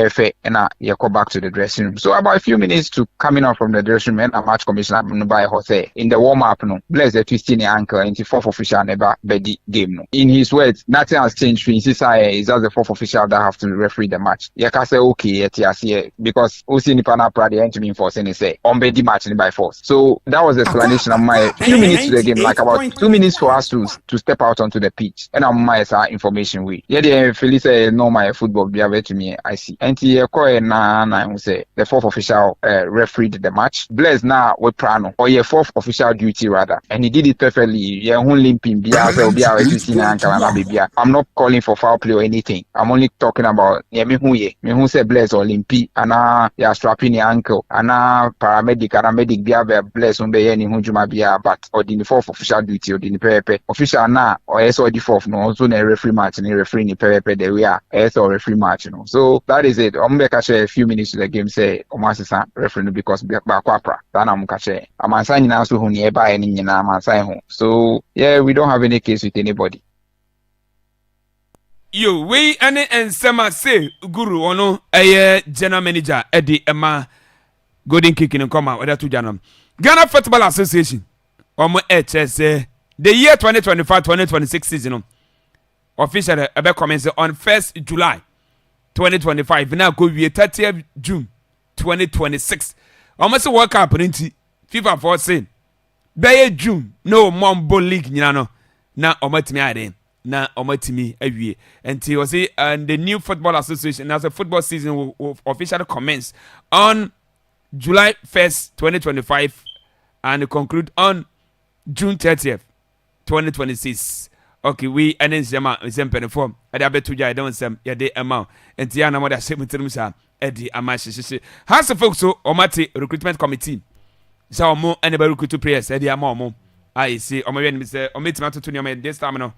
fe ena ye go back to the dressing room. So about a few minutes to coming out from the dressing room and a match commissioner no by Jose in the warm up no. Bless the twisting ankle into fourth official never bedi game no. In his words, nothing has changed. In his eye is that the fourth official that have to referee the match. Ye ka say okay because Osi Nipana Pradi and to me for saying say on bedi match by force. So that was the explanation of my 2 minutes to the game, like about 2 minutes for us to step out onto the pitch. And I'm my information we. Yeah, the Philly say no my football be away to me. I see. And he na say the fourth official refereed the match. Blaze now with Prano or your fourth official duty rather, and he did it perfectly. Yeah, limping I'm not calling for foul play or anything. I'm only talking about me who say Blaze or limpy and yeah strapping the ankle and paramedic be bless on be any hunjuma bia but or the fourth official duty or the pepe official na or so the fourth no also na referee match and referee ni pepe the we are so referee match you know. So that is it. Make share a few minutes to the game say omasisa referee because back kwapra that am ka share amansa nyina so hu ne ba any nyina amansa hu. So yeah, we don't have any case with anybody. Yo, we ane ensema say guru ono general manager Eddie Emma Golden Kick in Koma whether to Janam. Ghana Football Association omo HS the year 2025-2026 season officially ebe commence on 1st July 2025 now go we 30th June 2026 omo se World Cup nti FIFA for say be June no Mambo League nyina no na omo timi ade na omatimi awie and he was say and the new football association as a football season will officially commence on July 1st 2025 and conclude on June 30th 2026. Okay, we and then Zema Zempen form at the betu ja don't sem ya de amount and Tiana mother same sa Eddie Amashi has the folks so omati recruitment committee so mo anybody recruit players Eddie Amamo I see omo say ometima to nyoma this time no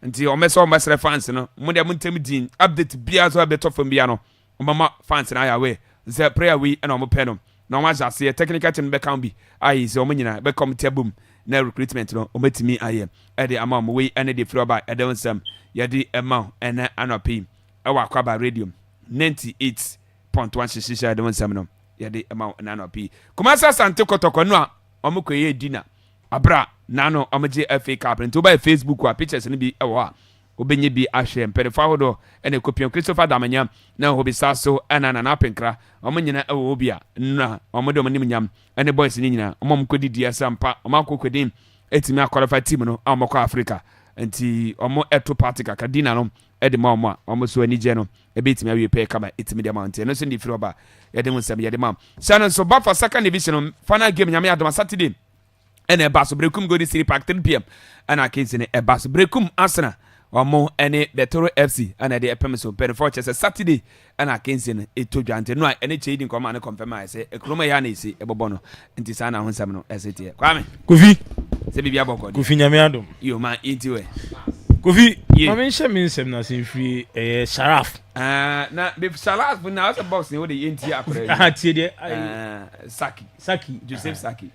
nti omeso mesre fans no mo de montem din update bia so abeto from bia no mama fans na ya we say prayer we na omo pɛ no na omo ajase technical team be can be ai say omo nyina be come boom na recruitment no ometimi aye e de ama mo we ene de flow by e don sam ye de ema ene anopi e wa Akwaaba radio 98.1 shisha de sam no ye de ema na anopi kumasa sante kotoko no a omo koye dina abra nano omoje FA Cup nti oba Facebook wa pictures ni bi ewo a obenye bi ahwe mpedefo ahodo ene kopion Christopher Damanya na hobisa so ana na penkra omo nyina ewo obi a na omo de omo nim nyam ene boys ni nyina omo mkodi dia sampa omo akokodin etimi akwalifa team no omo kwa Africa nti omo eto party kakadina no ede ma omo so ani je no ebetimi awie pe kama etimi de mountain no so ndi firi oba yede nsem yede ma sana so ba for second division final game nyame adoma Saturday ene baso brekum Golden City Park 3 p.m. ana kinsene baso brekum Arsenal omo ene Betoro FC ana de epem so perfor chese Saturday ana kinsene etodwante no ene chedi nkoma na confirm ai se ekroma ya na esi ebobo no nti sana ho nsem no esete kwame Kofi se bibia boko Kofi nyame adom yo man intiwe Kofi mama nshe me nsem na se free Sharaf na be Sharaf na was box ni wo de yenti akora tie de Saki Joseph Saki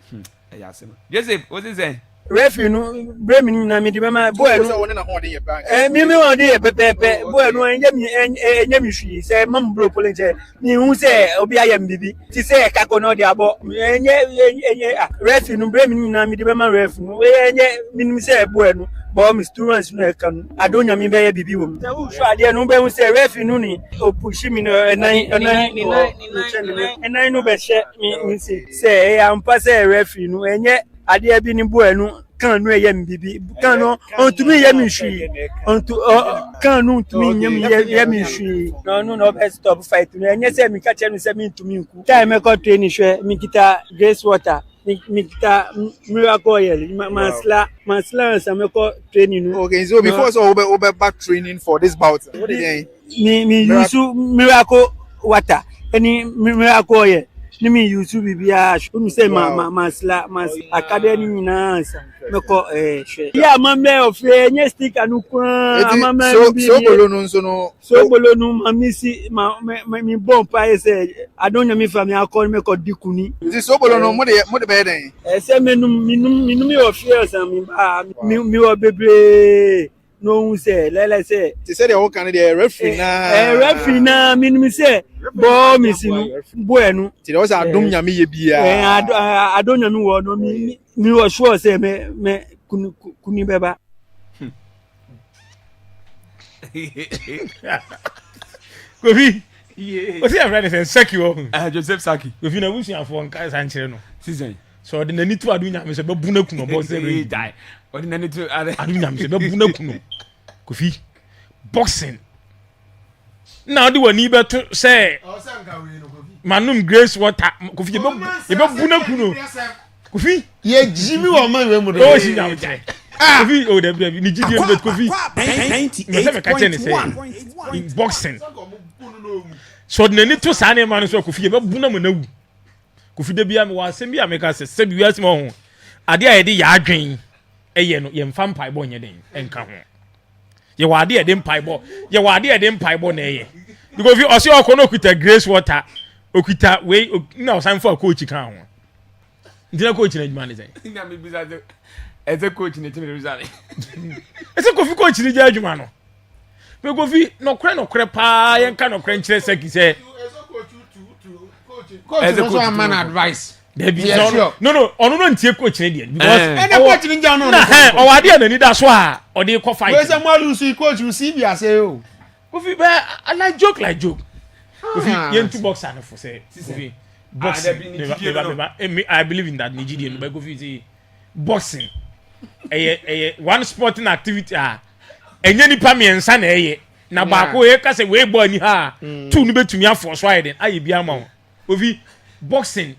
Yasema Joseph what is it referee no bremi ni na me di mama boy no me won dey pepepe boy no enye mi hwi say mam bro pole nje ni hu say obi ayam bibi ti say kako no dey abo enye referee no bremi ni na me di mama referee no enye minim say boy no bo mi students no kan adonya mi be bibi wo say hu hwa de no be hu say referee no ni o push mi no enai no be she mi say e am pa say referee no enye ade bi ni boy no kan no yem bibi kan no ontumi yem hwi ontu kan no ontumi yem hwi no be stop fight no enye say mi ka che no say mi ntumi nku time e ko training hwe mi kita grace water mi kita miracle oil masla sa me ko training no. Okay, so before so we back training for this bout what did mi use miracle water any miracle oil ni mi use bibia unu say masla academy nyina sa me ko hwe ya mama of enye stick anu kwa mama so bolo no nso no so bolo no mamisi mi bon pa ese adonya mi fami akọ me ko dikuni this so bolo no mo de be den say minum mi of sa mi o bebre no say lele say ti say the whole can the referee na minum say bo mi sinu bo enu ti the was adom nyame ye bia adonya mi wo no mi was sure say me kuni beba Kofi o see friend say Saki o Joseph Saki Kofi na wusu afọ nka san kire no season so de nani to adunya me se be bu na kuno bo se be die o de nani to adunya me se be bu na kuno Kofi boxing na de wani be to say manum grace water Kofi be bu na kuno Kofi ye jimi wo man we mu do o si na mte Kofi o de bi ni jidi en bet Kofi 98.1 in boxing so de ni to sa na man so Kofi be bu na mo na wu Kofi de bia me wa asem bia me ka se bi wiase mo ho ade a ye de ya adwen eye no ye mfa mpai bo nye den enka ho ye wa ade ye de mpai bo na eye because o se okono kuta grace water okuta we na o san for coach kan ho ndina coach na juma ne sai na me bisa de eze coach ne timi bisa eze Kofi coach ni ja juma no me Kofi no kre pa ye nka no kre nkyere Saki se coach no so man advice there be no ono no ntie coach ne dia because any coach ni ja no o wa dia na ni da so a o dey call fight we say mo lose coach receive ya say o Kofi be I like joke Kofi yentu boxer no for say Kofi boxing I believe in that Nigerian but Kofi say boxing one sporting activity enye nipa miensa na na ba ko e ka say we bo ani ha two ni betumi afo so aye den aye bia ma Kofi boxing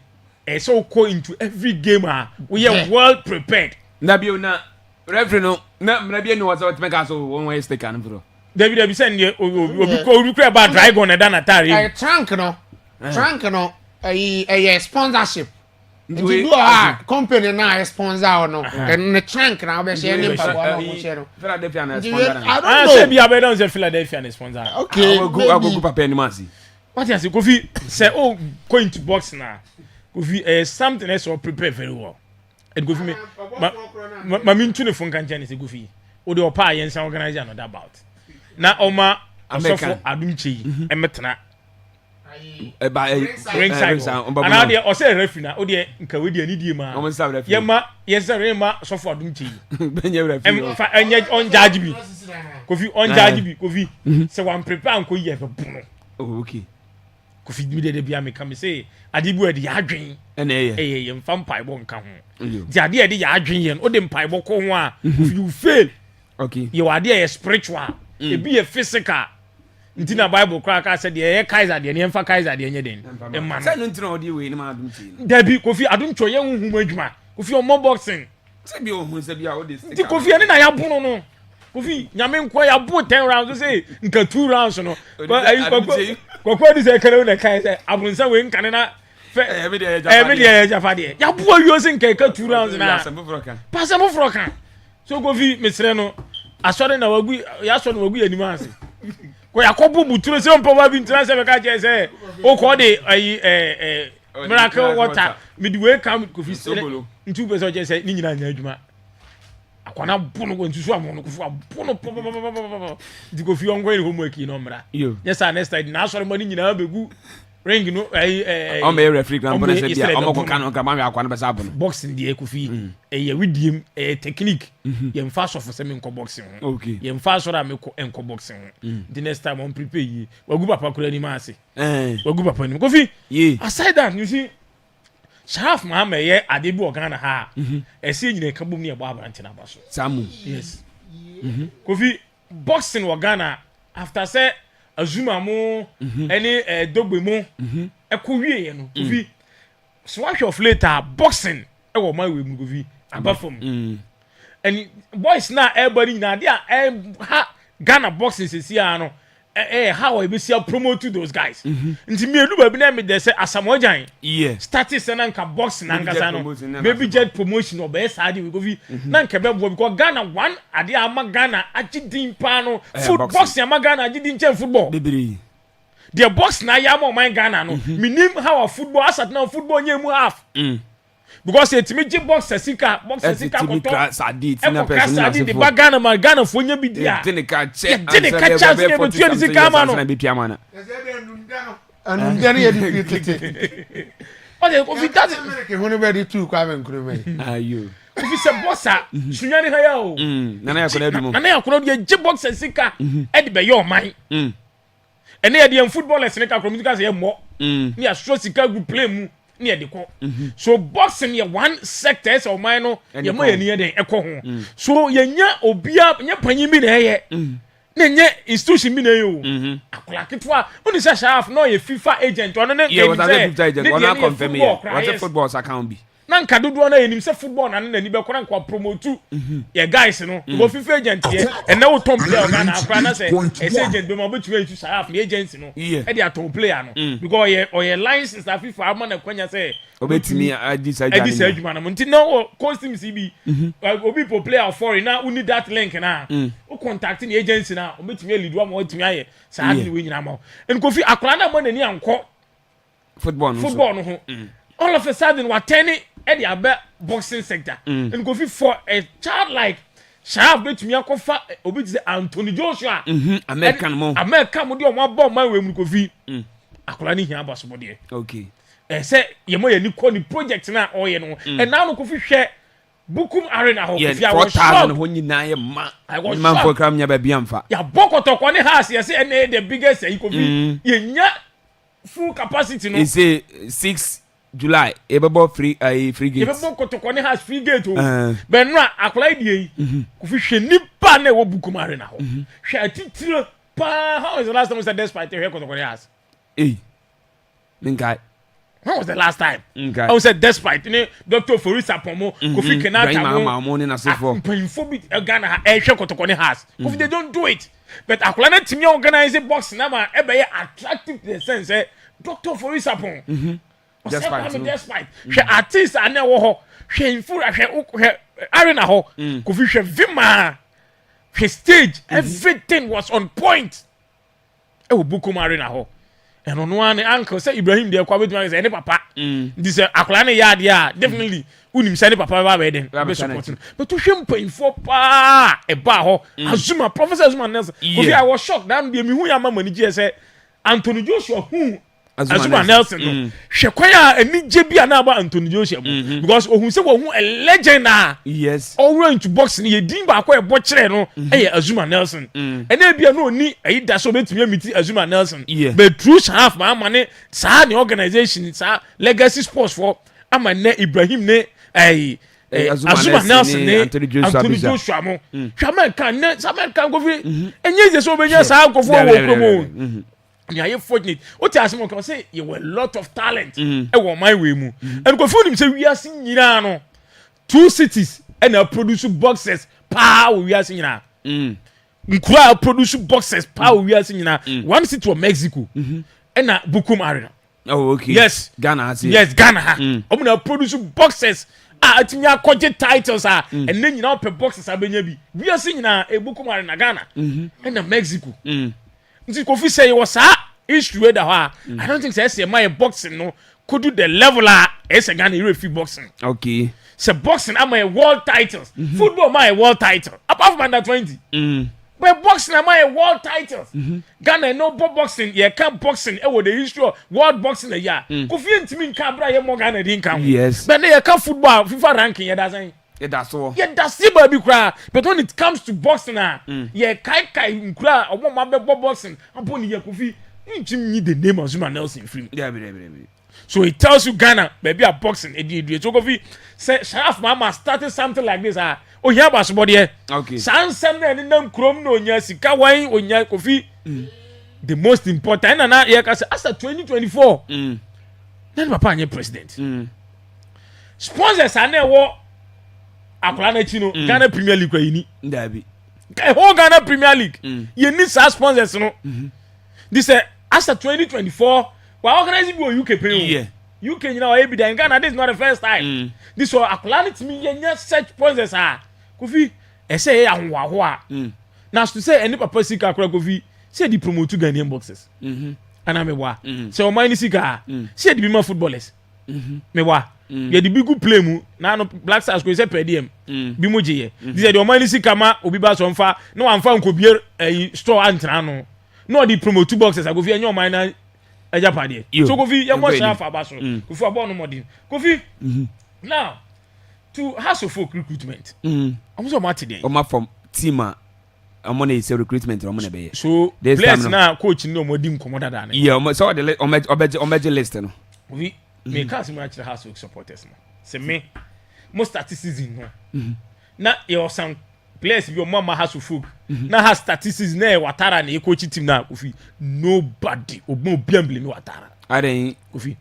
so go into every game we are well prepared na bio na referee no na bia no was what make us one way stick an bro David send obi kura ba dragon na dan atare trunk no a sponsorship We do company na sponsor no and the trunk na be share ni papa mo share no Philadelphia na sponsor I say be abeda say Philadelphia na sponsor okay I go papa ni masi what you say Kofi say going to box na Kofi something else or prepare very well and Kofi me ma min tune fun kan jani say Kofi o de opa yensan organize another bout na oma asofo adumche yi emetena ringside ana de o say referee na o de nka we de ani die ma ye ma yes sir ma so for dum chi benye referee fa enye on judge bi kofi on judge bi kofi se wan prepare nko ye be bunu okay kofi bi de bia me kam say adibu e de ya adwen ene ye mfa mpai bo nka ho di ade e de ya adwen ye o de mpai bo ko ho a you fail okay you ade e spiritual e bi e physical ntina bible kra ka say de kaiser de ne mfa kaiser de nye den e man say no ntina odi we ni ma adum ti dabi kofi adum cho ye hunhum adwuma kofi o mo boxing say bi o hun say bi a o de stick ti kofi ene na ya bunu no kofi nyame nko ya bu 10 rounds say nka 2 rounds no kokko di say kare na kai say abunsa we nkane na me de ya jafa de ya bu ayo say nka 2 rounds na pasa mo froka so kofi mesre no asore na wagu ya so na wagu ya nimanse ko yakobu buturo se mpa ba bi ntina se be ka je se o ko de miracle water midway come kofi sele ntu be so je se ni nyina nya adwuma akwana bunu ko ntu so amono kofi bunu di kofi ongo ile homework no mra yes next time na asore mani nyina begu ring no o me referee kan bona se bia o mo ko kan o ka ma akwana be sa bunu boxing die kofi ye widiem technique ye mfa so for se me nko boxing okay ye mfa so ra me ko enko boxing the next time on prepare yi wagu papa kura ni ma ase wagu papa ni kofi aside that you see Sharaf Muhammad ye adebi organ ha ese nyina ka bom ne ebo abrante na baso samu yes kofi boxing organ after say azuma mo any dogbe mo ekowie ye no kofi swash of later boxing e wo my we mu kofi abafom and boys na everybody na dia ha Ghana boxing sesi no how I be see promote those guys nti me enu ba bi na me dey say asamojan starting say na nka boxing na nka no baby jet promotion or be sadi we go fi na nka be bo because Ghana one ade ama Ghana agidin pa no football boxing ama Ghana agidin chen football the box na ya ma man Ghana no minim how a football asat na football nyemu half because it me ji box sika koto sadi tina person na sadi the Ghana man Ghana fo nya bi dia tini ka che tini ka cha se be tuya sika ma no anundani ye di tete o de ko fi that ke hono be di tu kwa me nkurume ayo o fi se bossa sunyani ha ya o nana ya kono dumo nana ya kono ye ji box sika e de be yo man ene ye di footballers ne ka kono say mo ni ya show sika go play mu ni de ko so boxing ye one sector so man no ye mo ye ni den ekọ ho so ye nya obia nya panyin bi na ye na nya institution bi na ye o akola ketwa oni say Sharaf no ye FIFA agent ono ne ye was a FIFA agent ona confirm ye what football account bi na nka dodo na ye nim say football na na ni be kora nka promote ye guys no go FIFA agent ye and na wo tom player na akora na say agent be mo betu to Sharaf the agency no e dey atom player no because ye license na FIFA ama na kwanya say obetimi adisa adwuma na monti no costume CB obi po player foreign na uni that link na o contact the agency na obetimi lead wa mo otimi aye sa ade we nyina ma en kofi akora na mo na ni anko football no ho all of a sudden what turn e dey abe boxing sector en kofi for a child like Sharaf betumi akofa obi say Anthony Joshua American mo de o mo abo man we mu kofi akora ni hia abaso de okay say ye mo ye ni ko ni project na o ye no and now no ko fi hwe bukum arena ho fi a 4000 ho nyina ye man for kram nya ba biamfa ya bokoto ko ni house ye say and the biggest e ko fi ye nya full capacity no e say 6 July ebebo free gate ebebo koto ni house free gate o be no akola die ko fi hwe nipa na wo bukum arena ho hwe atitire pa how is the last time we said despite hwe koto ni house Minkai. When was the last time? Okay. I said despite Dr. Forisa Pomo, Kofi Kenata, morning as for painful Ghana Asia Kotokoni has. Kofi they don't do it. But Akulana Timmy organizing box nama ebe attractive to the sense Dr. Forisa Pomo. Despite. She artist ane wo ho. She infura she arena ho. Kofi she vima. She stage everything was on point. E wo buku arena ho. And on one uncle say Ibrahim de kwa betu say any papa this akola na yard ya definitely unim say any papa ba be den be supporting but to hwem pain for pa e ba ho Azuma Professor Azuma Nelson because I was shocked that me hu ya mama ni say Anthony Joshua hu Azuma Nelson no hwe kwan a enije bia na aba Anthony Joshua because ohun se wo hu a legend yes all into boxing ye din ba kwa e bo kire no Azuma Nelson ene bia no oni ayi da so betumi amiti Azuma Nelson but true half ma amane sa the organization sa legacy sports for amane Ibrahim ne Azuma Nelson ne Anthony Joshua mo hwama kan go fi enye je so benya sa go for wo promo ni aye fortunate o ti asemo kan say you were a lot of talent e wo my way mu and go for him say we are seeing nyina no 2 cities and produce boxes pa we are seeing nyina nkura produce boxes pa we are seeing nyina one city to Mexico and Bukum Arena. Oh okay. Yes, Ghana has it. Yes, Ghana ha. Omuna produce boxes atinya koje titles and then you know per boxes abenya bi. We are seeing na Bukum Arena Ghana and Mexico. Nti Kofi say was issue da ha. I don't think say my boxing no could do the level Ghana referee boxing. Okay. So boxing am a world titles. Football my world title. Apart from under 20. But boxing am a world titles. Ghana no boxing, yeah, can't boxing with the history of world boxing yeah. Kofi ntimi nka bra ye mo Ghana din kan. Yes. But they can football FIFA ranking yeah that's that's all. Yeah, that's it baby cry. But when it comes to boxing yeah, kai nkura omo ma be boxing. Upon ye Kofi ntimi need the name of Azuma Nelson free. Yeah. So it tells you Ghana, baby, a boxing. So Kofi say Sharaf Mama started something like this. Oh yeah, but somebody. Okay. Sansan na ninam krom no nya sika wan onya Kofi. The most important na here ka say after 2024. Na papa anye president. Sponsors ane wo akola na chi no Ghana Premier League kwa yini. Ndabi. Whole Ghana Premier League. You need some sponsors no. This after 2024 we organizing go UK pay. Yeah. UK you know be there in Ghana this is not the first time. This was akola to me yen such sponsors Kofi say anwa ho now to say any papa sika akora Kofi say the promote Ghanaian boxers ana mewa say o mine sika say the bima footballers mewa ye the big play mu na no Black Stars go say per diem bi mo je this say the o mine sika ma obi ba so mfa no amfa nkobie store antra no the promote boxers Kofi enyo mine eja pade so Kofi ye mo sha fa ba so Kofi abo no modin Kofi now to House of Folk recruitment. I'm so much today. Oma from team I'm on a recruitment I'm on be. So players now coach no modim komoda da na. Yeah, so the obeje list no. We me cast me actually House of supporters no. Say me most statistics no. Na your some players be mama House of Folk. Na has statistics na Watara na coach team na Kofi nobody obo blame Watara. I dey Kofi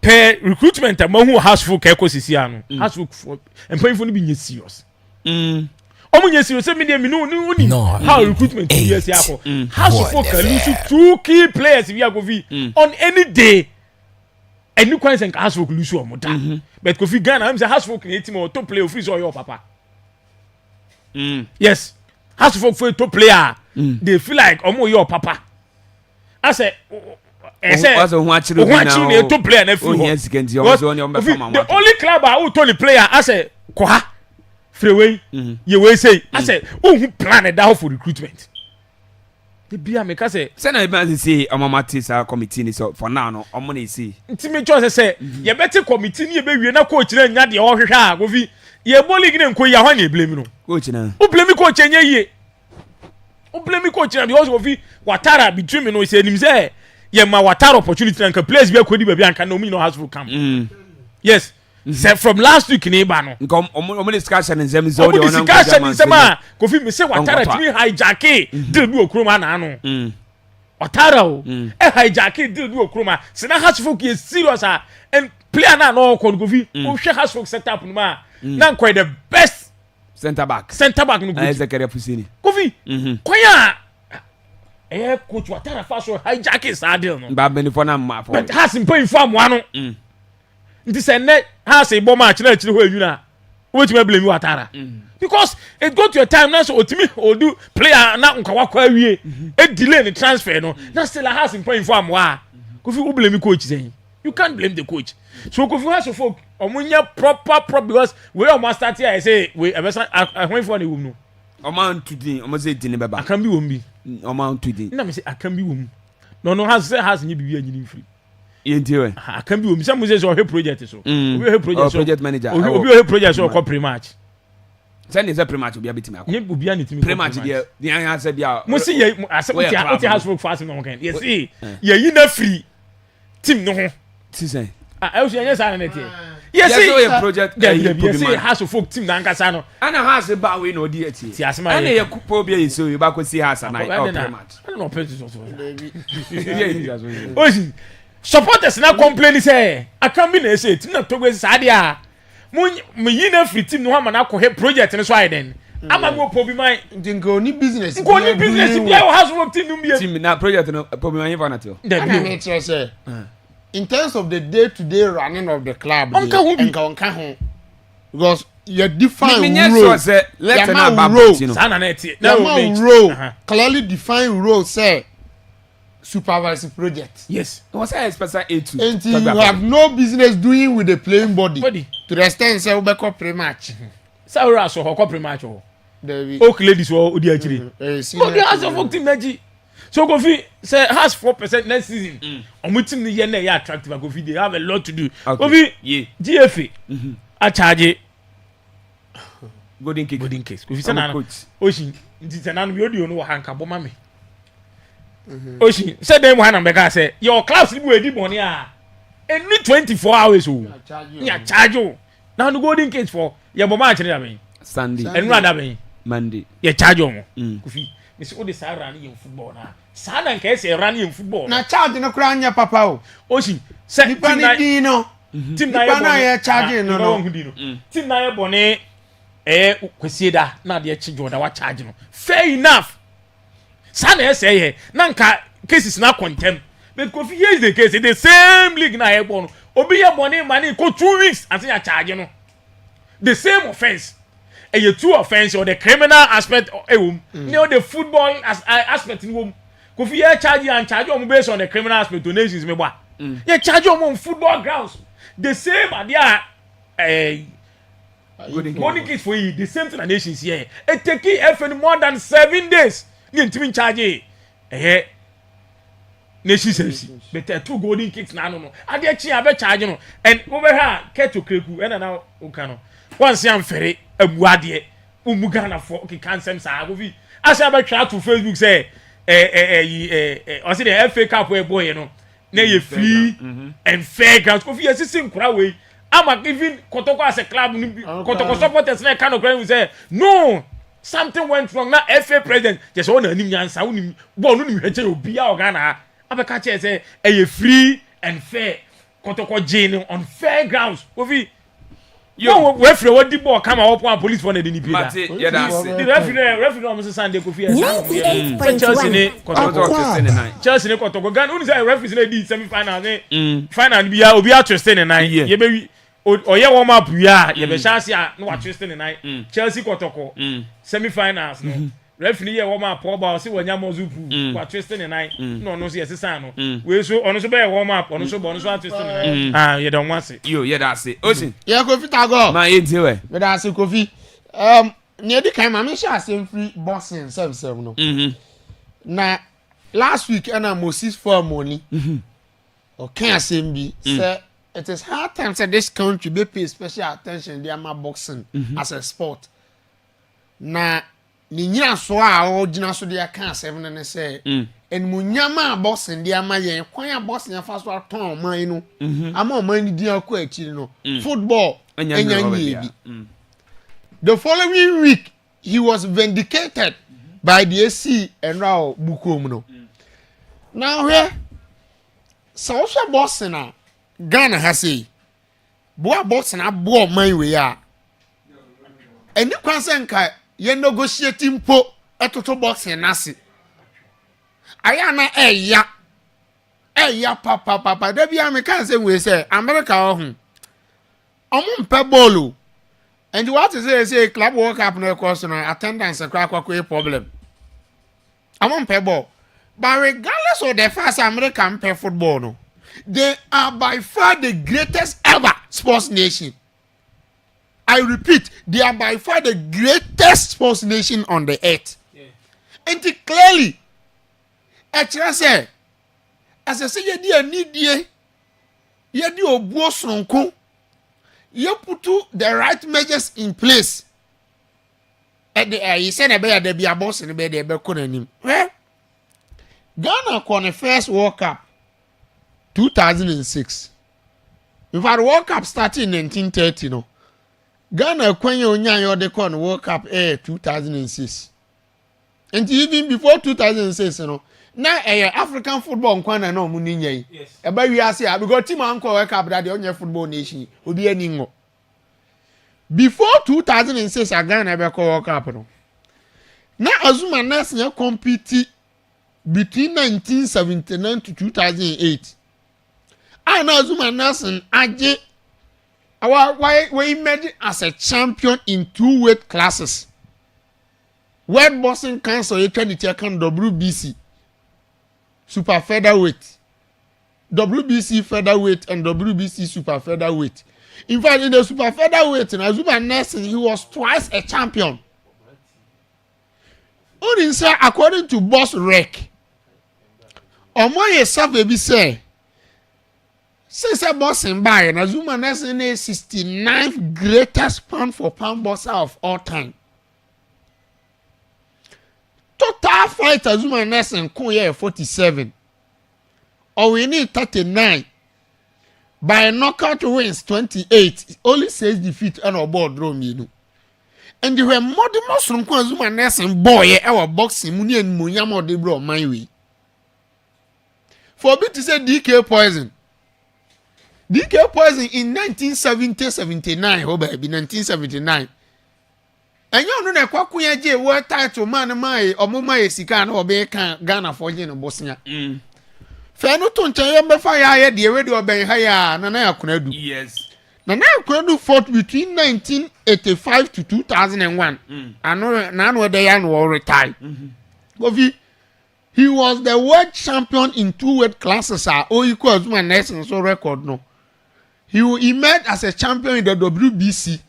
per recruitment among House folk ekosisi anu House folk for employing no be nye serious nye serious say me dey me no how recruitment yes yako House folk can lose 2 key players we are Kofi on any day any question House folk lose omo but Kofi Ghana am say House folk na team or top player free so your papa yes House folk for top player they feel like omo your papa I say also who actually now to player na free the only club who told the player I say kwa freeway you will say I say who plan that for recruitment the bia make say na be say amamati committee ni so for now no omo na see ntimi choose say ye better committee ni ye be wie na coach na nya de o hwehwe a Kofi ye boli gi na nko ya hwan na blame no coach na o blame coach enya yie o blame coach na because Kofi Watara between me no say nim say yeah, my water opportunity and place be akodi baby and can no me no has will come. Yes. Say from last week in Ibano. Come omo discussion in them so the discussion in Sama. Kofi me say Watara to me hijack deal do okroma na no. Watara o hijack deal do okroma. Se na has folk is serious and player na no call Kofi. O hwe has folk set up no ma. Na quite the best center back no Kofi. Ezekere Fusini. Kofi. Kwaya coach Watara faso hijack is deal no. Ba benefo na ma for. But has him pay for one no. This and that has a bomb match na chiri ho enuna. What you blame Watara? Because it go to a time now so otimi o do player na nkawa kwa wie e delay the transfer no. Na still has him pay for am wa. Kofi who blame coach then? You can't blame the coach. So Kofi has to folk omunya proper because we all must start here I say we when for the room no. Oman today omo say din beba. Akan bi won bi. Oman today. Na me say akan bi won. No has nyi bi anyini free. Yentiwe. Can be some say so project so. We have project manager. We have project so call pre-match. Send is a pre-match will be a bit me. Ye obi an timi. Pre-match there. The answer be out. Mo see ye what has work fast no can. You see, ye na free team no ho. See say. I was yes na net. Yes see project. Yes see has folk team na nkasa no. Ana has ba we no dey ati. Ti asema. Ana ye kupo bi so you ba ko see has na pre-match. I don't know pay so. Oji supporters na complain say akan bi na say team na togwe sade a me yi na free team no ha na ko project no so ai den. Ama go po bi man dingo ni business. Go ni business bi a house work team no bi. Team na project no po bi man yin fa na tio. In terms of the day-to-day running of the club, because you define roles. Clearly define roles, say supervisory project. Yes. What's that special A2? And you have no business doing with the playing body. To the extent say we call pre-match. Saura so ho call pre-match o. Oak ladies wo odi akiri. Odi aso folk team naji. So Kofi say has 4% next season. On team ni na ya attractive Kofi they have a lot to do. Kofi GFA a charge golden case. Kofi say na Ocean nti say na no odi no hanka bo mame. Ocean say dem one am beka say your class libu edi money a any 24 hours o. Ya charge o. Now no golden case for your bo match na me. Sunday. And rather me Monday. Ya charge o. Kofi me say o de say run in football na. Sada nke say run in football. Na charge no kra anya papa o. Ocean say team na no. Team na ya charge no. Team na ye bone kwesieda na de chi joda wa charge no. Fair enough. Sana say here na nka cases na contem. But Kofi here is the case the same league na ye born. Obi ye bone money go 2 weeks and say ya charge no. The same offense. And you two offense or the criminal aspect you know the football aspect in Kofi ye charge and charge on based on the criminal aspect donations me boy. You charge on football grounds. The same idea golden kids for you the same thing the nations here. It take FN more than 7 days. You intimi charge nation service. But 2 golden kicks na no. Ade chi abe charge no. And over here keto kreku and now ukano. Once I'm ferry abuade umugana for okay cancel sa Kofi. As I be try to Facebook say I see the FA Cup where boy, you know, now you free and fair grounds. Kofi, you see, same crowd way. I'm even Kotoko as a club, Kotoko supporters, and I kind of going say, no, something went wrong. Now, FA president just want to name answer. One, you be our Ghana. I'm a catcher say, a free and fair Kotoko Jane on fair grounds. Kofi. Yo, referee what the ball come up one police for the DP. Yeah, that's it. The referee almost Sunday Kofi. Chelsea ne Kotoko. Gan only say referee say the semi-final final be obi a twist in nine. Ye be oye warm up ya. Ye be chance ya no twist in nine. Chelsea Kotoko semi-finals no. Referee ye warm up about say wanya mozupu wa twist in nine. No say sesa no. We so ono so be warm up ono so twist in nine. Ah, you don't want it. Yo, yeah, that's it. Ocean. Yeah, Kofi Tago. My we. But that's it, Kofi. Near the time I share same free boxing some no. Na last week and Moses for money. Okay, same be say it is hard times that this country be pay special attention to my boxing as a sport. Na ni nyina so a o gina so de aka 7 and say en munyama boxing de ama ye kwan boxing afa so aton man no ama man ni di akọ akiri no football enya the following week he was vindicated by the AC Enrao Bukom no now here social boxing na Ghana has say boa boxing abo man we a eni kwan se nka ye negotiate mpo etoto boxing nasi aya na eya papa da bia me kan say we say America ohun omumpe ball and what is say club world cup no course no attendance akwa problem omumpe ball but regardless of the first American play football no they are by far the greatest ever sports nation. I repeat, they are by far the greatest sports nation on the earth. Yeah. And clearly, actually say, as I say, you need ye di obuo sonko ye put the right measures in place you said about the be boss and be the be well Ghana won the first World Cup 2006. In fact, World Cup started in 1930 no. Ghana kwenye onyanyo de kon World Cup 2006. And even before 2006 no. Na African football nkwana na omu ninyai. Yes. Eba wi ase a because team anko World Cup that the onye football nation obi ani ngo. Before 2006 Ghana be ko World Cup no. Na Azuma Nasi ya compete between 1979 to 2008. And Azuma Nasi aje why made as a champion in 2 weight classes. World Boxing Council you can WBC super featherweight, WBC featherweight and WBC super featherweight. In fact, in the super featherweight, Azuma Nelson, he was twice a champion. Only say according to Boss Rec, Omoye Savebi say, since a boxing by Azuma Nelson is 69th greatest pound for pound boxer of all time. Total fight Azuma Nelson Koye 47. Or we need 39. By knockout wins 28. Only 6 defeat and a board draw me. And you were more the most from Azuma Nelson boy our boxing muni and Munyamo de bro my way. For me to say DK Poison. DK Poison in 1970-79, oh baby, 1979. And you know kwa kuya je world title man mai omuma esika na obe kan Ghana for je no Bosnia. Fe no to nche ye befa ya de we de oben ha ya na ya kunadu. Yes. Na kunadu fought between 1985 to 2001. No de ya no retire. Kofi he was the world champion in 2 weight classes o equals my Nelson so record no. He emerged as a champion in the WBC.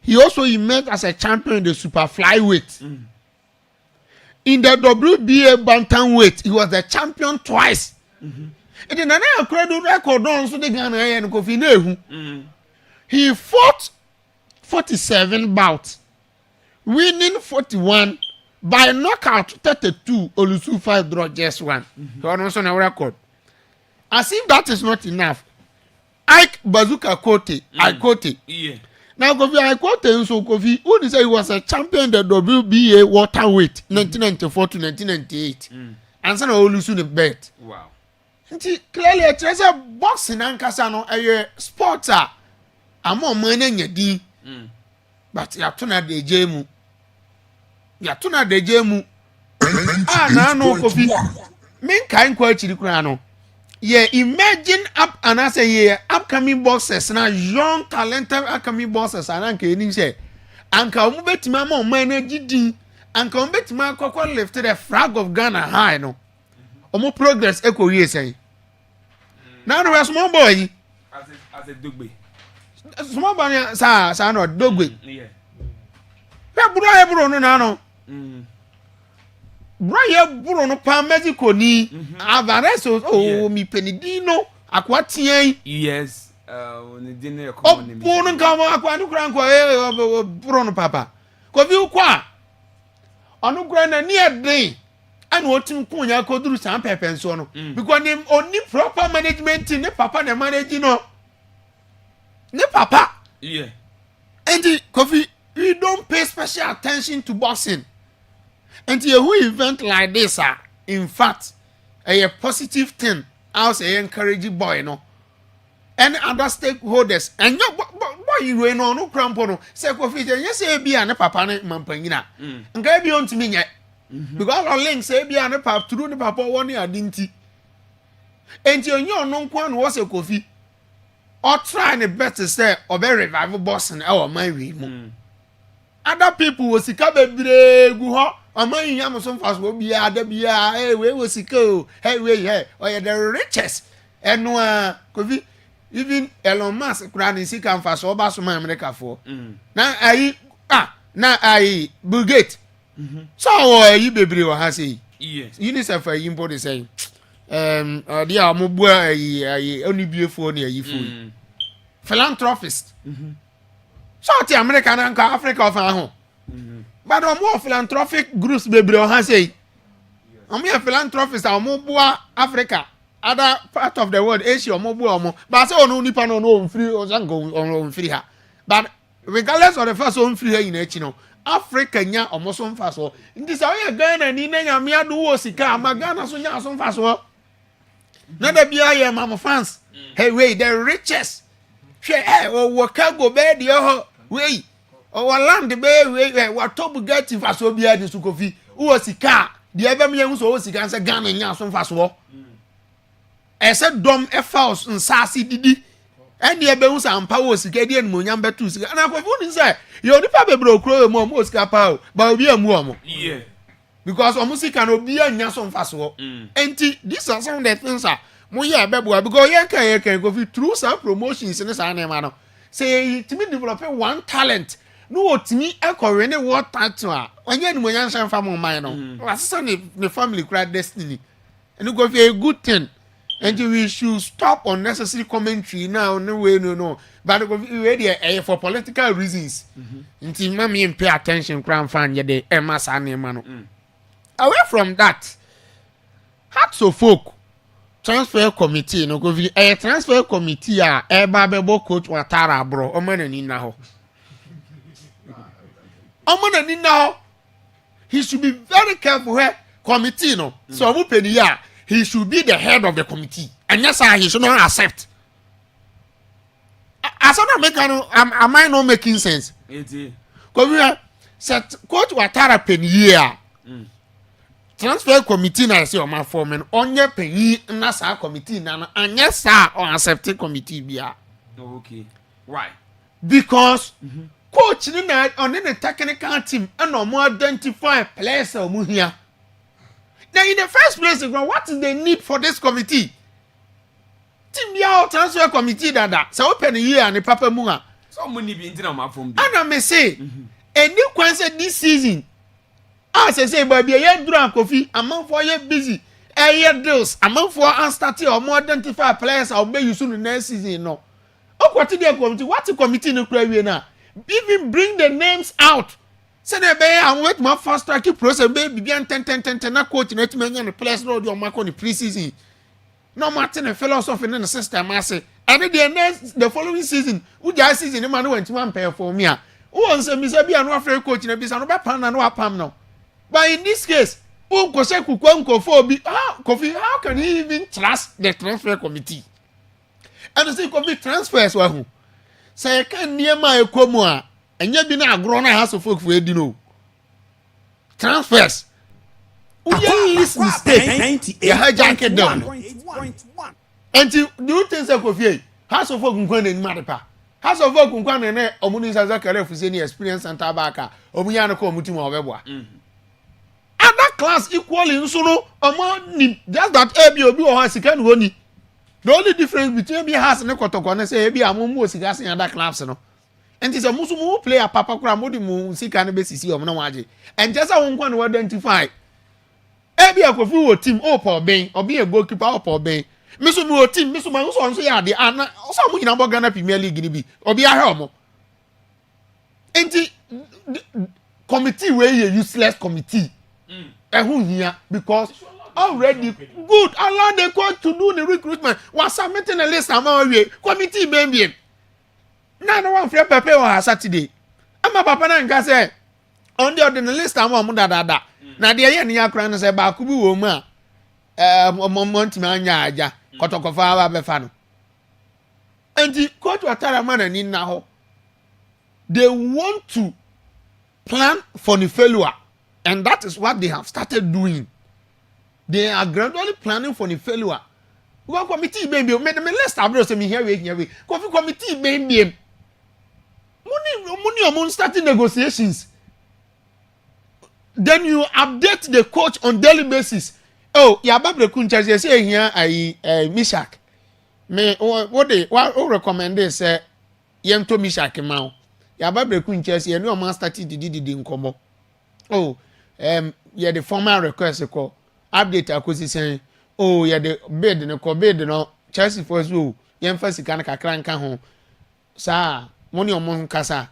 He also emerged as a champion in the super flyweight. In the WBA bantamweight, he was the champion twice. It is another credit record on so the Ghana and Kofi. He fought 47 bouts, winning 41 by knockout 32, Olusu 5 draw just 1. He was on a record. As if that is not enough, Ike Bazooka Kote, Ikote. Yeah. Now, Kofi, I quote him so Kofi, who say he was a champion in the WBA waterweight 1994 to 1998. And so Olusu the bet. Wow. And clearly, it's a boxing and Casano, a sports are more money in your D. But you are tuna de jemu. You are tuna de jemu. Ah, no, Kofi. Men kind quite chilikrano. Yeah, imagine up and I say yeah, upcoming boxers now, young talented upcoming boxers and anke ni say anka omo betima ma omo energy din anka omo betima kokko lift the flag of Ghana high no omo progress eko wie say now no small boy as a dogbe small boy sa no dogbe yeah e bro no na no Brian Bruno pa Mexico ni Avareso mi penidino akwatien yes oni dine ko ni Bruno kama akwanu kranko Bruno papa ko vi kwa onu kran na ni eden and otim kunya ko duru san pepe so no because ni oni proper management ni papa na manage no ni papa yeah and Kofi we don't pay special attention to boxing. And a whole event like this, in fact, a positive thing. I was a encouraging boy, no. And other stakeholders, and you, boy, you ain't no crampono. Say, Kofi, yes, be an papa mampanina. And go beyond to me yet. Because our links say be an pap through the papa 1 year, didn't he? And you know, no one was a Kofi. Or trying the better say, or very revival boss and our my room. Other people will see Kabe go. Among yam some fast will be a hey, where was he go? Hey, or the richest. And no, Kofi, even Elon Musk, granny sick and fast or Basuma America for. Now I Bulgate. So, you baby, or has he? Yes, UNICEF for import is saying, they are mobile only beautiful near you philanthropist South America and Africa of our home but more philanthropic groups baby or say I'm a philanthropist or mobile Africa other part of the world Asia or mobile but so no nipa no free or on free her but regardless of the first one free in it Africa nya almost on fast so this are Ghana ni na ya me adu wo sika ma Ghana so nya so fast so na da bia ya mama fans hey wait the richest hwe o Chicago be de ho wait o land be we what to Bugatti fast so bia de su kofi wo sika de ebe me hu so wo sika say Ghana nya so fast so ese dom e false nsasi didi and ye be hu sa ampa wo sika de enmo nya betu sika na kofi ni say you nipa bebre okro mo mo sika pa ba obi amu omo yeah because omo sika no obi anya so mfaso enti these are some of the things are mo ye bebo because ye can go through some promotions in sa na ma no say to me develop one talent no otimi ekore ne what title a onye ni mo nya nsan fa mo man no asesa ne family cry destiny and go be a good thing. And we should stop unnecessary commentary now. No way, no. But we for political reasons. Until mommy pay attention, crown fan ye de Emma Sane mano. Away from that, hearts of folk transfer committee no go a transfer committee babo coach Watara bro. Omana ni na ho. Omana ni na ho. He should be very careful here. Committee no. So who penny ya? He should be the head of the committee. And yes, he should not accept. As I make am I not making sense? Because set coach Watara penny year. Transfer committee na say o ma form en onye penny na sa committee na and yes sir or accepting committee bia. Okay. Why? Because coach ni na on the technical team and no more identify players o mu here. Now, in the first place, what is the need for this committee? Team Yao transfer committee that so open a year and the Papa Munga. So many be in my phone. And I may say, a new concert this season. As I say, baby, a year drunk coffee, a month for year busy, a year deals, a month for unstarted or more identified players. I'll be you soon in next season. No. Oh, what is the committee? What's the committee in the now? Even bring the names out. Say the bay and wait my fast track process baby begin 10 na coach na etime nya the players no do mark on the preseason no matter the philosophy in the system I say and the following season who just season man went to man pay for me who say me say be an afraid coach na be say no be pan na no apam no but in this case who go say kuko for be Kofi how can he even trust the transfer committee and say Kofi transfers wa hu say can near my ekomu a and you be na agro na house of folk for edino transfers this mistake you hijack it down and do you think say Kofi house of folk nkwan ni madepa house of folk nkwan na omuni saza kare fu senior experience center back omunya na ko omutima obeboa other class equally nso no omo ni just that ebi obi o ha sika no ni the only difference between be house ne kotoko na say ebi amumu osika sen other class no. And it's a Muslim player, Papa Kramodi Moon, see can be CC or Manawaji. And just I won't identify. Every a team, Paul Bain, or be a goalkeeper, Paul Bain. Miss Mu team, Miss Manson, say, the Anna, or some in a Ghana Premier League, or be a homo. And the committee where you useless committee. And who here? Because already good, allow the court to do the recruitment. Was submitting a list among committee, baby. Na no one free pepe on Saturday. Ama papa na nka say on the list am am da. Na de ye ne yakra no say ba ku bi wo mu a monti anya aja kotokofa ba be fa no. Enti coach Watara man ani na ho. They want to plan for the failure and that is what they have started doing. They are gradually planning for the failure. One committee baby me list abro say me here we. Coffee committee baby money starting negotiations. Then you update the coach on daily basis. Oh, ya babre kuncha say here Mishak. Me what recommend this yento Mishak ma. Ya babre kuncha say no man started didi nkomo. Oh, yeah the formal request ko update akosi say oh yeah the bid no Chelsea for so yɛn fa sika na kakra nka ho saa mo ne ɔmo nkasa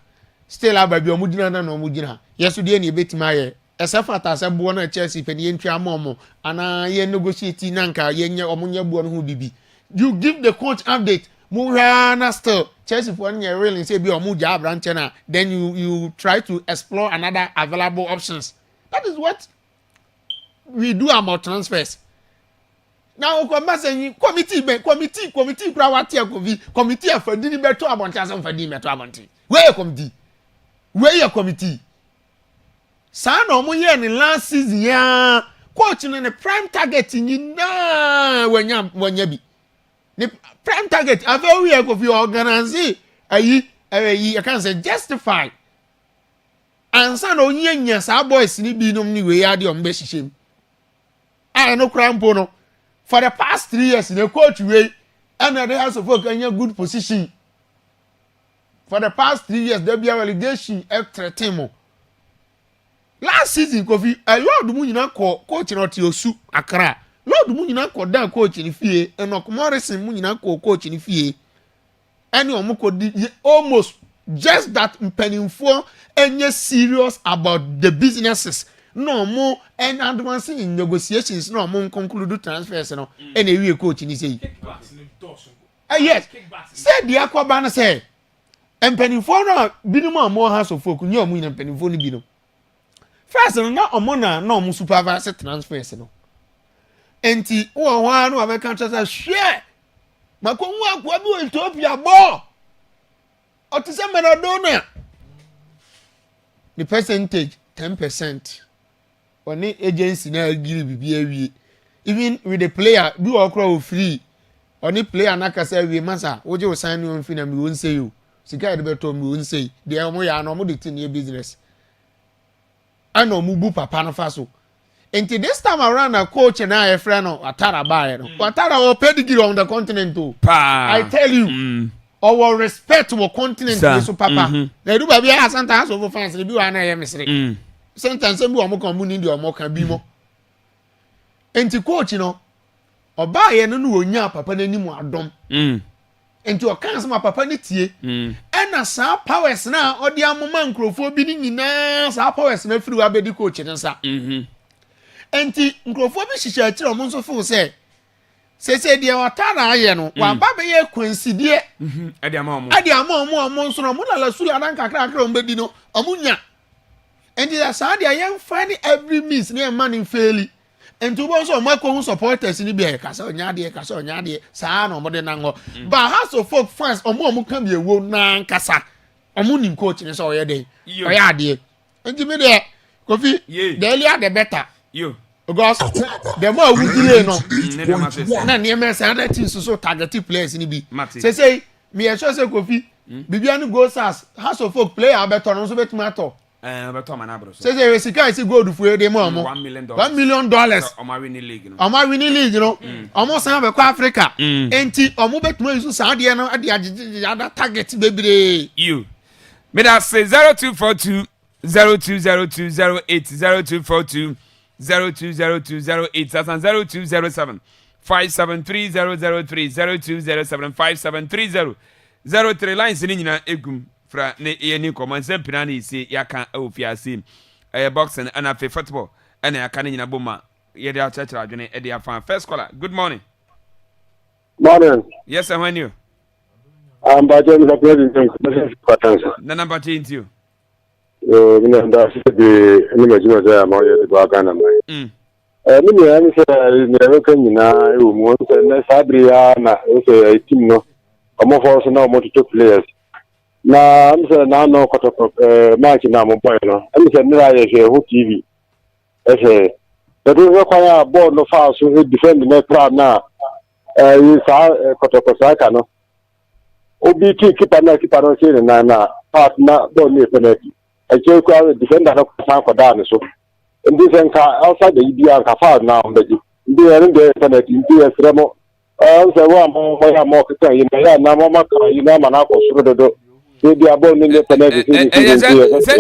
still aba bi ɔmo gyina na ɔmo gyina yeso de ne betima ayɛ ɛsɛfa ta sɛ boɔ na Chelsea pɛ ne yɛntwa ama ana yɛn negotiate na nka yɛnyɛ ɔmo nyɛ boɔ no ho bibi you give the coach update mo na still Chelsea for ne really say bi ɔmo gya abranche na then you try to explore another available options. That is what we do about transfers. Now committee kura wati akovi committee afadini beto abonti afadini beto abonti where committee sa na omo ye ni last season ya coach no ne prime target nyina wanya bi ne prime target afa we akovi organize ayi I can say justify and sa na onyanya sa boys ni bi nom ni we ade ombe hihiem I no crampo no. For the past 3 years, the coach way and the House of Folk in a good position. For the past 3 years, there be a relegation extra team. Last season, Kofi, a lot of money call coach not your suit Accra. Lord money call down coach in the fee, and no Morrison money call coach in the fee. And your moko did almost just that penny for and you're serious about the businesses. No more and advancing in negotiations no more conclude transfers no and a coach ni say yes said the Akwaaba na say empanifo no binimo more House of Folk ni omu ina empanifo ni bi no first no na omo na omo supervise transfers no enti wo ho anu abeka transfer share makonwu Akwaaba bi Ethiopia bo otise Maradona the percentage 10%. On agency na give bibi awie even with the player do okra free on the player na kasa awie masa woje o sign on fi na me won say you sika de beto me won say de omo ya na omo de tin business ana omo bu papa no fa so until this time around a coach na e friend no Atara buy no Atara o pedigree on the continent o I tell you our respect to our continent so papa na do ba bia Asante House of fans bi wa na ye mesere sometimes we omo kan mu ni de omo kan bi mo enti coach no oba ye no no onya papa na nimu adom enti o kan sama papa ni tie na sa powers na odi amoma nkrofo bi ni nyina sa powers na firi wa bedi coach ne sa enti nkrofo bi hihya akire omo nso fo se de Otara aye no wa ba be ye kwansidie ade ama omo nso no mo na la sula dan kakra kakra omo bedi no omo nya. And the Saudi I am finding every means near money fairly. And to also my supporters in the beer, Castle Nyadi, San or Modern Ango. But House of Folk fans or more can be a wound nan Casa. A mooning coach in a soya day. You are dear. And to me there, coffee, the earlier the better. You. Because the more we delay no. None near me other teams so targeted players in the B. Say, me a choice of coffee. Bibiano goes as House of Folk player better on so bet matter. Say sika isi gold for dem omo $1 million omo winning league you know omo san be kwa Africa enti omo betuma use san de no ade agye target bebre you me that say 0242 020208 0242 020208 that's 0207 573003 0207 5730 03 lines ni nyina egum fra ne yeni komanse pinani isi yaka ofiase boxing and afi football and yaka nyina boma ye dey church adwene e dey afan first caller good morning yes sir when you by James president na number change you you know that the image was there my the Ghana man me am say never can na e mo na sabria na say team no omo force na omo to players na I'm saying now no match na mo boy no I'm saying na ye who TV the do require ball no foul so defend the crowd na you sa kotoko ka no obi keeper no say na pass na ball ni penalty I say ko defender no pass ko down so in this outside the idea ka foul na mbeji ndi en de penalty ndi esremo say wa mo ya mo ka yin na na mo maka yin na na ko suru do Baby, I born in the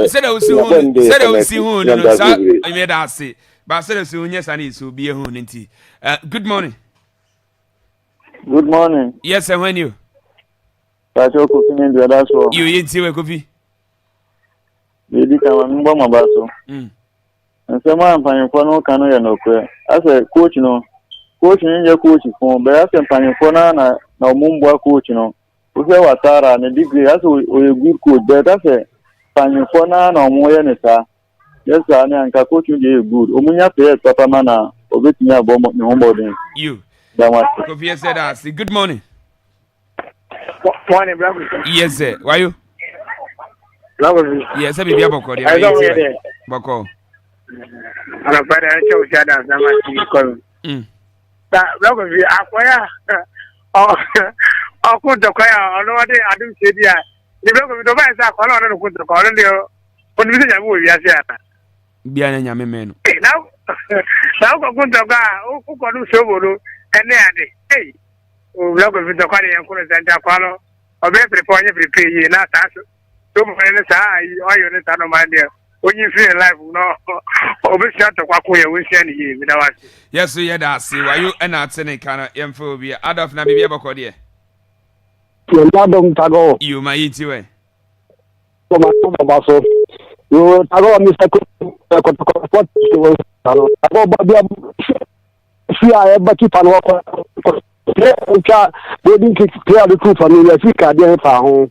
said I see who, I made us say, but I said, yes, I need to be a hoon. Good morning. Good morning. Yes, and when you? Pacho Kofi in the other so. You ain't see where Kofi. Baby come on bomb baso. And someone finding for no canoe no clear. As a coach no. Coach in your coach phone, but as a finding for na mumbo coach no. We say Watara and a degree as we a good coach, but as a finding for na more than a yes, and coach you good. Umunya pay papa mana, obit me a bomb no more than you. Kofi said that. Good morning. Morning, brother. Yes, sir. Why you? Yes, I be Boko. I don't hear it. Boko. I'm a brother. I show you that I'm not going. That brother, Akwaaba. Oh, could the choir? I know what I do. Say yeah. The brother, the man is calling on the court. Calling you. When we say we are here. Biana nyame men. Now go to go. Who can do so? And hey. Vlog of the Korean and Korean Santa Paulo, or very point every pay ye, not as so many or you don't know my dear. When you feel life, no, over shut the Wakuya, we send you without us. Yes, so yeah, that's see why you and not sending kind of info be out of Nabi Bacodia. You might eat you. So my basso. You go, Mr. Wedding cake clear the crew from the Africa, dear Faho.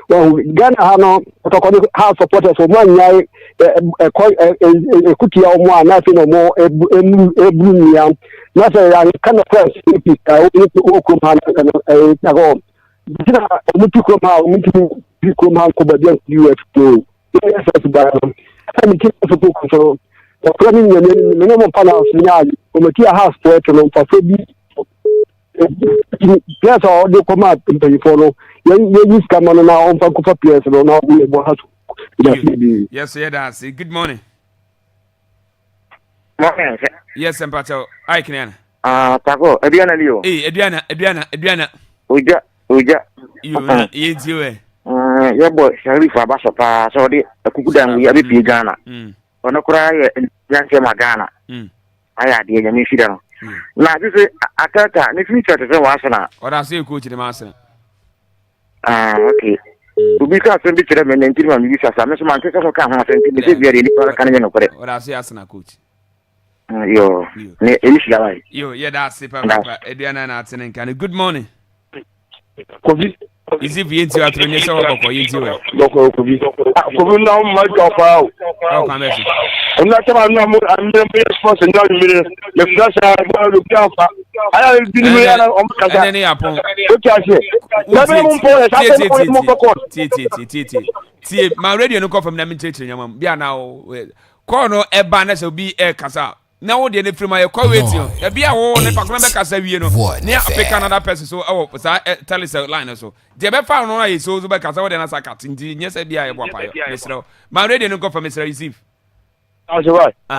Well, Ghana have supporters for 1 year, a cookie or more, nothing or more, a bloom young. Nothing I kind of press, I need to open a go. Mutukum could against you to and keep the book so. The planning the minimum panels, Matia house for yes, all the command in follow. You come on now on Paco Piers and now we will. Yes, yeah, that's it. Good morning. Morning. Yes, and Pato. I can. Taco, Adriana Leo. Hey, Adriana. Uja. You, your boy, Sharif Abasapa, so the Kukudan, we are be Ghana. On a cry, Yankee Magana. I had the Yamishidan. Now, this is a tata, the future to the Wasana. Or I say, coach, the master. Okay. To be cast and be to them and then you use as a mess man, take a come out and be very Canadian opera. Or I say, Asana, coach. You, yeah, that's it, Adriana and Can. Good morning. Is it the at when you saw or you do it? Now, my job. Oh, come here. I'm not I'm responsible. The flash I didn't my radio no come from them church. Be now. Corner a banner shall be a casa. Now they from my call waiting. There be a whole Pacasa, you know. Near pick another person so tell us outline so. The be found on a so by Casa than as a cat in yes, I be a wapper. My radio no come from Mr. Receive. That's right. I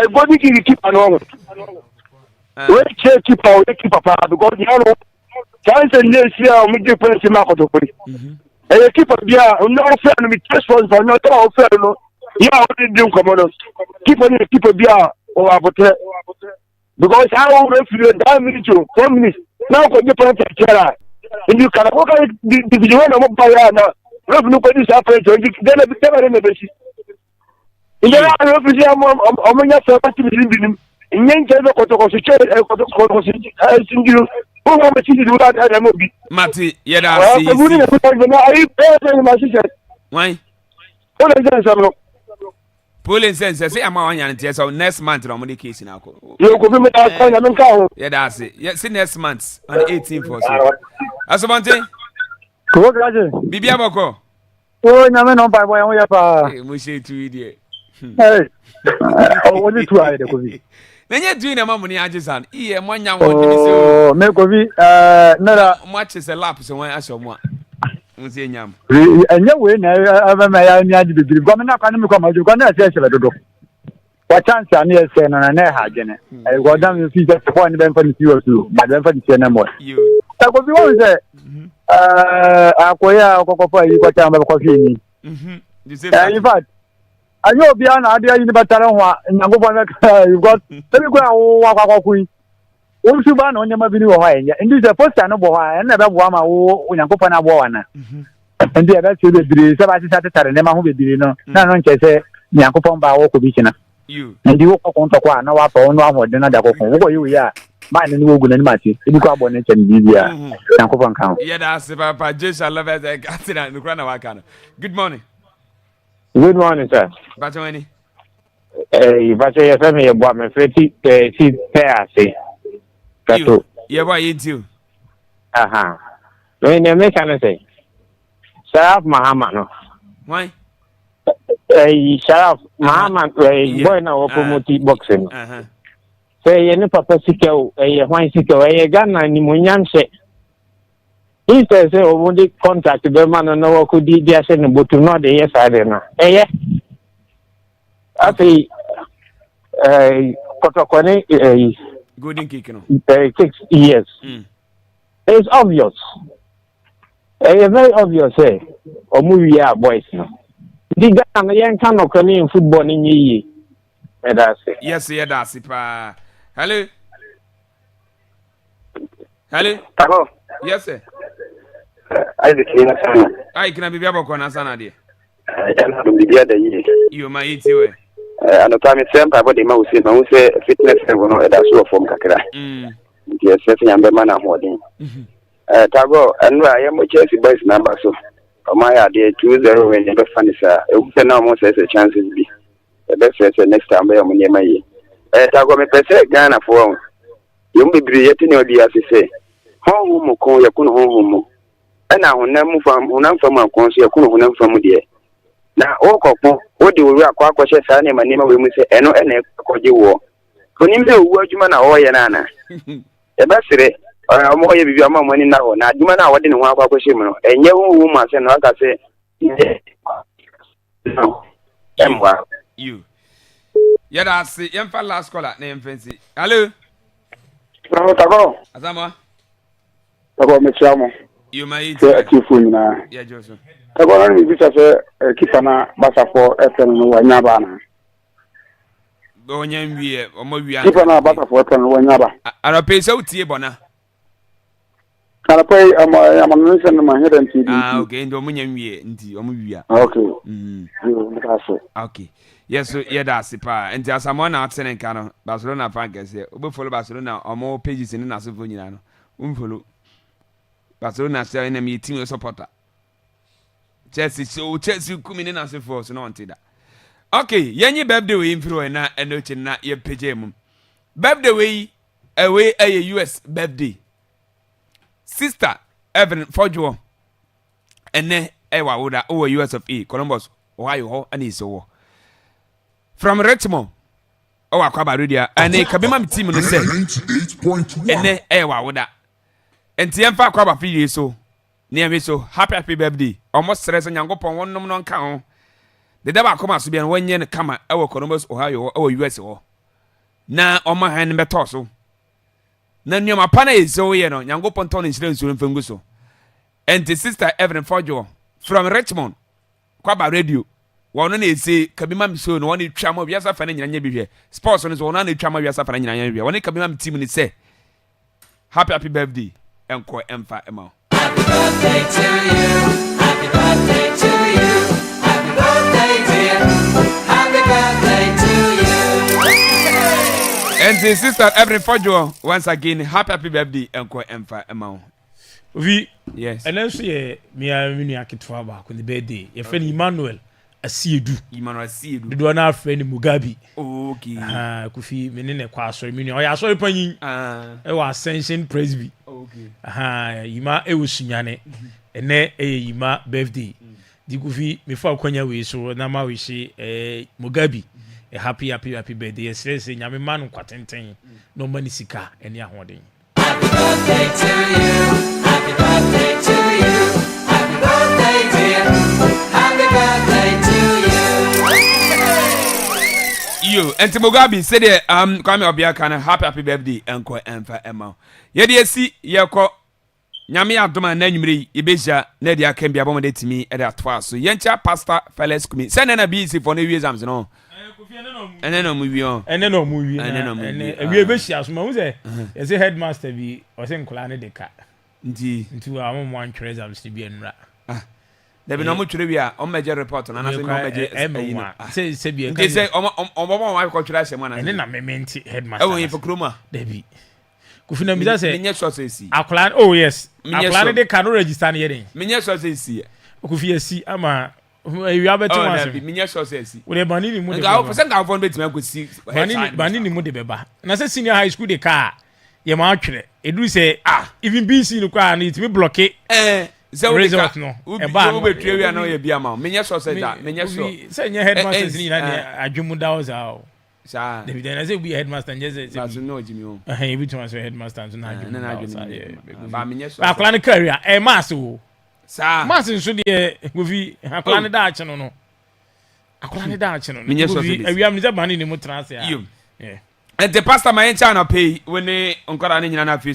body keep an keep our keep apart because you know, Chance and this year, we different in Marco. And you keep up here, no fair, we test for not all fair. You already do commanders. Keep on keep a beer or a hotel. Because I will refuse 9 minutes to 4 minutes. Now, can you plant a chair? And you can walk out the one of Bayana. Revenue for this happened to you. Then I'll be never in the basis. In the other refugee, I'm on your service in him. In Yankee, who want to see you that I movie. Mati, yeah, why? Pulling sense, say I'm on and so next month on the case in Alco. You could be that. Yeah, that's it. Yes, next month on the 18th or so. As one thing, Bibiaboko. Oh, no, no, by way of we say to idiot. Hey, only 2 hours. Then you're doing a money, I just had. Yeah, one young one. Make of it, much is a lap, so I saw one. And your way, may I need to be going up and become a Uganda. What chance are near saying on an air hygiene? I got down to see that point then for the few, but then for the cinema. You that would be always there. Akoya, Cocoa, you got down by coffee. In fact, I know beyond idea in the Bataranwa, and you got very well. Usuba no nyama bi ni wo ha enya. Ndi se poster no bo ha na be bo ma wo Onyankopon na bo wa na. Ndi e be se bebre se ba se tatare ne ma ho bebre no. Na no nche se Onyankopon ba wo ko bi kina. Ndi wo ko konto kwa na wa pa wo no ahode na da ko kon. Wo yi ya ma ni wo gu na ni mati. Ndi ko abo ne chen bibia. Onyankopon kan. Yeah, that's Papa Jesus love as I got it and the crown of Good morning. Good morning, sir. Batoni. But I have me about my 50 pair, say. Yeah, why you too? Aha. When you make an say, Sharaf Muhammad, no. Why? Sharaf Muhammad, boy now, promote boxing. Say, any papa sicko, a wine sicko, a gun, and Nimunian say. Instead, say, only contact the man and no could be there, but to know the yes, I don't know. Eh, I say, Kotokone, good in kicking. 6 years. It's obvious. It's very obvious, eh? Or movie, boys. No. The guy and the young can of Korean football in ye. That's it. Yes, yeah, that's it. Hello. Hello. Hello. Yes, sir. I can be able to understand it. You might eat you. And the time is same by the mouse, no say fitness level no that's so from Kakra. Yes, I'm the man I'm holding. Tago, and I am a Chelsea boys number so. My idea 2-0 when you funny sir. It now most as a chance to be. The best is next time by my year. Tago me pese Ghana for you be creating your dear say. Home call your kun home. And now unam from a conscious kunam from dear. Now, all couple, what do we acquire questions? I name my name of women say, and no, and a war. When you know what you man or Yanana. The best I'm more of your money now. Now, you man, I didn't want to question, and your woman, and like I say, no, you. Yeah, that's the young last caller name fancy. Hello. Azama. About me, Chamo. You might yeah, Joseph. I got only because Kitana Basafo FM no Wanyaba. Onyamwie, Omowia. Kitana Basafo FM Wanyaba. I pay so tea bona. Can I pay I'm on listen my head and TV. Ah, okay, ndo munyamwie nti Omowia. Okay. Okay. Yes, so yeah, that's it. And there's someone out in Cano, Barcelona fan can say, we follow Barcelona or more pages in the Nassau. Follow Barcelona still enemy team supporter. Chelsea come in as a force, no until that. Okay, Yanny birthday way influence na and nothing na your PJ. Birthday way away a US birthday. Sister Evan Fojo and then Ewa Woda over US of E, Columbus, Ohio, and so from Richmond. Oh, Akwaaba radio and a Kabima team no say 98.1 and then Ewa Woda. And Tiamfa Akwaaba feel so. Near me so happy birthday. Almost stress and young upon one non count. The devil come out to be 1 year come our Columbus, Ohio, or US or now on my hand betosso. Nan your mapana is so you know, young upon Tony incidents from Funguso. And the sister Evan Fojo from Richmond, Akwaaba radio. One is say Kabimam so no one chamo we are suffering in here. Sports on is one chamo we are suffering in here. One Kabimam team is say happy birthday and quite empha amount. Happy birthday to you. Happy birthday to you. Happy birthday, dear. Happy birthday to you. And the sister every Fojo once again happy birthday and quite empha amount. We yes. And then say me Akwaaba on the birthday. Your friend Emmanuel Asiedu. Do na friend Mugabe. Okay. Kufi menene kwa so mi o ya so panyin. E wa Ascension Presby. Okay. Yima e wosunyane. Ene yima birthday. Di kufi me fa kwanya we so na ma we she Mugabe. Happy birthday. Say nyame ma no kwatenten. No mani sika ene ahoden. Happy birthday to you. Happy birthday to you. Happy birthday, dear. Happy birthday to you. And Mugabe said Kwame Obiaka happy birthday enko emfa ema. Ye de si ye ko nyame adoma na nwumre ibeja na de akambia bomode timi e da toa so ye ncha pastor Felix Kumi. Say na bi si for no wi exams no. ɛnɛ na ɔmo wie ɔ ɛnɛ na ɔmo wie ɛnɛ na ɔmo wie ɛwie bɛhyia so ma wo sɛ yɛsɛ headmaster bi ɔsɛ nkɔla ne de ka nti wa ɔmo mo antwerɛ exams bi anura dabi na ɔmo twerɛ bi a ɔmo mɛgye report na anase ɔmo mɛgye ɛyi no sɛ bi nti sɛ ɔmo wɔn akɔ twerɛ ahyɛ mu anase ɛne na mɛmɛnti headmaster ɛwɔ yɛn fɔ kurom a dabi kofi na mbisa sɛ menyɛ sure sɛ esi akɔla oh yes akɔla ne de ka no register ne yɛ den menyɛ sure sɛ esi kofi esi ama ewia bɛtɛ mu asɛm menyɛ sure sɛ esi wòle bani ni mu de bɛba nka afɔ no bɛtumi akɔ si bani ni mu de bɛba na sɛ senior high school de ka yɛ ma atwerɛ eduru sɛ even bc no kora no yɛtumi blɔke sɛ result no ɛba no wobɛtua wia na ɔyɛ bi ama menyɛ sure sɛ da menyɛ sure sɛ nyɛ headmasters ni nyina ne adwemu da wo saa o saa dabi dɛn na sɛ bi headmaster nyɛ sɛ sɛ bi no ɔgyimi o ebi tuma sɛ headmaster nso na adwemu da wo saa ba menyɛ sure akɔla ne career mass o saa mass nso deɛ kofi akɔla ne daakye no no akɔla ne daakye no menyɛ sure kofi awia mi sɛ bani ni mu tena ase a ɛnti pastor ma yɛnkyɛ anɔpɛ yi wo ne nkɔda ne nyina no afei